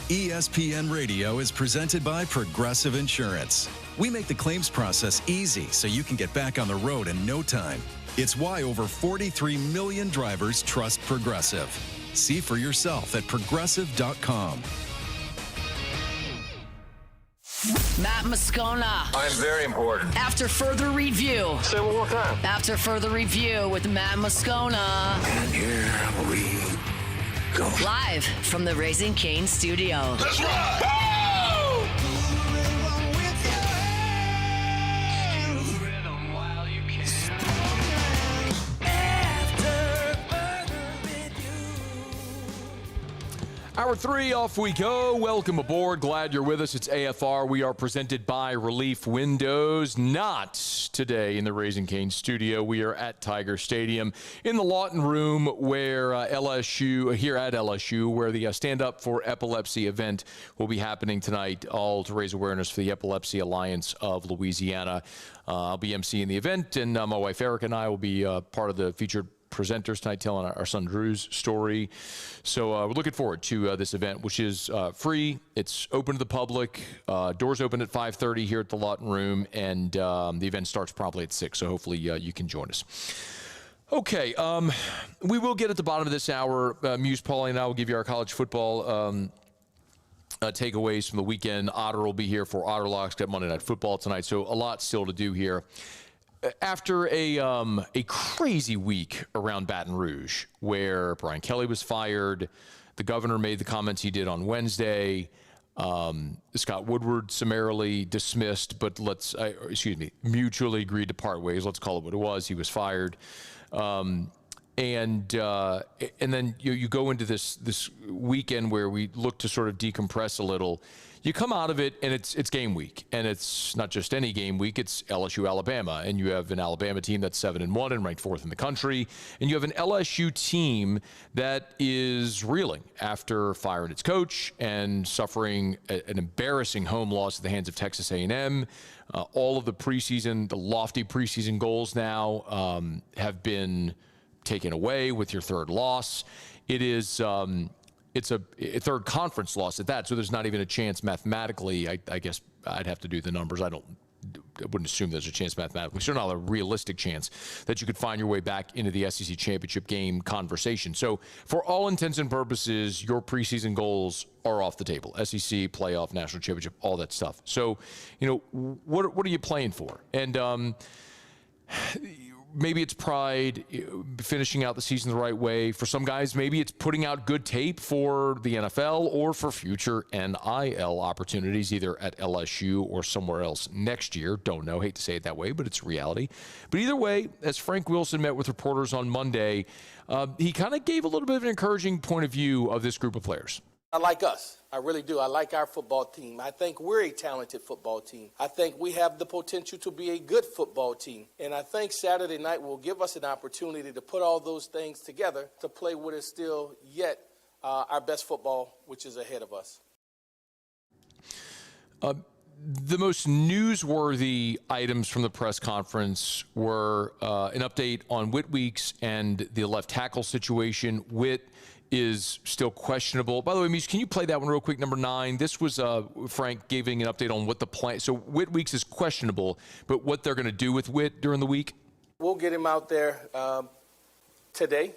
ESPN Radio is presented by Progressive Insurance. We make the claims process easy so you can get back on the road in no time. It's why over 43 million drivers trust Progressive. See for yourself at progressive.com. Matt Moscona. I'm very important. After further review. Say it one more time. After further review with Matt Moscona. And here we go. Live from the Raising Cane studio. That's right. Hour 3, off we go. Welcome aboard. Glad you're with us. It's AFR. We are presented by Relief Windows. Not today in the Raising Cane studio. We are at Tiger Stadium in the Lawton Room where LSU, where the Stand Up for Epilepsy event will be happening tonight, all to raise awareness for the Epilepsy Alliance of Louisiana. I'll be emceeing the event, and my wife Erica and I will be part of the featured presenters tonight telling our son Drew's story. So we're looking forward to this event, which is free. It's open to the public. Doors open at 5:30 here at the Lawton Room, and the event starts promptly at 6, so hopefully you can join us. Okay, we will get at the bottom of this hour. Muse, Paulie, and I will give you our college football takeaways from the weekend. Otter will be here for Otterlocks. Got Monday Night Football tonight, so a lot still to do here. After a crazy week around Baton Rouge, where Brian Kelly was fired, the governor made the comments he did on Wednesday. Scott Woodward summarily dismissed, but mutually agreed to part ways. Let's call it what it was. He was fired. And then you go into this weekend where we look to sort of decompress a little. You come out of it, and it's game week, and it's not just any game week. It's LSU Alabama, and you have an Alabama team that's 7-1 and ranked 4th in the country, and you have an LSU team that is reeling after firing its coach and suffering an embarrassing home loss at the hands of Texas A&M. All of the lofty preseason goals now have been taken away with your third loss. It is it's a third conference loss at that, so there's not even a chance mathematically. I guess I'd have to do the numbers. I wouldn't assume there's a chance mathematically. So not a realistic chance that you could find your way back into the SEC championship game conversation. So for all intents and purposes, your preseason goals are off the table. SEC, playoff, national championship, all that stuff. So, what are you playing for? And maybe it's pride, finishing out the season the right way. For some guys, maybe it's putting out good tape for the NFL or for future NIL opportunities, either at LSU or somewhere else next year. Don't know. Hate to say it that way, but it's reality. But either way, as Frank Wilson met with reporters on Monday, he kind of gave a little bit of an encouraging point of view of this group of players. I like us. I really do. I like our football team. I think we're a talented football team. I think we have the potential to be a good football team. And I think Saturday night will give us an opportunity to put all those things together to play what is still yet our best football, which is ahead of us. The most newsworthy items from the press conference were an update on Whit Weeks and the left tackle situation. Whit is still questionable. By the way, Muse, can you play that one real quick, number 9? This was Frank giving an update on what the plan. So Whit Weeks is questionable, but what they're going to do with Whit during the week? We'll get him out there today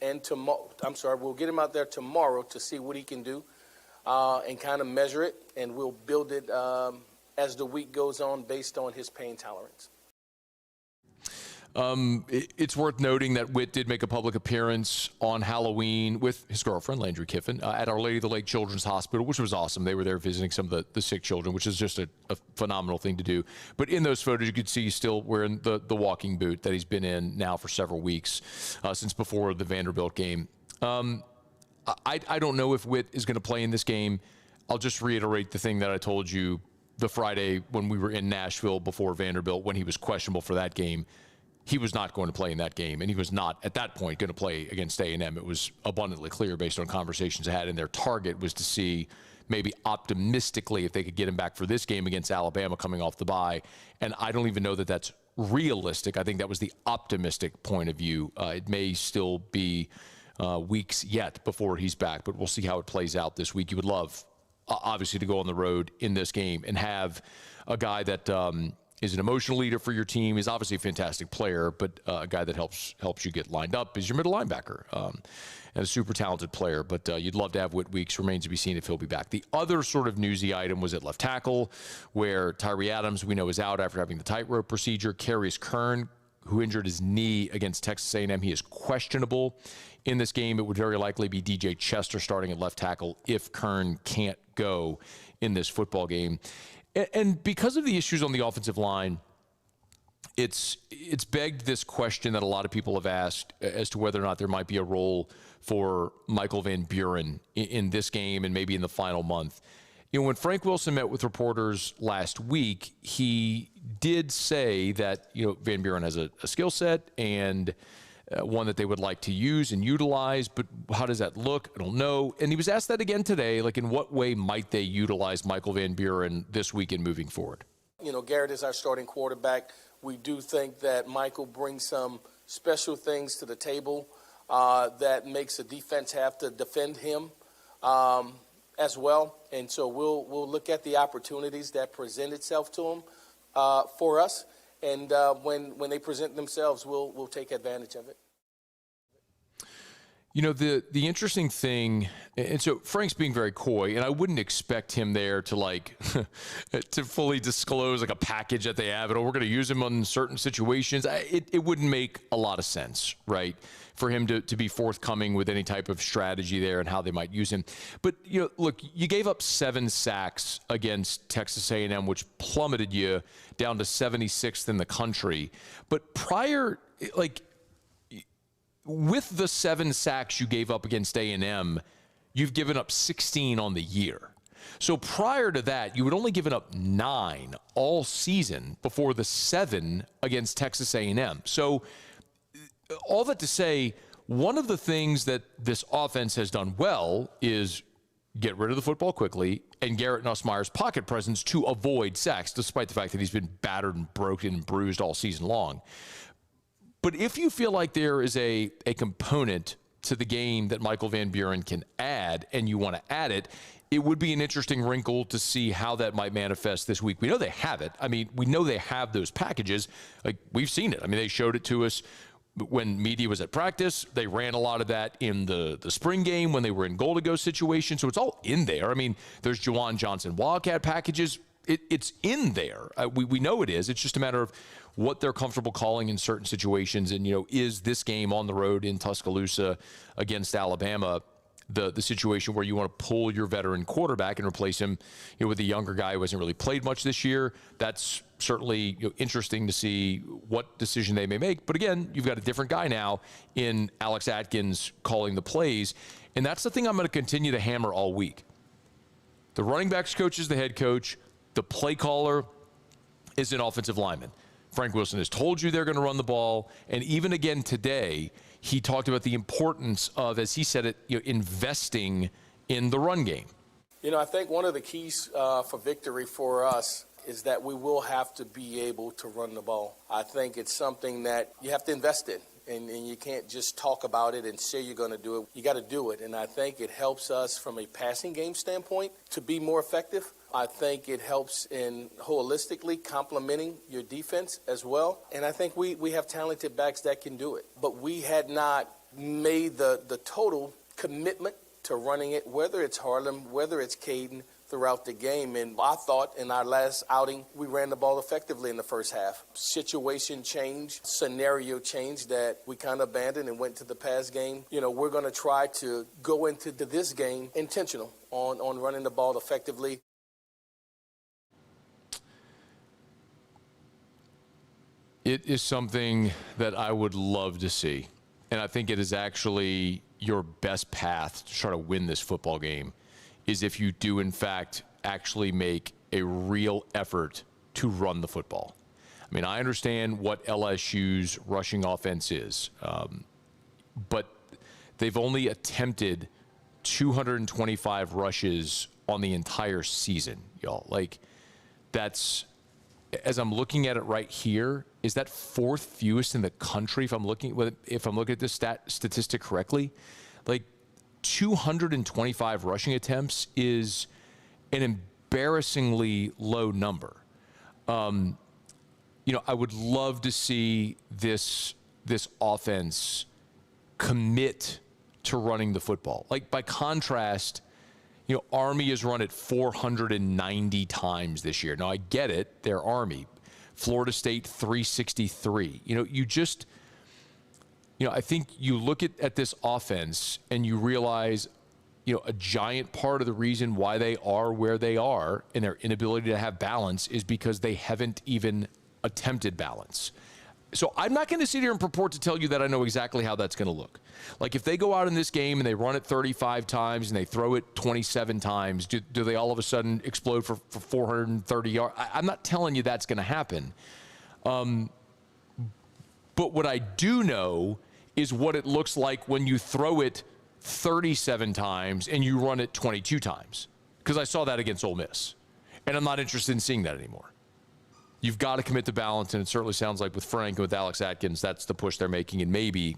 and tomorrow. We'll get him out there tomorrow to see what he can do and kind of measure it, and we'll build it as the week goes on based on his pain tolerance. It's worth noting that Whit did make a public appearance on Halloween with his girlfriend, Landry Kiffin, at Our Lady of the Lake Children's Hospital, which was awesome. They were there visiting some of the sick children, which is just a phenomenal thing to do. But in those photos, you could see he's still wearing the walking boot that he's been in now for several weeks, since before the Vanderbilt game. I don't know if Whit is going to play in this game. I'll just reiterate the thing that I told you the Friday when we were in Nashville before Vanderbilt, when he was questionable for that game. He was not going to play in that game, and he was not, at that point, going to play against A&M. It was abundantly clear based on conversations I had, and their target was to see maybe optimistically if they could get him back for this game against Alabama coming off the bye. And I don't even know that that's realistic. I think that was the optimistic point of view. It may still be weeks yet before he's back, but we'll see how it plays out this week. You would love, obviously, to go on the road in this game and have a guy that is an emotional leader for your team. He's obviously a fantastic player, but a guy that helps you get lined up is your middle linebacker, and a super talented player. But you'd love to have Whit Weeks. Remains to be seen if he'll be back. The other sort of newsy item was at left tackle, where Tyree Adams, we know, is out after having the tightrope procedure. Carius Kern, who injured his knee against Texas A&M, he is questionable in this game. It would very likely be DJ Chester starting at left tackle if Kern can't go in this football game. And because of the issues on the offensive line, it's begged this question that a lot of people have asked as to whether or not there might be a role for Michael Van Buren in this game and maybe in the final month. When Frank Wilson met with reporters last week, he did say that Van Buren has a skill set and one that they would like to use and utilize, but how does that look? I don't know. And he was asked that again today, like in what way might they utilize Michael Van Buren this week and moving forward? Garrett is our starting quarterback. We do think that Michael brings some special things to the table that makes the defense have to defend him as well. And so we'll look at the opportunities that present itself to him for us. And when they present themselves, we'll take advantage of it. You know, the interesting thing, and so Frank's being very coy, and I wouldn't expect him there to like to fully disclose like a package that they have, and we're going to use him on certain situations. It wouldn't make a lot of sense, right, for him to be forthcoming with any type of strategy there and how they might use him. But, you know, look, you gave up 7 sacks against Texas A&M, which plummeted you down to 76th in the country. But prior, like, with the 7 sacks you gave up against A&M, you've given up 16 on the year. So prior to that, you had only given up 9 all season before the 7 against Texas A&M. So all that to say, one of the things that this offense has done well is get rid of the football quickly and Garrett Nussmeier's pocket presence to avoid sacks, despite the fact that he's been battered and broken and bruised all season long. But if you feel like there is a component to the game that Michael Van Buren can add and you want to add it, it would be an interesting wrinkle to see how that might manifest this week. We know they have it. I mean, we know they have those packages. Like, we've seen it. I mean, they showed it to us when media was at practice. They ran a lot of that in the spring game when they were in goal-to-go situations. So it's all in there. I mean, there's Juwan Johnson Wildcat packages. It's in there. We know it is. It's just a matter of what they're comfortable calling in certain situations. And, you know, is this game on the road in Tuscaloosa against Alabama the situation where you want to pull your veteran quarterback and replace him, you know, with a younger guy who hasn't really played much this year? That's certainly, you know, interesting to see what decision they may make. But again, you've got a different guy now in Alex Atkins calling the plays. And that's the thing I'm going to continue to hammer all week. The running backs coach is the head coach. The play caller is an offensive lineman. Frank Wilson has told you they're going to run the ball. And even again today, he talked about the importance of, as he said it, you know, investing in the run game. You know, I think one of the keys for victory for us is that we will have to be able to run the ball. I think it's something that you have to invest in. And you can't just talk about it and say you're going to do it. You got to do it. And I think it helps us from a passing game standpoint to be more effective. I think it helps in holistically complementing your defense as well. And I think we have talented backs that can do it. But we had not made the total commitment to running it, whether it's Harlem, whether it's Caden, throughout the game. And I thought in our last outing, we ran the ball effectively in the first half. Situation change, scenario change that we kind of abandoned and went to the pass game. You know, we're going to try to go into this game intentional on running the ball effectively. It is something that I would love to see. And I think it is actually your best path to try to win this football game, is if you do, in fact, actually make a real effort to run the football. I mean, I understand what LSU's rushing offense is, but they've only attempted 225 rushes on the entire season, y'all. Like, that's, as I'm looking at it right here, is that 4th fewest in the country if I'm looking at this statistic correctly? Like, 225 rushing attempts is an embarrassingly low number. You know, I would love to see this offense commit to running the football. Like, by contrast, you know, Army has run it 490 times this year. Now, I get it, they're Army. Florida State, 363. You know, I think you look at this offense and you realize, you know, a giant part of the reason why they are where they are and their inability to have balance is because they haven't even attempted balance. So I'm not going to sit here and purport to tell you that I know exactly how that's going to look. Like, if they go out in this game and they run it 35 times and they throw it 27 times, do they all of a sudden explode for 430 yards? I'm not telling you that's going to happen. But what I do know is what it looks like when you throw it 37 times and you run it 22 times. Because I saw that against Ole Miss. And I'm not interested in seeing that anymore. you've got to commit to balance, and it certainly sounds like with Frank and with Alex Atkins, that's the push they're making, and maybe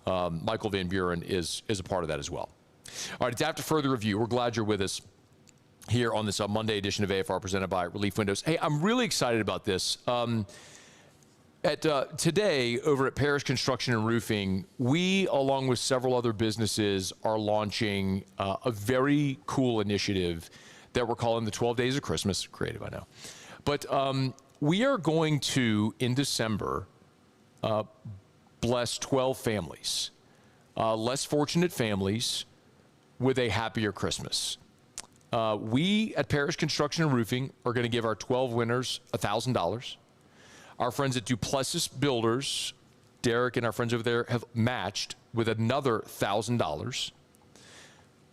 Michael Van Buren is a part of that as well. All right, it's After Further Review. We're glad you're with us here on this Monday edition of AFR presented by Relief Windows. Hey, I'm really excited about this. Today, over at Parish Construction and Roofing, we, along with several other businesses, are launching a very cool initiative that we're calling the 12 Days of Christmas. Creative, I know. But we are going to, in December, bless 12 families, less fortunate families, with a happier Christmas. We at Parish Construction and Roofing are going to give our 12 winners $1,000. Our friends at Duplessis Builders, Derek and our friends over there, have matched with another $1,000.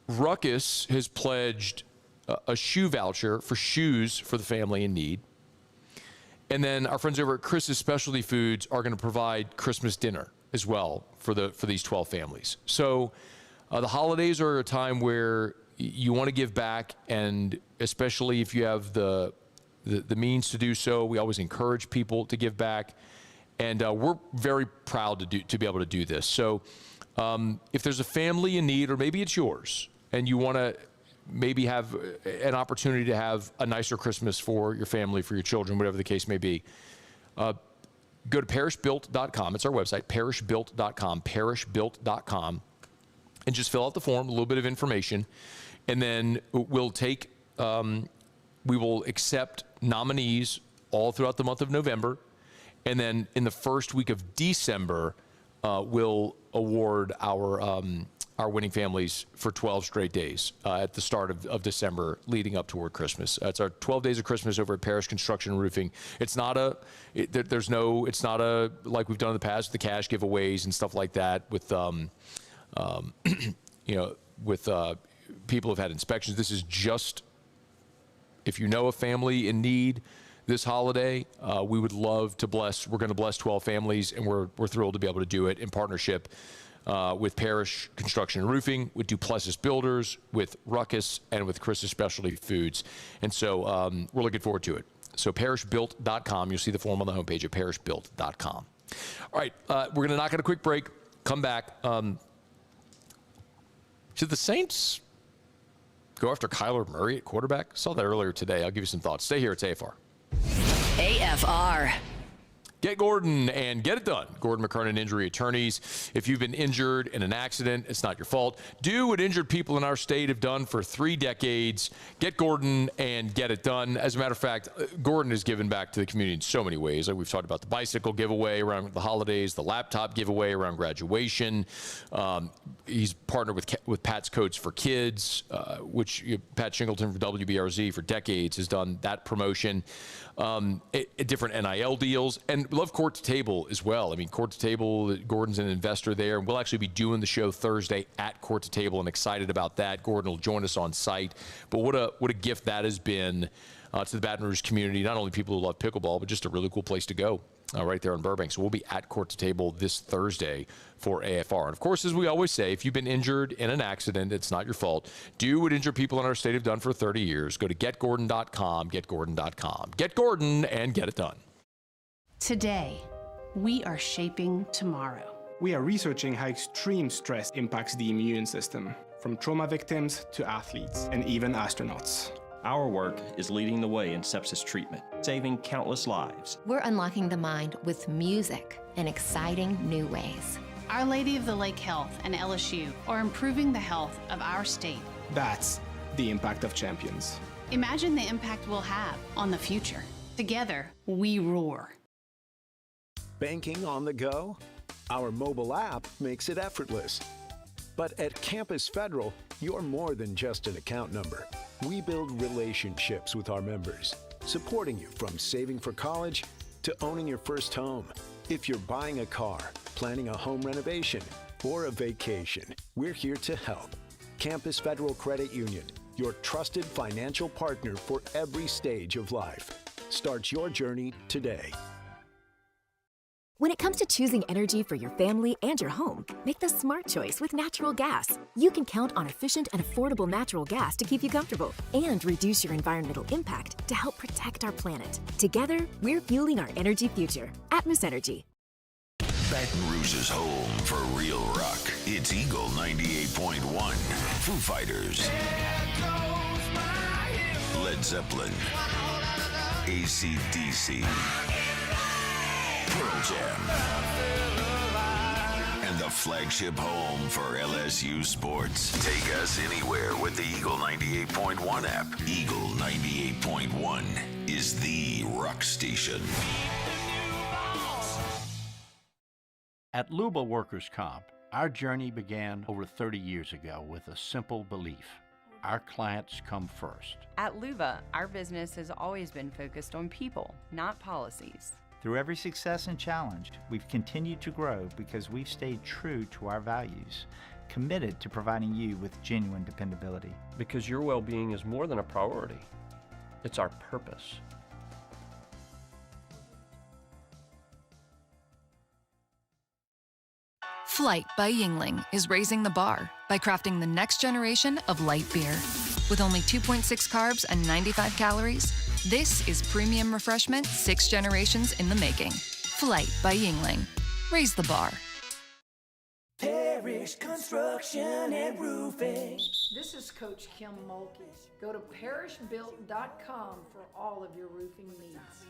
Ruckus has pledged a shoe voucher for shoes for the family in need. And then our friends over at Chris's Specialty Foods are going to provide Christmas dinner as well for these 12 families. So the holidays are a time where you want to give back, and especially if you have the means to do so, we always encourage people to give back. And we're very proud to be able to do this. So if there's a family in need, or maybe it's yours, and you want to maybe have an opportunity to have a nicer Christmas for your family, for your children, whatever the case may be, go to parishbuilt.com. It's our website, parishbuilt.com, and just fill out the form, a little bit of information, and then we'll take, we will accept nominees all throughout the month of November, and then in the first week of December, we'll award our winning families for 12 straight days at the start of December, leading up toward Christmas. It's our 12 Days of Christmas over at Parish Construction and Roofing. It's not like we've done in the past, the cash giveaways and stuff like that with, people who've had inspections. This is just, if you know a family in need this holiday, we would love to bless. We're going to bless 12 families, and we're thrilled to be able to do it in partnership with Parish Construction and Roofing, with Duplessis Builders, with Ruckus, and with Chris's Specialty Foods. And so we're looking forward to it. So parishbuilt.com. You'll see the form on the homepage at parishbuilt.com. All right, we're going to knock out a quick break, come back. Should the Saints go after Kyler Murray at quarterback? Saw that earlier today. I'll give you some thoughts. Stay here. It's AFR. AFR. Get Gordon and get it done. Gordon McKernan Injury Attorneys. If you've been injured in an accident, it's not your fault. Do what injured people in our state have done for 3 decades. Get Gordon and get it done. As a matter of fact, Gordon has given back to the community in so many ways. Like we've talked about the bicycle giveaway around the holidays, the laptop giveaway around graduation. He's partnered with Pat's Coats for Kids, which Pat Shingleton from WBRZ for decades has done that promotion. Different NIL deals, and love Court to Table as well. I mean, Court to Table, Gordon's an investor there, and we'll actually be doing the show Thursday at Court to Table. I'm excited about that. Gordon will join us on site. But what a gift that has been to the Baton Rouge community, not only people who love pickleball, but just a really cool place to go right there in Burbank. So we'll be at Court to Table this Thursday for AFR. And of course, as we always say, if you've been injured in an accident, it's not your fault. Do what injured people in our state have done for 30 years. Go to getgordon.com, getgordon.com. Get Gordon and get it done. Today, we are shaping tomorrow. We are researching how extreme stress impacts the immune system, from trauma victims to athletes and even astronauts. Our work is leading the way in sepsis treatment, saving countless lives. We're unlocking the mind with music in exciting new ways. Our Lady of the Lake Health and LSU are improving the health of our state. That's the impact of champions. Imagine the impact we'll have on the future. Together, we roar. Banking on the go? Our mobile app makes it effortless. But at Campus Federal, you're more than just an account number. We build relationships with our members, supporting you from saving for college to owning your first home. If you're buying a car, planning a home renovation, or a vacation, we're here to help. Campus Federal Credit Union, your trusted financial partner for every stage of life. Start your journey today. When it comes to choosing energy for your family and your home, make the smart choice with natural gas. You can count on efficient and affordable natural gas to keep you comfortable and reduce your environmental impact to help protect our planet. Together, we're fueling our energy future. Atmos Energy. Baton Rouge's home for real rock. It's Eagle 98.1. Foo Fighters. Led Zeppelin. AC/DC. Pearl Jam. And the flagship home for LSU sports. Take us anywhere with the Eagle 98.1 app. Eagle 98.1 is the rock station. At Luba Workers' Comp, our journey began over 30 years ago with a simple belief. Our clients come first. At Luba, our business has always been focused on people, not policies. Through every success and challenge, we've continued to grow because we've stayed true to our values, committed to providing you with genuine dependability. Because your well-being is more than a priority. It's our purpose. Flight by Yuengling is raising the bar by crafting the next generation of light beer. With only 2.6 carbs and 95 calories, this is premium refreshment 6 generations in the making. Flight by Yuengling. Raise the bar. Parish Construction and Roofing. This is Coach Kim Mulkey. Go to parishbuilt.com for all of your roofing needs.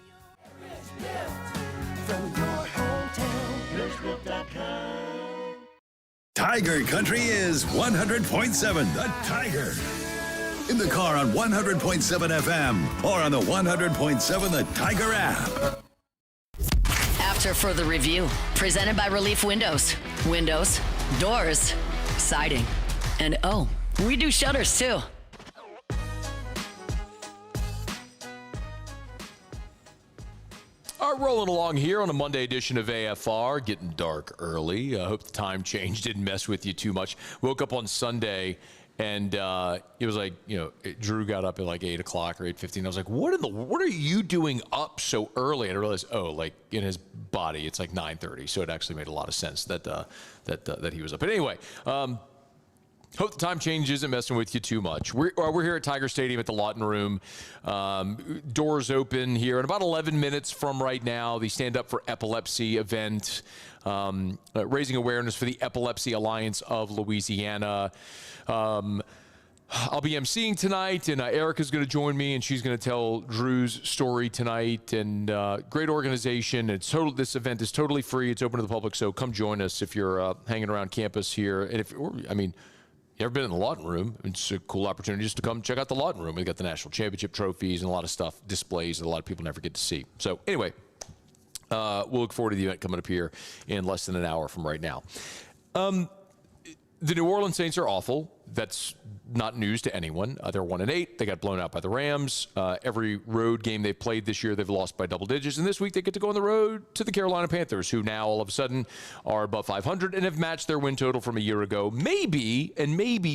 From your hometown, parishbuilt.com. Tiger Country is 100.7 The Tiger. In the car on 100.7 FM or on the 100.7 The Tiger app. After further review, presented by Relief Windows. Windows, doors, siding, and oh, we do shutters too. All right, rolling along here on a Monday edition of AFR. Getting dark early. I hope the time change didn't mess with you too much. Woke up on Sunday, and it was like, Drew got up at like 8 o'clock or 8:15. I was like, what are you doing up so early? And I realized, like in his body, it's like 9:30. So it actually made a lot of sense that he was up. But anyway, hope the time change isn't messing with you too much. We're here at Tiger Stadium at the Lawton Room. Doors open here in about 11 minutes from right now. The Stand Up for Epilepsy event, raising awareness for the Epilepsy Alliance of Louisiana. I'll be emceeing tonight, and Erica's going to join me, and she's going to tell Drew's story tonight. And great organization. This event is totally free. It's open to the public, so come join us if you're hanging around campus here. And you ever been in the Lawton Room? It's a cool opportunity just to come check out the Lawton Room. We've got the national championship trophies and a lot of stuff, displays that a lot of people never get to see. So anyway, we'll look forward to the event coming up here in less than an hour from right now. The New Orleans Saints are awful. That's not news to anyone. They're 1-8. They got blown out by the Rams. Every road game they've played this year, they've lost by double digits. And this week, they get to go on the road to the Carolina Panthers, who now all of a sudden are above 500 and have matched their win total from a year ago. Maybe,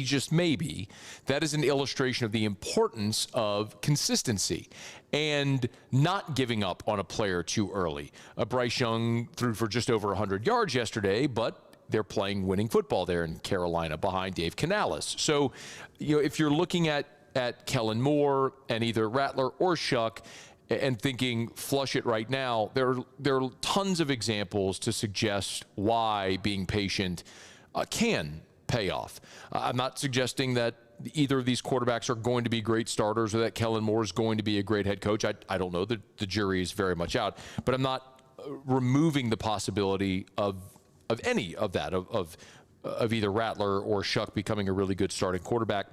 just maybe, that is an illustration of the importance of consistency and not giving up on a player too early. Bryce Young threw for just over 100 yards yesterday, but they're playing winning football there in Carolina behind Dave Canales. So, if you're looking at Kellen Moore and either Rattler or Shough and thinking flush it right now, there are tons of examples to suggest why being patient can pay off. I'm not suggesting that either of these quarterbacks are going to be great starters or that Kellen Moore is going to be a great head coach. I don't know. The jury is very much out. But I'm not removing the possibility of any of that, of either Rattler or Shough becoming a really good starting quarterback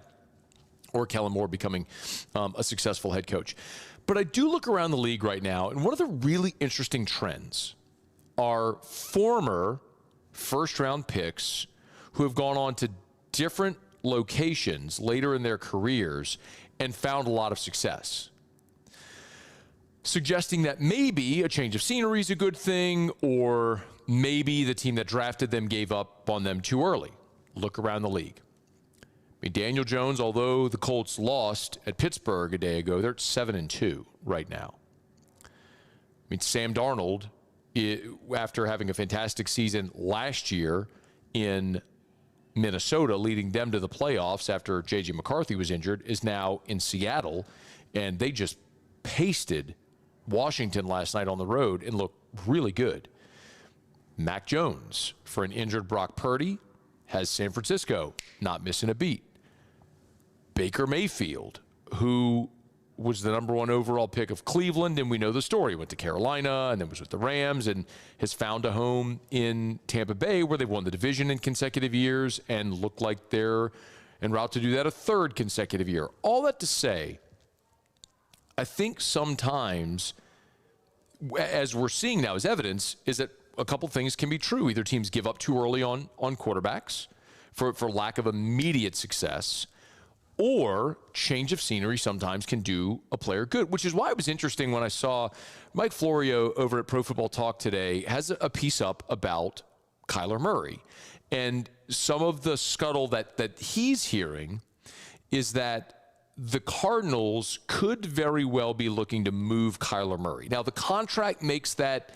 or Kellen Moore becoming a successful head coach. But I do look around the league right now, and one of the really interesting trends are former first-round picks who have gone on to different locations later in their careers and found a lot of success, suggesting that maybe a change of scenery is a good thing, or maybe the team that drafted them gave up on them too early. Look around the league. Daniel Jones, although the Colts lost at Pittsburgh a day ago, they're at 7-2 right now. Sam Darnold after having a fantastic season last year in Minnesota, leading them to the playoffs after J.J. McCarthy was injured, is now in Seattle, and they just pasted Washington last night on the road and looked really good. Mac Jones, for an injured Brock Purdy, has San Francisco not missing a beat. Baker Mayfield, who was the number 1 overall pick of Cleveland, and we know the story. Went to Carolina and then was with the Rams and has found a home in Tampa Bay where they've won the division in consecutive years and look like they're en route to do that a 3rd consecutive year. All that to say, I think sometimes, as we're seeing now as evidence, is that a couple things can be true. Either teams give up too early on quarterbacks for lack of immediate success, or change of scenery sometimes can do a player good, which is why it was interesting when I saw Mike Florio over at Pro Football Talk today has a piece up about Kyler Murray. And some of the scuttle that he's hearing is that the Cardinals could very well be looking to move Kyler Murray. Now, the contract makes that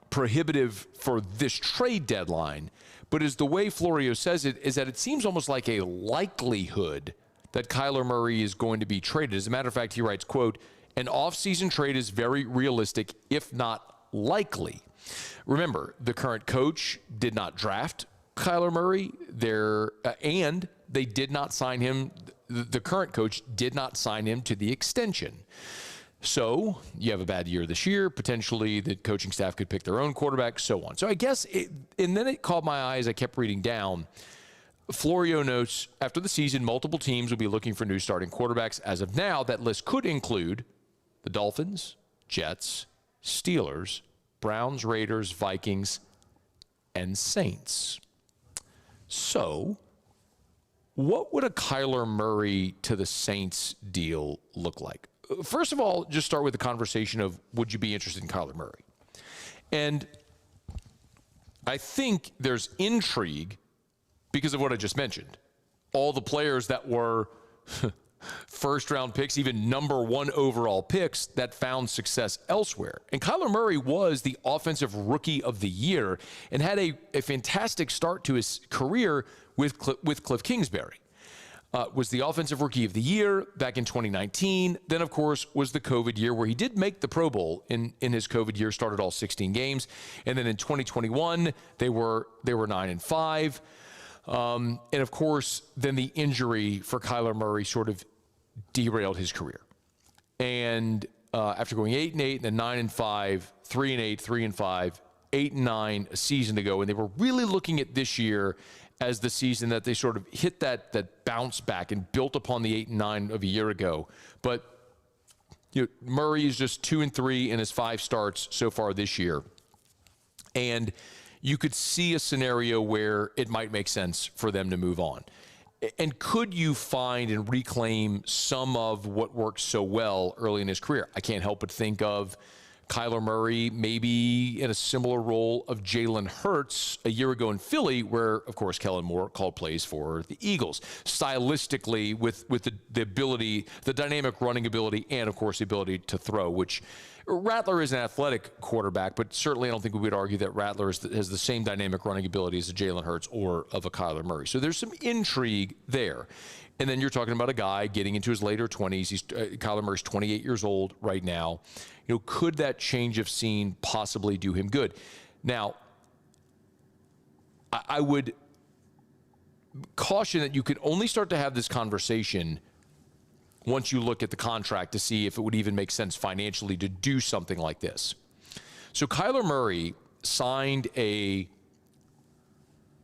prohibitive for this trade deadline, but as the way Florio says it, is that it seems almost like a likelihood that Kyler Murray is going to be traded. As a matter of fact, he writes, quote, "An offseason trade is very realistic, if not likely." Remember, the current coach did not draft Kyler Murray and they did not sign him. The current coach did not sign him to the extension. So you have a bad year this year. Potentially the coaching staff could pick their own quarterback, so on. So I guess, and then it caught my eye as I kept reading down. Florio notes, after the season, multiple teams will be looking for new starting quarterbacks. As of now, that list could include the Dolphins, Jets, Steelers, Browns, Raiders, Vikings, and Saints. So what would a Kyler Murray to the Saints deal look like? First of all, just start with the conversation of, would you be interested in Kyler Murray? And I think there's intrigue because of what I just mentioned. All the players that were first-round picks, even number 1 overall picks, that found success elsewhere. And Kyler Murray was the offensive rookie of the year and had a fantastic start to his career with Cliff Kingsbury. Was the offensive rookie of the year back in 2019. Then, of course, was the COVID year where he did make the Pro Bowl in his COVID year, started all 16 games. And then in 2021, they were 9-5. And, of course, then the injury for Kyler Murray sort of derailed his career. And after going 8-8, then 9-5, 3-8, 3-5, 8-9 a season ago, and they were really looking at this year as the season that they sort of hit that bounce back and built upon the 8-9 of a year ago. But Murray is just 2-3 in his 5 starts so far this year. And you could see a scenario where it might make sense for them to move on. And could you find and reclaim some of what worked so well early in his career? I can't help but think of Kyler Murray maybe in a similar role of Jalen Hurts a year ago in Philly, where, of course, Kellen Moore called plays for the Eagles. Stylistically, with the ability, the dynamic running ability, and, of course, the ability to throw, which Rattler is an athletic quarterback, but certainly I don't think we would argue that Rattler has the same dynamic running ability as a Jalen Hurts or of a Kyler Murray. So there's some intrigue there. And then you're talking about a guy getting into his later 20s. Kyler Murray's 28 years old right now. Could that change of scene possibly do him good? Now, I would caution that you could only start to have this conversation once you look at the contract to see if it would even make sense financially to do something like this. So Kyler Murray signed a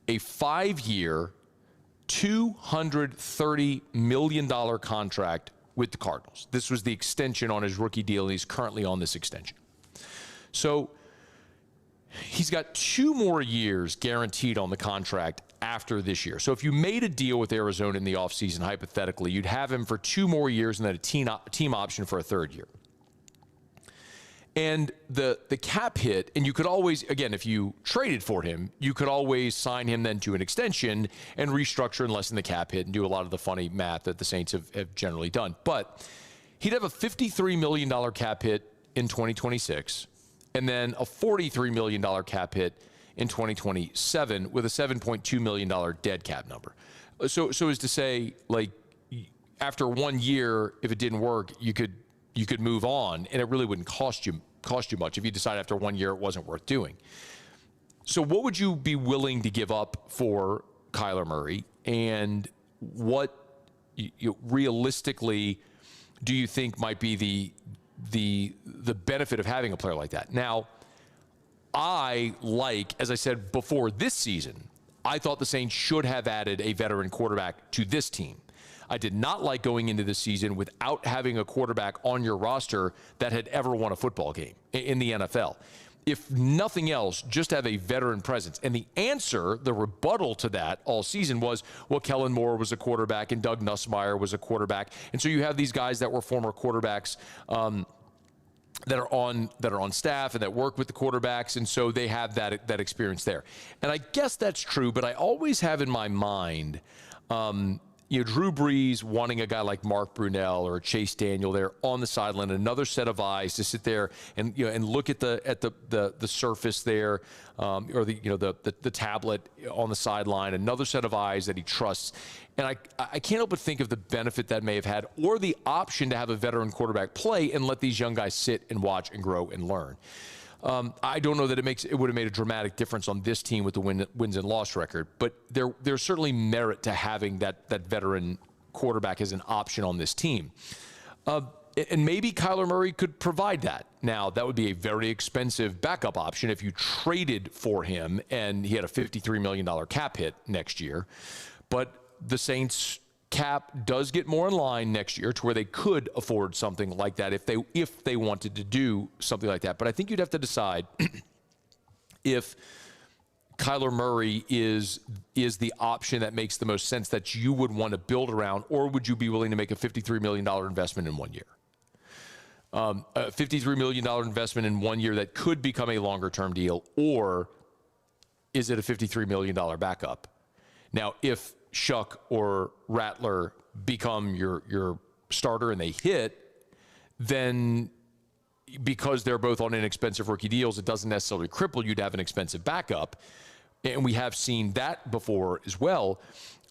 5-year, $230 million contract with the Cardinals. This was the extension on his rookie deal, and he's currently on this extension. So he's got 2 more years guaranteed on the contract after this year. So if you made a deal with Arizona in the offseason, hypothetically, you'd have him for 2 more years and then a team option for a 3rd year. And the cap hit, and you could always, again, if you traded for him, you could always sign him then to an extension and restructure and lessen the cap hit and do a lot of the funny math that the Saints have generally done. But he'd have a $53 million cap hit in 2026, and then a $43 million cap hit in 2027 with a $7.2 million dead cap number. So as to say, like, after 1 year, if it didn't work, you could move on, and it really wouldn't cost you much if you decide after 1 year it wasn't worth doing. So what would you be willing to give up for Kyler Murray, and what realistically do you think might be the benefit of having a player like that? Now, as I said before this season, I thought the Saints should have added a veteran quarterback to this team. I did not like going into the season without having a quarterback on your roster that had ever won a football game in the NFL. If nothing else, just have a veteran presence. And the answer, the rebuttal to that all season was, well, Kellen Moore was a quarterback and Doug Nussmeier was a quarterback. And so you have these guys that were former quarterbacks that are on staff and that work with the quarterbacks, and so they have that experience there. And I guess that's true, but I always have in my mind, Drew Brees wanting a guy like Mark Brunell or Chase Daniel there on the sideline, another set of eyes to sit there and and look at the surface there, or the tablet on the sideline, another set of eyes that he trusts. And I can't help but think of the benefit that may have had, or the option to have a veteran quarterback play and let these young guys sit and watch and grow and learn. I don't know that it would have made a dramatic difference on this team with the wins and loss record, but there's certainly merit to having that veteran quarterback as an option on this team. And maybe Kyler Murray could provide that. Now, that would be a very expensive backup option if you traded for him and he had a $53 million cap hit next year. But the Saints cap does get more in line next year to where they could afford something like that if they wanted to do something like that. But I think you'd have to decide if Kyler Murray is the option that makes the most sense that you would want to build around, or would you be willing to make a $53 million investment in 1 year? A $53 million investment in 1 year that could become a longer-term deal, or is it a $53 million backup? Now, if Shough or Rattler become your starter and they hit, then because they're both on inexpensive rookie deals, it doesn't necessarily cripple you to have an expensive backup. And we have seen that before as well.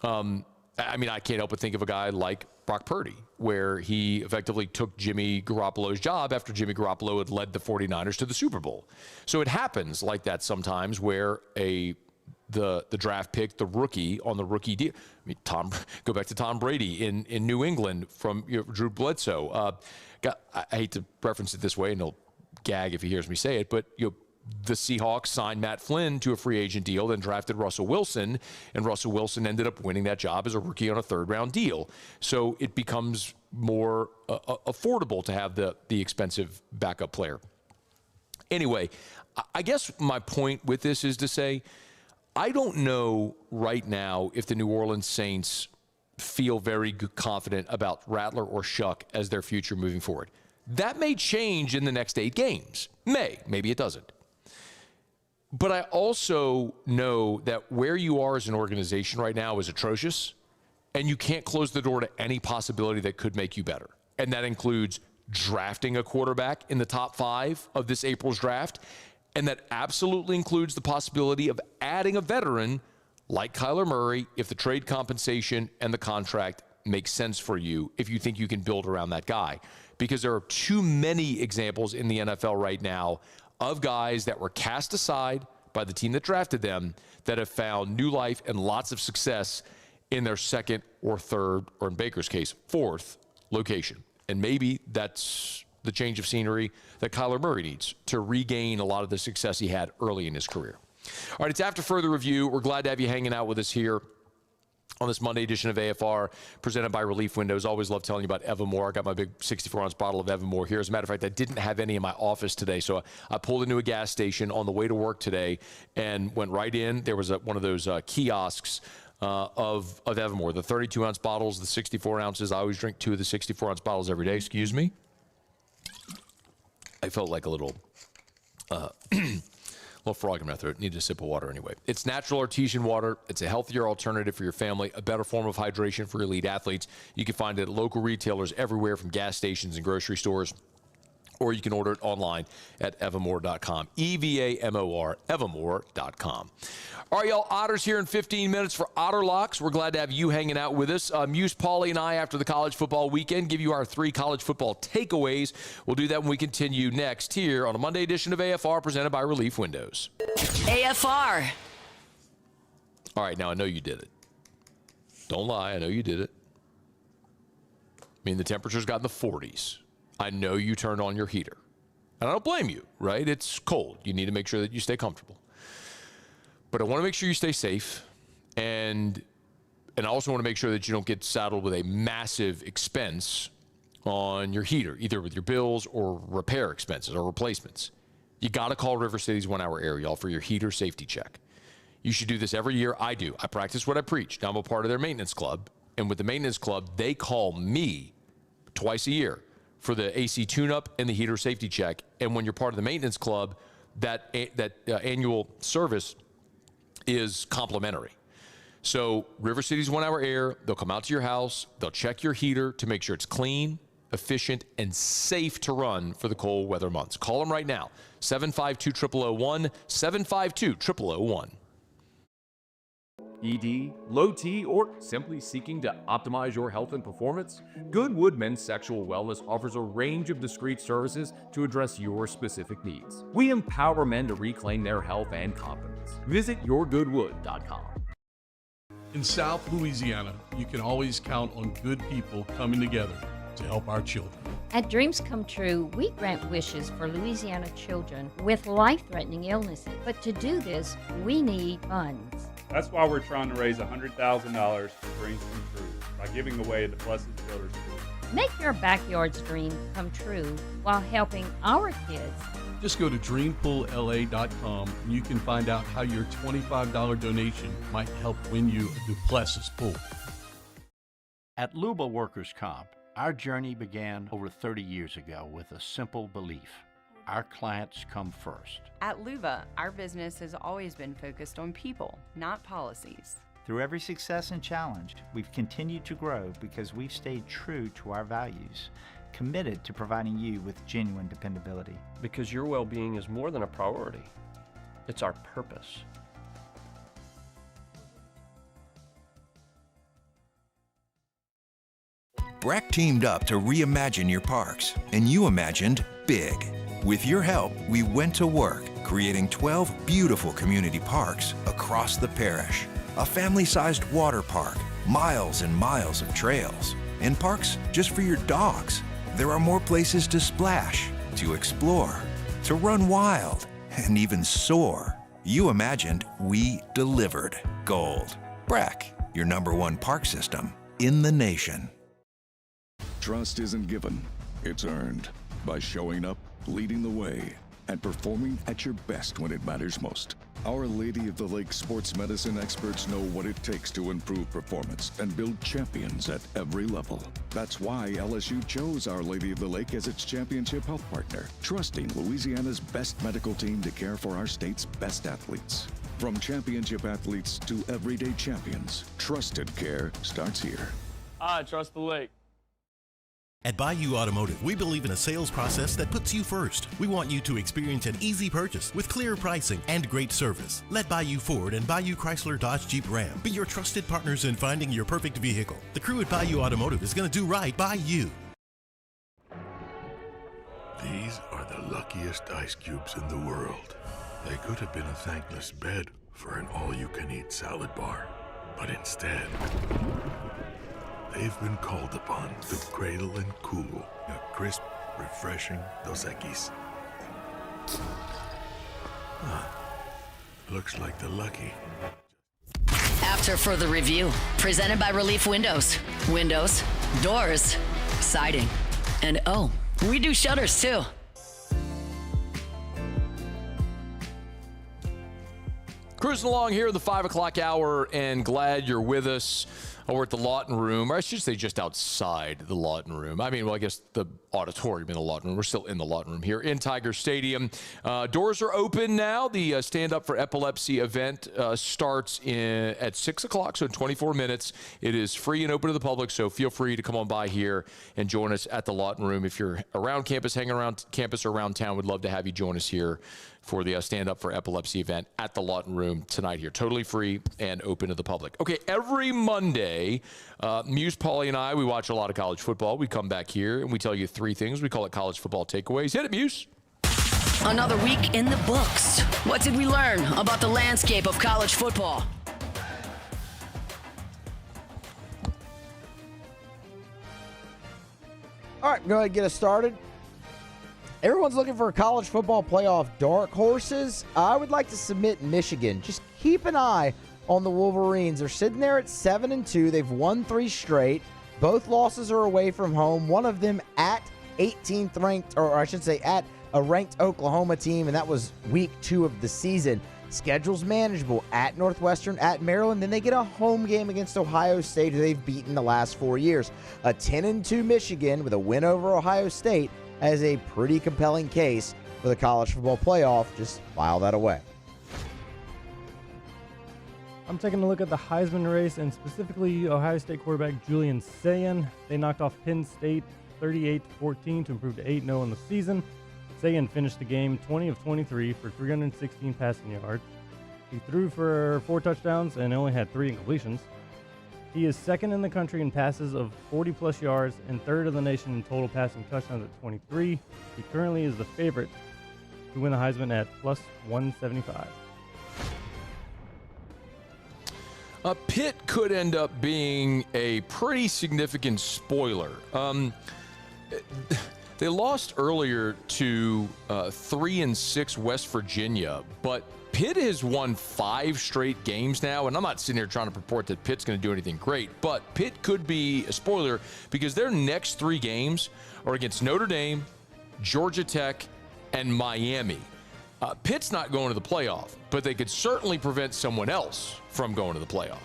I mean, I can't help but think of a guy like Brock Purdy, where he effectively took Jimmy Garoppolo's job after Jimmy Garoppolo had led the 49ers to the Super Bowl. So it happens like that sometimes, where the draft pick, the rookie on the rookie deal. I mean, go back to Tom Brady in New England from Drew Bledsoe. I hate to reference it this way, and he'll gag if he hears me say it, but the Seahawks signed Matt Flynn to a free agent deal, then drafted Russell Wilson, and Russell Wilson ended up winning that job as a rookie on a third-round deal. So it becomes more affordable to have the expensive backup player. Anyway, I guess my point with this is to say, I don't know right now if the New Orleans Saints feel very confident about Rattler or Shough as their future moving forward. That may change in the next 8 games. Maybe it doesn't. But I also know that where you are as an organization right now is atrocious, and you can't close the door to any possibility that could make you better. And that includes drafting a quarterback in the top 5 of this April's draft. And that absolutely includes the possibility of adding a veteran like Kyler Murray if the trade compensation and the contract makes sense for you, if you think you can build around that guy. Because there are too many examples in the NFL right now of guys that were cast aside by the team that drafted them that have found new life and lots of success in their second or third, or in Baker's case, 4th location. And maybe that's the change of scenery that Kyler Murray needs to regain a lot of the success he had early in his career. All right, it's After Further Review. We're glad to have you hanging out with us here on this Monday edition of AFR, presented by Relief Windows. Always love telling you about Evermore. I got my big 64-ounce bottle of Evermore here. As a matter of fact, I didn't have any in my office today, so I pulled into a gas station on the way to work today and went right in. There was one of those kiosks of Evermore, the 32-ounce bottles, the 64 ounces. I always drink 2 of the 64-ounce bottles every day. Excuse me. I felt like a little frog in my throat. Needed a sip of water anyway. It's natural artesian water. It's a healthier alternative for your family, a better form of hydration for elite athletes. You can find it at local retailers everywhere, from gas stations and grocery stores. or you can order it online at evamore.com. EVAMOR, evamore.com. All right, y'all, Otters here in 15 minutes for Otterlocks. We're glad to have you hanging out with us. Muse, Paulie, and I, after the college football weekend, give you our 3 college football takeaways. We'll do that when we continue next here on a Monday edition of AFR presented by Relief Windows. AFR. All right, now I know you did it. Don't lie, I know you did it. I mean, the temperature's got in the 40s. I know you turned on your heater. And I don't blame you, right? It's cold. You need to make sure that you stay comfortable. But I want to make sure you stay safe, and I also want to make sure that you don't get saddled with a massive expense on your heater, either with your bills or repair expenses or replacements. You got to call River City's 1 Hour Air, y'all, for your heater safety check. You should do this every year. I do. I practice what I preach. Now I'm a part of their maintenance club, and with the maintenance club, they call me twice a year for the AC tune-up and the heater safety check. And when you're part of the maintenance club, that annual service is complimentary. So River City's 1 Hour Air, they'll come out to your house, they'll check your heater to make sure it's clean, efficient, and safe to run for the cold weather months. Call them right now, 752-0001, 752-0001. ED, low T, or simply seeking to optimize your health and performance? Goodwood Men's Sexual Wellness offers a range of discreet services to address your specific needs. We empower men to reclaim their health and confidence. Visit yourgoodwood.com. In South Louisiana, you can always count on good people coming together to help our children. At Dreams Come True, we grant wishes for Louisiana children with life-threatening illnesses. But to do this, we need funds. That's why we're trying to raise $100,000 for Dreams Come True by giving away the Blessed Children's School. Make your backyard's dream come true while helping our kids. Just go to dreampoolla.com and you can find out how your $25 donation might help win you a Duplessis pool. At Luba Workers' Comp, our journey began over 30 years ago with a simple belief. Our clients come first. At Luba, our business has always been focused on people, not policies. Through every success and challenge, we've continued to grow because we've stayed true to our values, committed to providing you with genuine dependability. Because your well-being is more than a priority. It's our purpose. BRAC teamed up to reimagine your parks, and you imagined big. With your help, we went to work, creating 12 beautiful community parks across the parish. A family-sized water park, miles and miles of trails, and parks just for your dogs. There are more places to splash, to explore, to run wild, and even soar. You imagined, we delivered. Gold. BRAC, your #1 park system in the nation. Trust isn't given, it's earned by showing up, leading the way, and performing at your best when it matters most. Our Lady of the Lake sports medicine experts know what it takes to improve performance and build champions at every level. That's why LSU chose Our Lady of the Lake as its championship health partner, trusting Louisiana's best medical team to care for our state's best athletes. From championship athletes to everyday champions, trusted care starts here. I trust the lake. At Bayou Automotive, we believe in a sales process that puts you first. We want you to experience an easy purchase with clear pricing and great service. Let Bayou Ford and Bayou Chrysler Dodge Jeep Ram be your trusted partners in finding your perfect vehicle. The crew at Bayou Automotive is going to do right by you. These are the luckiest ice cubes in the world. They could have been a thankless bed for an all-you-can-eat salad bar. But instead, they've been called upon to cradle and cool a crisp, refreshing Dos Equis. Looks like the lucky. After further review, presented by Relief Windows. Windows, doors, siding, and oh, we do shutters too. Cruising along here at the 5 o'clock hour, and glad you're with us. We're at the Lawton Room, or I should say just outside the Lawton Room. I mean, well, I guess the auditorium in the Lawton Room. We're still in the Lawton Room here in Tiger Stadium. Doors are open now. The Stand Up for Epilepsy event starts at 6 o'clock, so in 24 minutes. It is free and open to the public, so feel free to come on by here and join us at the Lawton Room. If you're around campus, hanging around campus or around town, we'd love to have you join us here for the Stand Up for Epilepsy event at the Lawton Room tonight here. Totally free and open to the public. Okay, every Monday, Muse, Paulie, and I, we watch a lot of college football. We come back here and we tell you 3 things. We call it college football takeaways. Hit it, Muse. Another week in the books. What did we learn about the landscape of college football? All right, go ahead and get us started. Everyone's looking for college football playoff dark horses. I would like to submit Michigan. Just keep an eye on the Wolverines. They're sitting there at 7-2. They've won 3 straight. Both losses are away from home. One of them at 18th ranked, or I should say at a ranked Oklahoma team, and that was week 2 of the season. Schedule's manageable at Northwestern, at Maryland. Then they get a home game against Ohio State, who they've beaten the last 4 years. A 10-2 Michigan with a win over Ohio State has a pretty compelling case for the college football playoff. Just file that away. I'm taking a look at the Heisman race and specifically Ohio State quarterback Julian Sayin. They knocked off Penn State 38-14 to improve to 8-0 in the season. Sayin finished the game 20 of 23 for 316 passing yards. He threw for 4 touchdowns and only had 3 incompletions. He is second in the country in passes of 40-plus yards and third in the nation in total passing touchdowns at 23. He currently is the favorite to win the Heisman at plus 175. Pitt could end up being a pretty significant spoiler. They lost earlier to 3-6 West Virginia, but Pitt has won 5 straight games now, and I'm not sitting here trying to purport that Pitt's going to do anything great, but Pitt could be a spoiler because their next 3 games are against Notre Dame, Georgia Tech, and Miami. Pitt's not going to the playoff, but they could certainly prevent someone else from going to the playoff.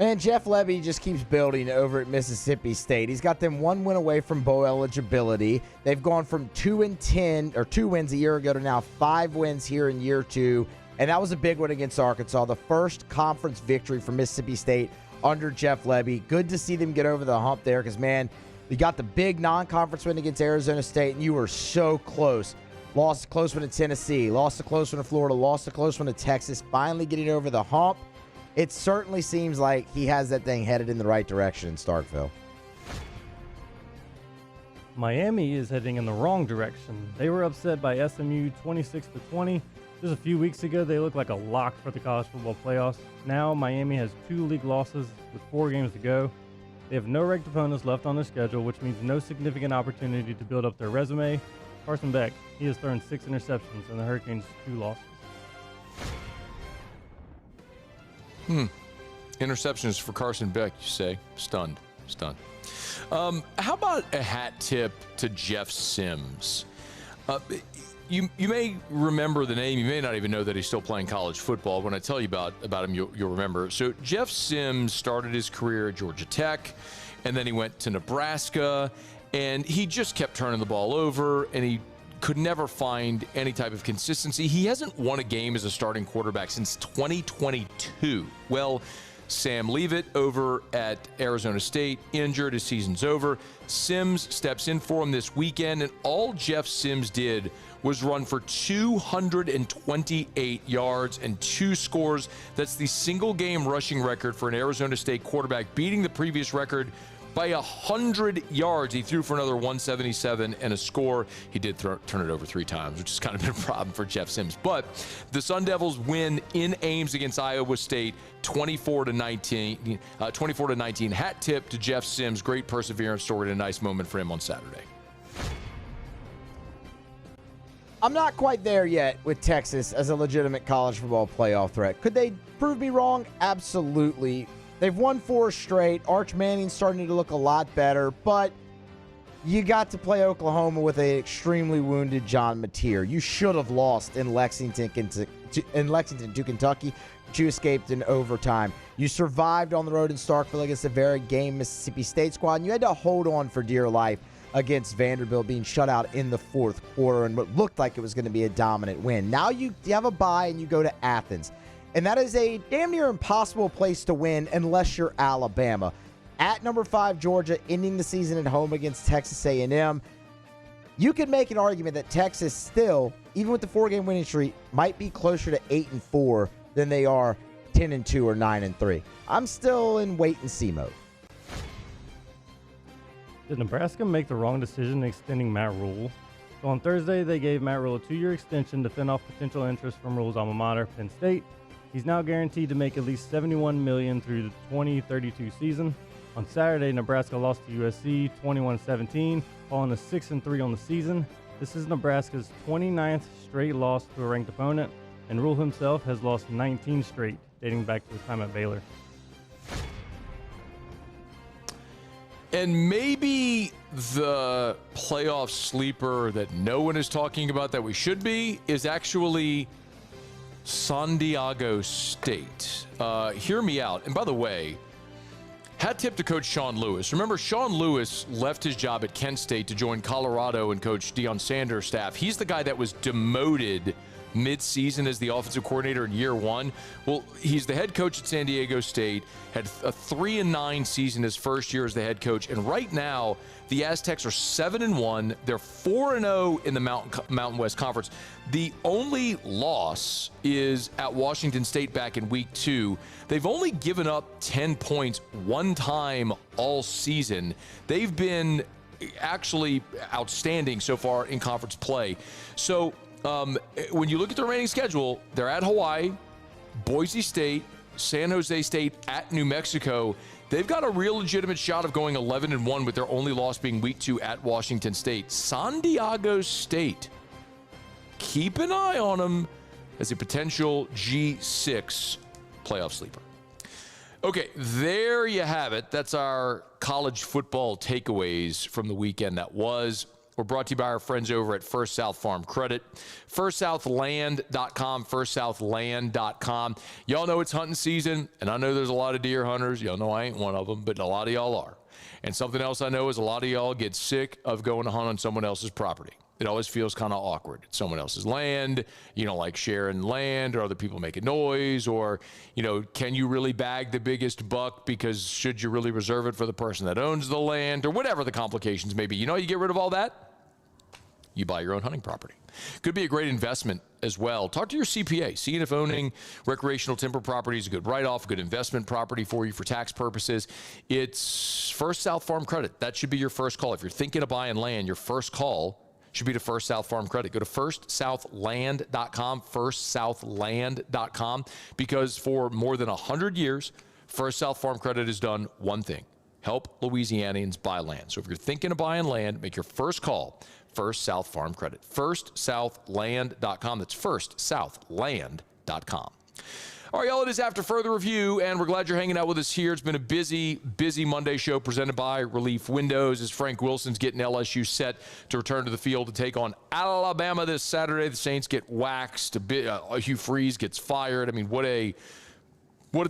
And Jeff Lebby just keeps building over at Mississippi State. He's got them 1 win away from bowl eligibility. They've gone from 2-10, or 2 wins a year ago, to now 5 wins here in year 2. And that was a big one against Arkansas, the first conference victory for Mississippi State under Jeff Lebby. Good to see them get over the hump there because, man, you got the big non-conference win against Arizona State, and you were so close. Lost a close one to Tennessee, lost a close one to Florida, lost a close one to Texas, finally getting over the hump. It certainly seems like he has that thing headed in the right direction in Starkville. Miami is heading in the wrong direction. They were upset by SMU 26-20. Just a few weeks ago, they looked like a lock for the college football playoffs. Now, Miami has 2 league losses with 4 games to go. They have no ranked opponents left on their schedule, which means no significant opportunity to build up their resume. Carson Beck, he has thrown 6 interceptions and the Hurricanes 2 losses. Interceptions for Carson Beck, you say? Stunned. How about a hat tip to Jeff Sims? You may remember the name. You may not even know that he's still playing college football. When I tell you about him, you'll remember. So Jeff Sims started his career at Georgia Tech, and then he went to Nebraska, and he just kept turning the ball over, and he could never find any type of consistency. He hasn't won a game as a starting quarterback since 2022. Well, Sam Leavitt over at Arizona State, injured, his season's over. Sims steps in for him this weekend, and all Jeff Sims did was run for 228 yards and 2 scores. That's the single game rushing record for an Arizona State quarterback, beating the previous record by 100 yards. He threw for another 177 and a score. He did turn it over 3 times, which has kind of been a problem for Jeff Sims. But the Sun Devils win in Ames against Iowa State 24-19. Hat tip to Jeff Sims. Great perseverance story and a nice moment for him on Saturday. I'm not quite there yet with Texas as a legitimate college football playoff threat. Could they prove me wrong? Absolutely. They've won 4 straight. Arch Manning's starting to look a lot better, but you got to play Oklahoma with an extremely wounded John Mateer. You should have lost in Lexington to Kentucky. but you escaped in overtime. You survived on the road in Starkville against a very game Mississippi State squad, and you had to hold on for dear life against Vanderbilt, being shut out in the fourth quarter and what looked like it was going to be a dominant win. Now you have a bye and you go to Athens, and that is a damn near impossible place to win unless you're Alabama. At number 5, Georgia, ending the season at home against Texas A&M. You could make an argument that Texas still, even with the 4-game winning streak, might be closer to 8-4 than they are 10-2 or 9-3. I'm still in wait-and-see mode. Did Nebraska make the wrong decision extending Matt Rule? So on Thursday, they gave Matt Rule a 2-year extension to fend off potential interest from Rule's alma mater, Penn State. He's now guaranteed to make at least $71 million through the 2032 season. On Saturday, Nebraska lost to USC 21-17, falling to 6-3 on the season. This is Nebraska's 29th straight loss to a ranked opponent, and Rule himself has lost 19 straight, dating back to his time at Baylor. And maybe the playoff sleeper that no one is talking about that we should be is actually San Diego State. Hear me out. And by the way, hat tip to Coach Sean Lewis. Remember, Sean Lewis left his job at Kent State to join Colorado and Coach Deion Sanders' staff. He's the guy that was demoted mid-season as the offensive coordinator in year 1. Well, he's the head coach at San Diego State, had a 3-9 season his first year as the head coach, and right now the Aztecs are 7-1. They're 4-0 in the Mountain West Conference. The only loss is at Washington State back in week 2. They've only given up 10 points one time all season. They've been actually outstanding so far in conference play. So when you look at the remaining schedule, they're at Hawaii, Boise State, San Jose State, at New Mexico. They've got a real legitimate shot of going 11-1 with their only loss being week 2 at Washington State. San Diego State, keep an eye on them as a potential G6 playoff sleeper. Okay, there you have it. That's our college football takeaways from the weekend that was. We're brought to you by our friends over at First South Farm Credit. FirstSouthLand.com, FirstSouthLand.com. Y'all know it's hunting season, and I know there's a lot of deer hunters. Y'all know I ain't one of them, but a lot of y'all are. And something else I know is a lot of y'all get sick of going to hunt on someone else's property. It always feels kind of awkward. It's someone else's land. You don't like sharing land, or other people making noise, or, can you really bag the biggest buck because should you really reserve it for the person that owns the land, or whatever the complications may be. You get rid of all that? You buy your own hunting property. Could be a great investment as well. Talk to your CPA. See if owning recreational timber property is a good write-off, a good investment property for you for tax purposes. It's First South Farm Credit. That should be your first call. If you're thinking of buying land, your first call should be to First South Farm Credit. Go to FirstSouthLand.com, FirstSouthLand.com, because for more than 100 years, First South Farm Credit has done one thing: help Louisianians buy land. So if you're thinking of buying land, make your first call First South Farm Credit. FirstSouthLand.com. That's FirstSouthLand.com. All right, y'all, it is After Further Review, and we're glad you're hanging out with us here. It's been a busy Monday show presented by Relief Windows as Frank Wilson's getting LSU set to return to the field to take on Alabama this Saturday. The Saints get waxed. Hugh Freeze gets fired. I mean, what a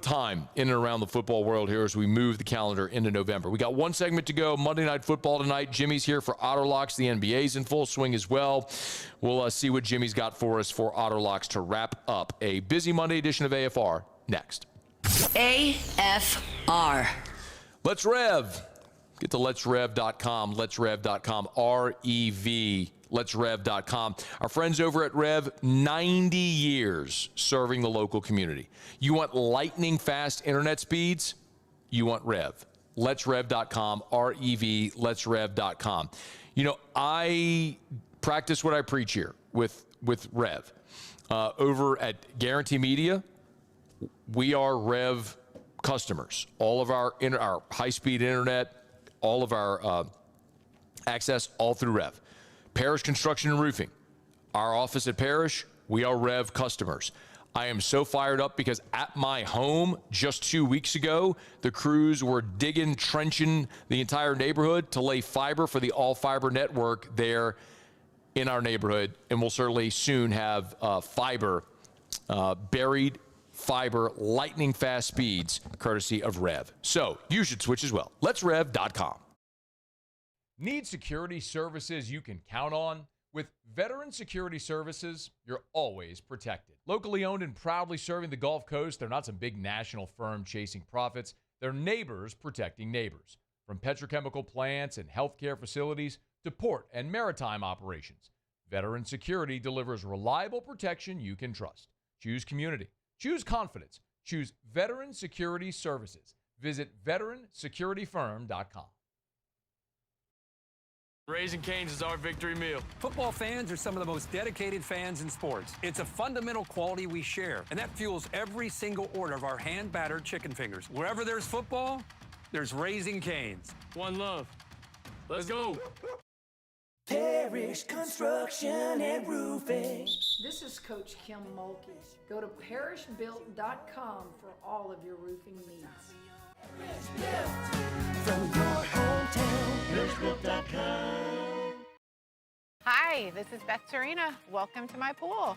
time in and around the football world here as we move the calendar into November. We got one segment to go. Monday Night Football tonight. Jimmy's here for Otterlocks. The NBA's in full swing as well. We'll see what Jimmy's got for us for Otterlocks to wrap up a busy Monday edition of AFR next. AFR. Let's Rev. Get to letsrev.com. Letsrev.com. R-E-V. letsrev.com. Our friends over at Rev, 90 years serving the local community. You want lightning fast internet speeds? You want Rev. Letsrev.com, R-E-V, letsrev.com. I practice what I preach here with Rev. Over at Guarantee Media, we are Rev customers. All of our high-speed internet, all of our access, all through Rev. Parish Construction and Roofing. Our office at Parish, we are Rev customers. I am so fired up because at my home just 2 weeks ago, the crews were digging, trenching the entire neighborhood to lay fiber for the all-fiber network there in our neighborhood. And we'll certainly soon have fiber buried fiber, lightning fast speeds, courtesy of Rev. So you should switch as well. Let'sRev.com. Need security services you can count on? With Veteran Security Services, you're always protected. Locally owned and proudly serving the Gulf Coast, they're not some big national firm chasing profits. They're neighbors protecting neighbors. From petrochemical plants and healthcare facilities to port and maritime operations, Veteran Security delivers reliable protection you can trust. Choose community. Choose confidence. Choose Veteran Security Services. Visit veteransecurityfirm.com. Raising Cane's is our victory meal. Football fans are some of the most dedicated fans in sports. It's a fundamental quality we share, and that fuels every single order of our hand-battered chicken fingers. Wherever there's football, there's Raising Cane's. One love. Let's go. Parish Construction and Roofing. This is Coach Kim Mulkey. Go to parishbuilt.com for all of your roofing needs. From your hometown, parishbuilt.com. Hi, this is Beth Serena. Welcome to my pool.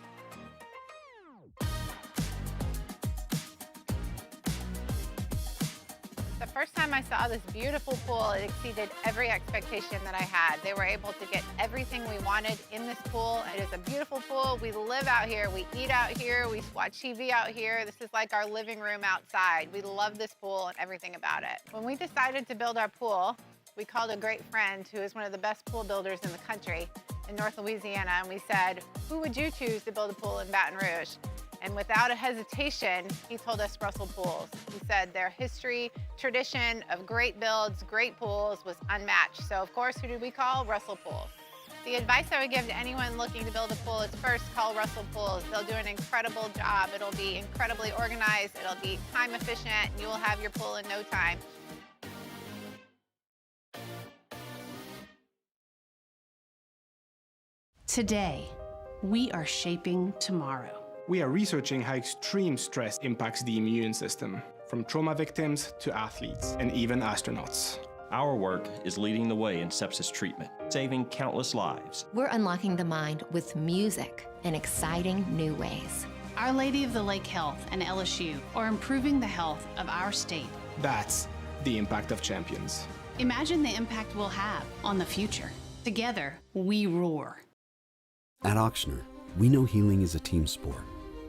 The first time I saw this beautiful pool, it exceeded every expectation that I had. They were able to get everything we wanted in this pool. It is a beautiful pool. We live out here, we eat out here, we watch TV out here. This is like our living room outside. We love this pool and everything about it. When we decided to build our pool, we called a great friend who is one of the best pool builders in the country in North Louisiana, and we said, who would you choose to build a pool in Baton Rouge? And without a hesitation, he told us Russell Pools. He said their history, tradition of great builds, great pools was unmatched. So of course, who did we call? Russell Pools. The advice I would give to anyone looking to build a pool is first call Russell Pools. They'll do an incredible job. It'll be incredibly organized. It'll be time efficient. And you will have your pool in no time. Today, we are shaping tomorrow. We are researching how extreme stress impacts the immune system, from trauma victims to athletes and even astronauts. Our work is leading the way in sepsis treatment, saving countless lives. We're unlocking the mind with music in exciting new ways. Our Lady of the Lake Health and LSU are improving the health of our state. That's the impact of champions. Imagine the impact we'll have on the future. Together, we roar. At Auctioner, we know healing is a team sport.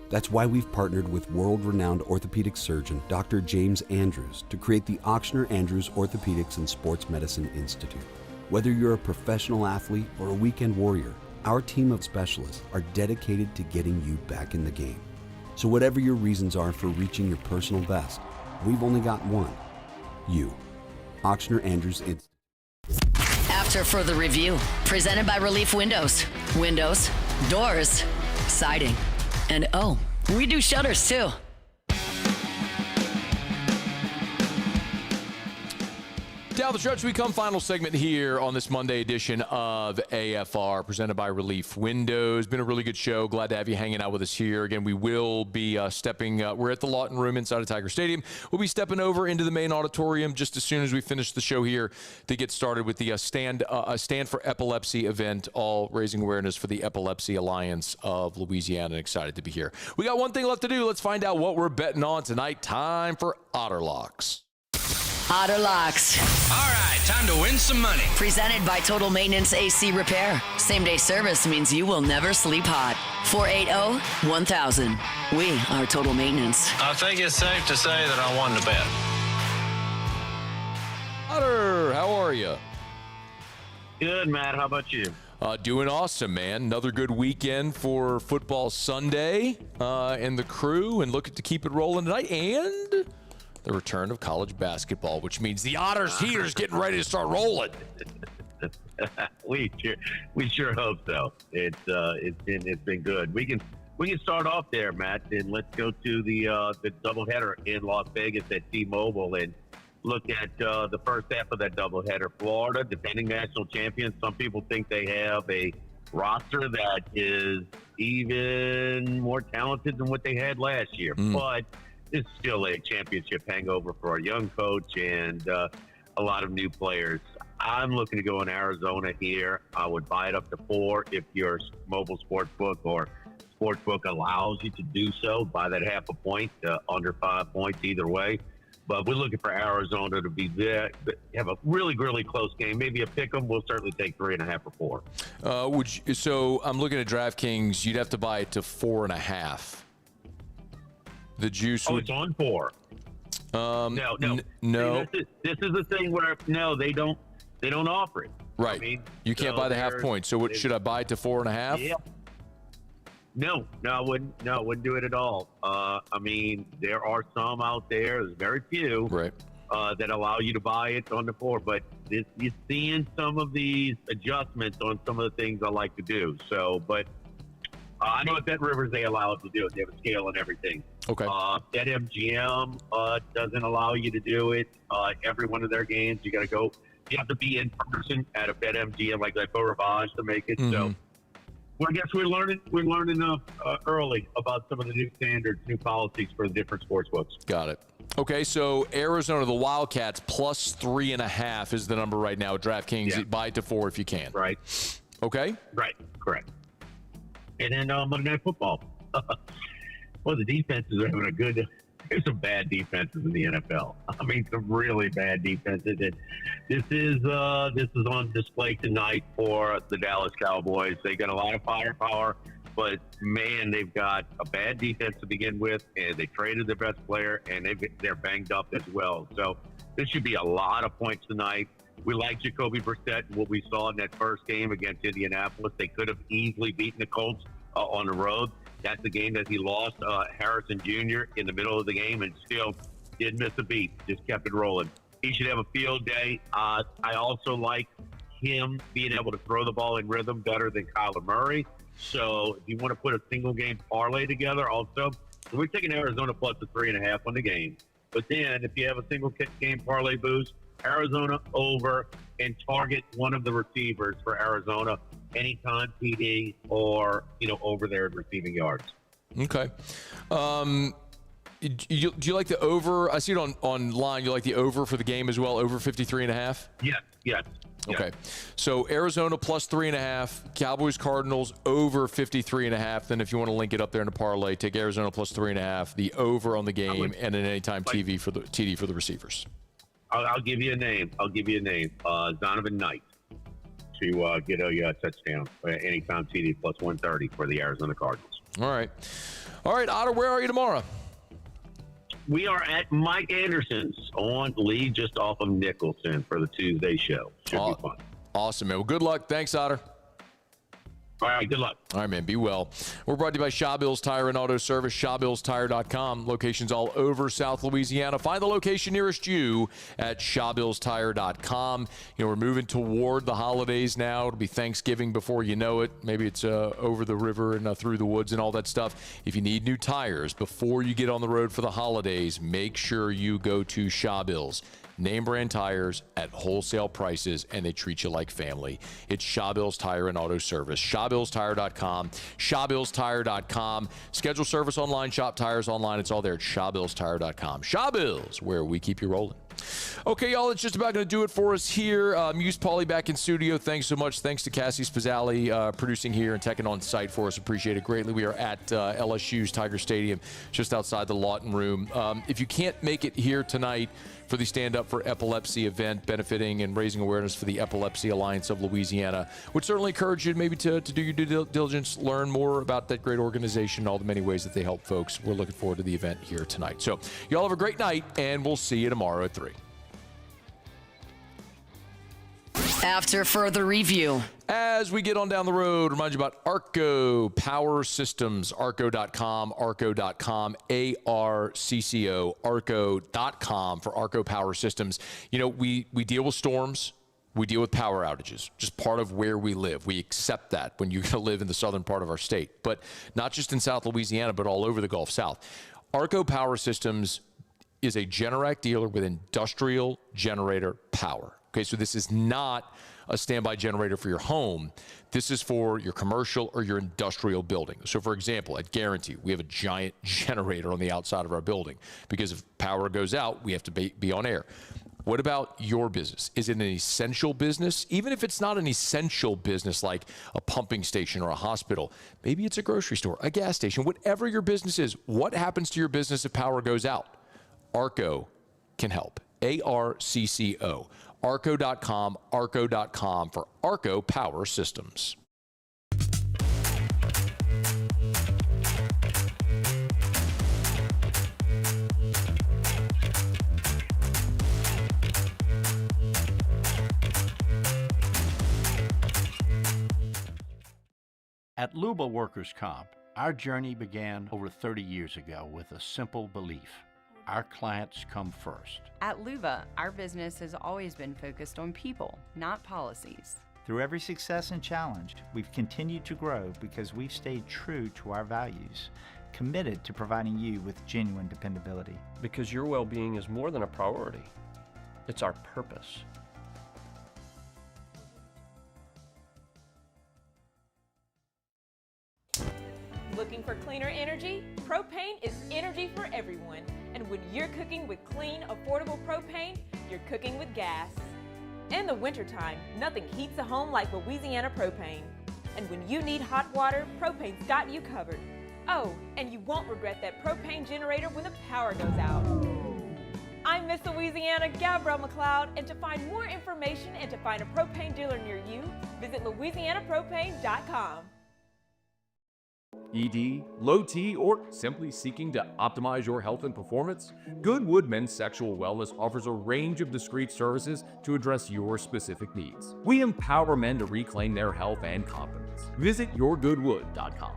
That's why we've partnered with world-renowned orthopedic surgeon Dr. James Andrews to create the Auctioner Andrews Orthopedics and Sports Medicine Institute. Whether you're a professional athlete or a weekend warrior, our team of specialists are dedicated to getting you back in the game. So whatever your reasons are for reaching your personal best, we've only got one. You. Auctioner Andrews Institute. After further review, presented by Relief Windows. Windows, doors, siding. And oh, we do shutters too. Down the stretch we come, final segment here on this Monday edition of AFR, presented by Relief Windows. Been a really good show. Glad to have you hanging out with us here. Again, we will be we're at the Lawton Room inside of Tiger Stadium. We'll be stepping over into the main auditorium just as soon as we finish the show here to get started with the Stand for Epilepsy event, all raising awareness for the Epilepsy Alliance of Louisiana. Excited to be here. We got one thing left to do. Let's find out what we're betting on tonight. Time for Otterlocks. Otterlocks. All right, time to win some money. Presented by Total Maintenance AC Repair. Same-day service means you will never sleep hot. 480-1000. We are Total Maintenance. I think it's safe to say that I won the bet. Otter, how are you? Good, Matt. How about you? Doing awesome, man. Another good weekend for Football Sunday and the crew, and looking to keep it rolling tonight. And the return of college basketball, which means the Otters here is getting ready to start rolling. we sure hope so. It's been good. We can start off there, Matt, and let's go to the doubleheader in Las Vegas at T-Mobile and look at the first half of that doubleheader. Florida, defending national champions. Some people think they have a roster that is even more talented than what they had last year, but it's still a championship hangover for a young coach and a lot of new players. I'm looking to go in Arizona here. I would buy it up to 4 if you're Mobile Sportsbook or sportsbook allows you to do so by that half a point, under 5 points either way. But we're looking for Arizona to be there, have a really, really close game. Maybe a pick 'em. We'll certainly take 3.5 or 4. So I'm looking at DraftKings. You'd have to buy it to 4.5. The juice would. It's on 4. No. See, this is the thing where they don't offer it. Right. You can't buy the half point. So should I buy it to 4.5? Yeah. No, I wouldn't do it at all. There are some out there, there's very few, that allow you to buy it on the 4. But you're seeing some of these adjustments on some of the things I like to do. So, but I know at Bet Rivers they allow us to do it. They have a scale and everything. Okay. BetMGM doesn't allow you to do it. Every one of their games, you got to go. You have to be in person at a BetMGM like that for Ravage to make it. So. Well, I guess we're learning early about some of the new standards, new policies for the different sports books. Got it. Okay, so Arizona, the Wildcats, plus 3.5 is the number right now. DraftKings, buy it to 4 if you can. Right. Okay. Right. Correct. And then Monday Night Football. Well, the defenses are having a good. There's some bad defenses in the NFL. Some really bad defenses. And this is on display tonight for the Dallas Cowboys. They got a lot of firepower, but man, they've got a bad defense to begin with, and they traded their best player, and they're banged up as well. So this should be a lot of points tonight. We like Jacoby Brissett and what we saw in that first game against Indianapolis. They could have easily beaten the Colts on the road. That's the game that he lost Harrison Jr. in the middle of the game and still didn't miss a beat, just kept it rolling. He should have a field day. I also like him being able to throw the ball in rhythm better than Kyler Murray. So if you want to put a single game parlay together also, so we're taking Arizona plus the 3.5 on the game. But then if you have a single game parlay boost, Arizona over and target one of the receivers for Arizona anytime TD or, over there in receiving yards. Okay. Do you like the over? I see it online. You like the over for the game as well, over 53.5? Yes. Okay. So Arizona plus 3.5, Cowboys, Cardinals over 53.5. Then if you want to link it up there in a parlay, take Arizona plus 3.5, the over on the game, and an anytime TD for the receivers. I'll give you a name. Donovan Knight to get a touchdown. Anytime TD plus 130 for the Arizona Cardinals. All right, Otter, where are you tomorrow? We are at Mike Anderson's on Lee, just off of Nicholson for the Tuesday show. Should be fun. Awesome, man. Well, good luck. Thanks, Otter. All right, good luck. All right, man, be well. We're brought to you by Shawbills Tire and Auto Service, shawbillstire.com. Locations all over South Louisiana. Find the location nearest you at shawbillstire.com. We're moving toward the holidays now. It'll be Thanksgiving before you know it. Maybe it's over the river and through the woods and all that stuff. If you need new tires before you get on the road for the holidays, make sure you go to Shawbills. Name brand tires at wholesale prices, and they treat you like family. It's Shawbills Tire and Auto Service. ShawbillsTire.com. ShawbillsTire.com. Schedule service online, shop tires online. It's all there at ShawbillsTire.com. Shawbills, where we keep you rolling. Okay, y'all, it's just about going to do it for us here. Muse Pauly back in studio. Thanks so much. Thanks to Cassie Spazzali producing here and teching on site for us. Appreciate it greatly. We are at LSU's Tiger Stadium, just outside the Lawton Room. If you can't make it here tonight for the Stand Up for Epilepsy event, benefiting and raising awareness for the Epilepsy Alliance of Louisiana, would certainly encourage you maybe to do your due diligence, learn more about that great organization, all the many ways that they help folks. We're looking forward to the event here tonight. So y'all have a great night, and we'll see you tomorrow at 3. After further review. As we get on down the road, remind you about Arco Power Systems, arco.com, ARCCO, arco.com for Arco Power Systems. We deal with storms. We deal with power outages, just part of where we live. We accept that when you're going to live in the southern part of our state, but not just in South Louisiana, but all over the Gulf South. Arco Power Systems is a Generac dealer with industrial generator power. Okay, so this is not a standby generator for your home. This is for your commercial or your industrial building. So, for example, at Guarantee, we have a giant generator on the outside of our building because if power goes out, we have to be on air. What about your business? Is it an essential business? Even if it's not an essential business like a pumping station or a hospital, maybe it's a grocery store, a gas station, whatever your business is, what happens to your business if power goes out? ARCO can help. ARCCO. ARCO.com, ARCO.com for ARCO Power Systems. At Luba Workers' Comp, our journey began over 30 years ago with a simple belief: our clients come first. At Luba, our business has always been focused on people, not policies. Through every success and challenge, we've continued to grow because we've stayed true to our values, committed to providing you with genuine dependability. Because your well-being is more than a priority. It's our purpose. Looking for cleaner energy? Propane is energy for everyone. And when you're cooking with clean, affordable propane, you're cooking with gas. In the wintertime, nothing heats a home like Louisiana propane. And when you need hot water, propane's got you covered. Oh, and you won't regret that propane generator when the power goes out. I'm Miss Louisiana, Gabrielle McLeod, and to find more information and to find a propane dealer near you, visit louisianapropane.com. ED, low T, or simply seeking to optimize your health and performance? Goodwood Men's Sexual Wellness offers a range of discreet services to address your specific needs. We empower men to reclaim their health and confidence. Visit yourgoodwood.com.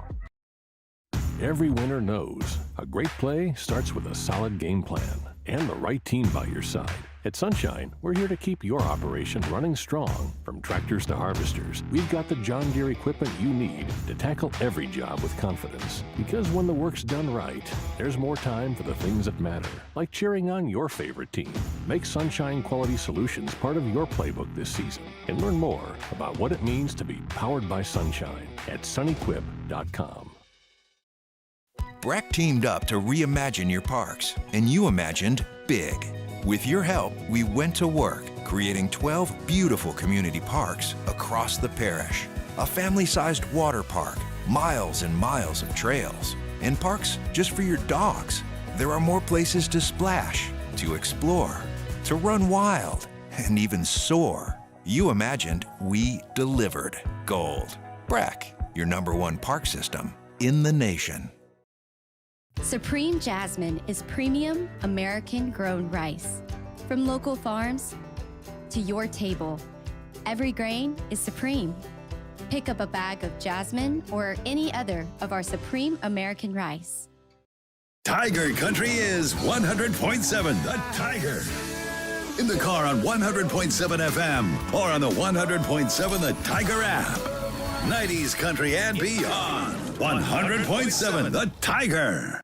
Every winner knows a great play starts with a solid game plan and the right team by your side. At Sunshine, we're here to keep your operation running strong. From tractors to harvesters, we've got the John Deere equipment you need to tackle every job with confidence. Because when the work's done right, there's more time for the things that matter, like cheering on your favorite team. Make Sunshine Quality Solutions part of your playbook this season and learn more about what it means to be powered by Sunshine at sunequip.com. Breck teamed up to reimagine your parks, and you imagined big. With your help, we went to work, creating 12 beautiful community parks across the parish. A family-sized water park, miles and miles of trails, and parks just for your dogs. There are more places to splash, to explore, to run wild, and even soar. You imagined, we delivered. Gold. Breck, your #1 park system in the nation. Supreme Jasmine is premium American-grown rice. From local farms to your table, every grain is supreme. Pick up a bag of Jasmine or any other of our Supreme American rice. Tiger Country is 100.7 The Tiger. In the car on 100.7 FM or on the 100.7 The Tiger app. 90s country and beyond. 100.7 The Tiger.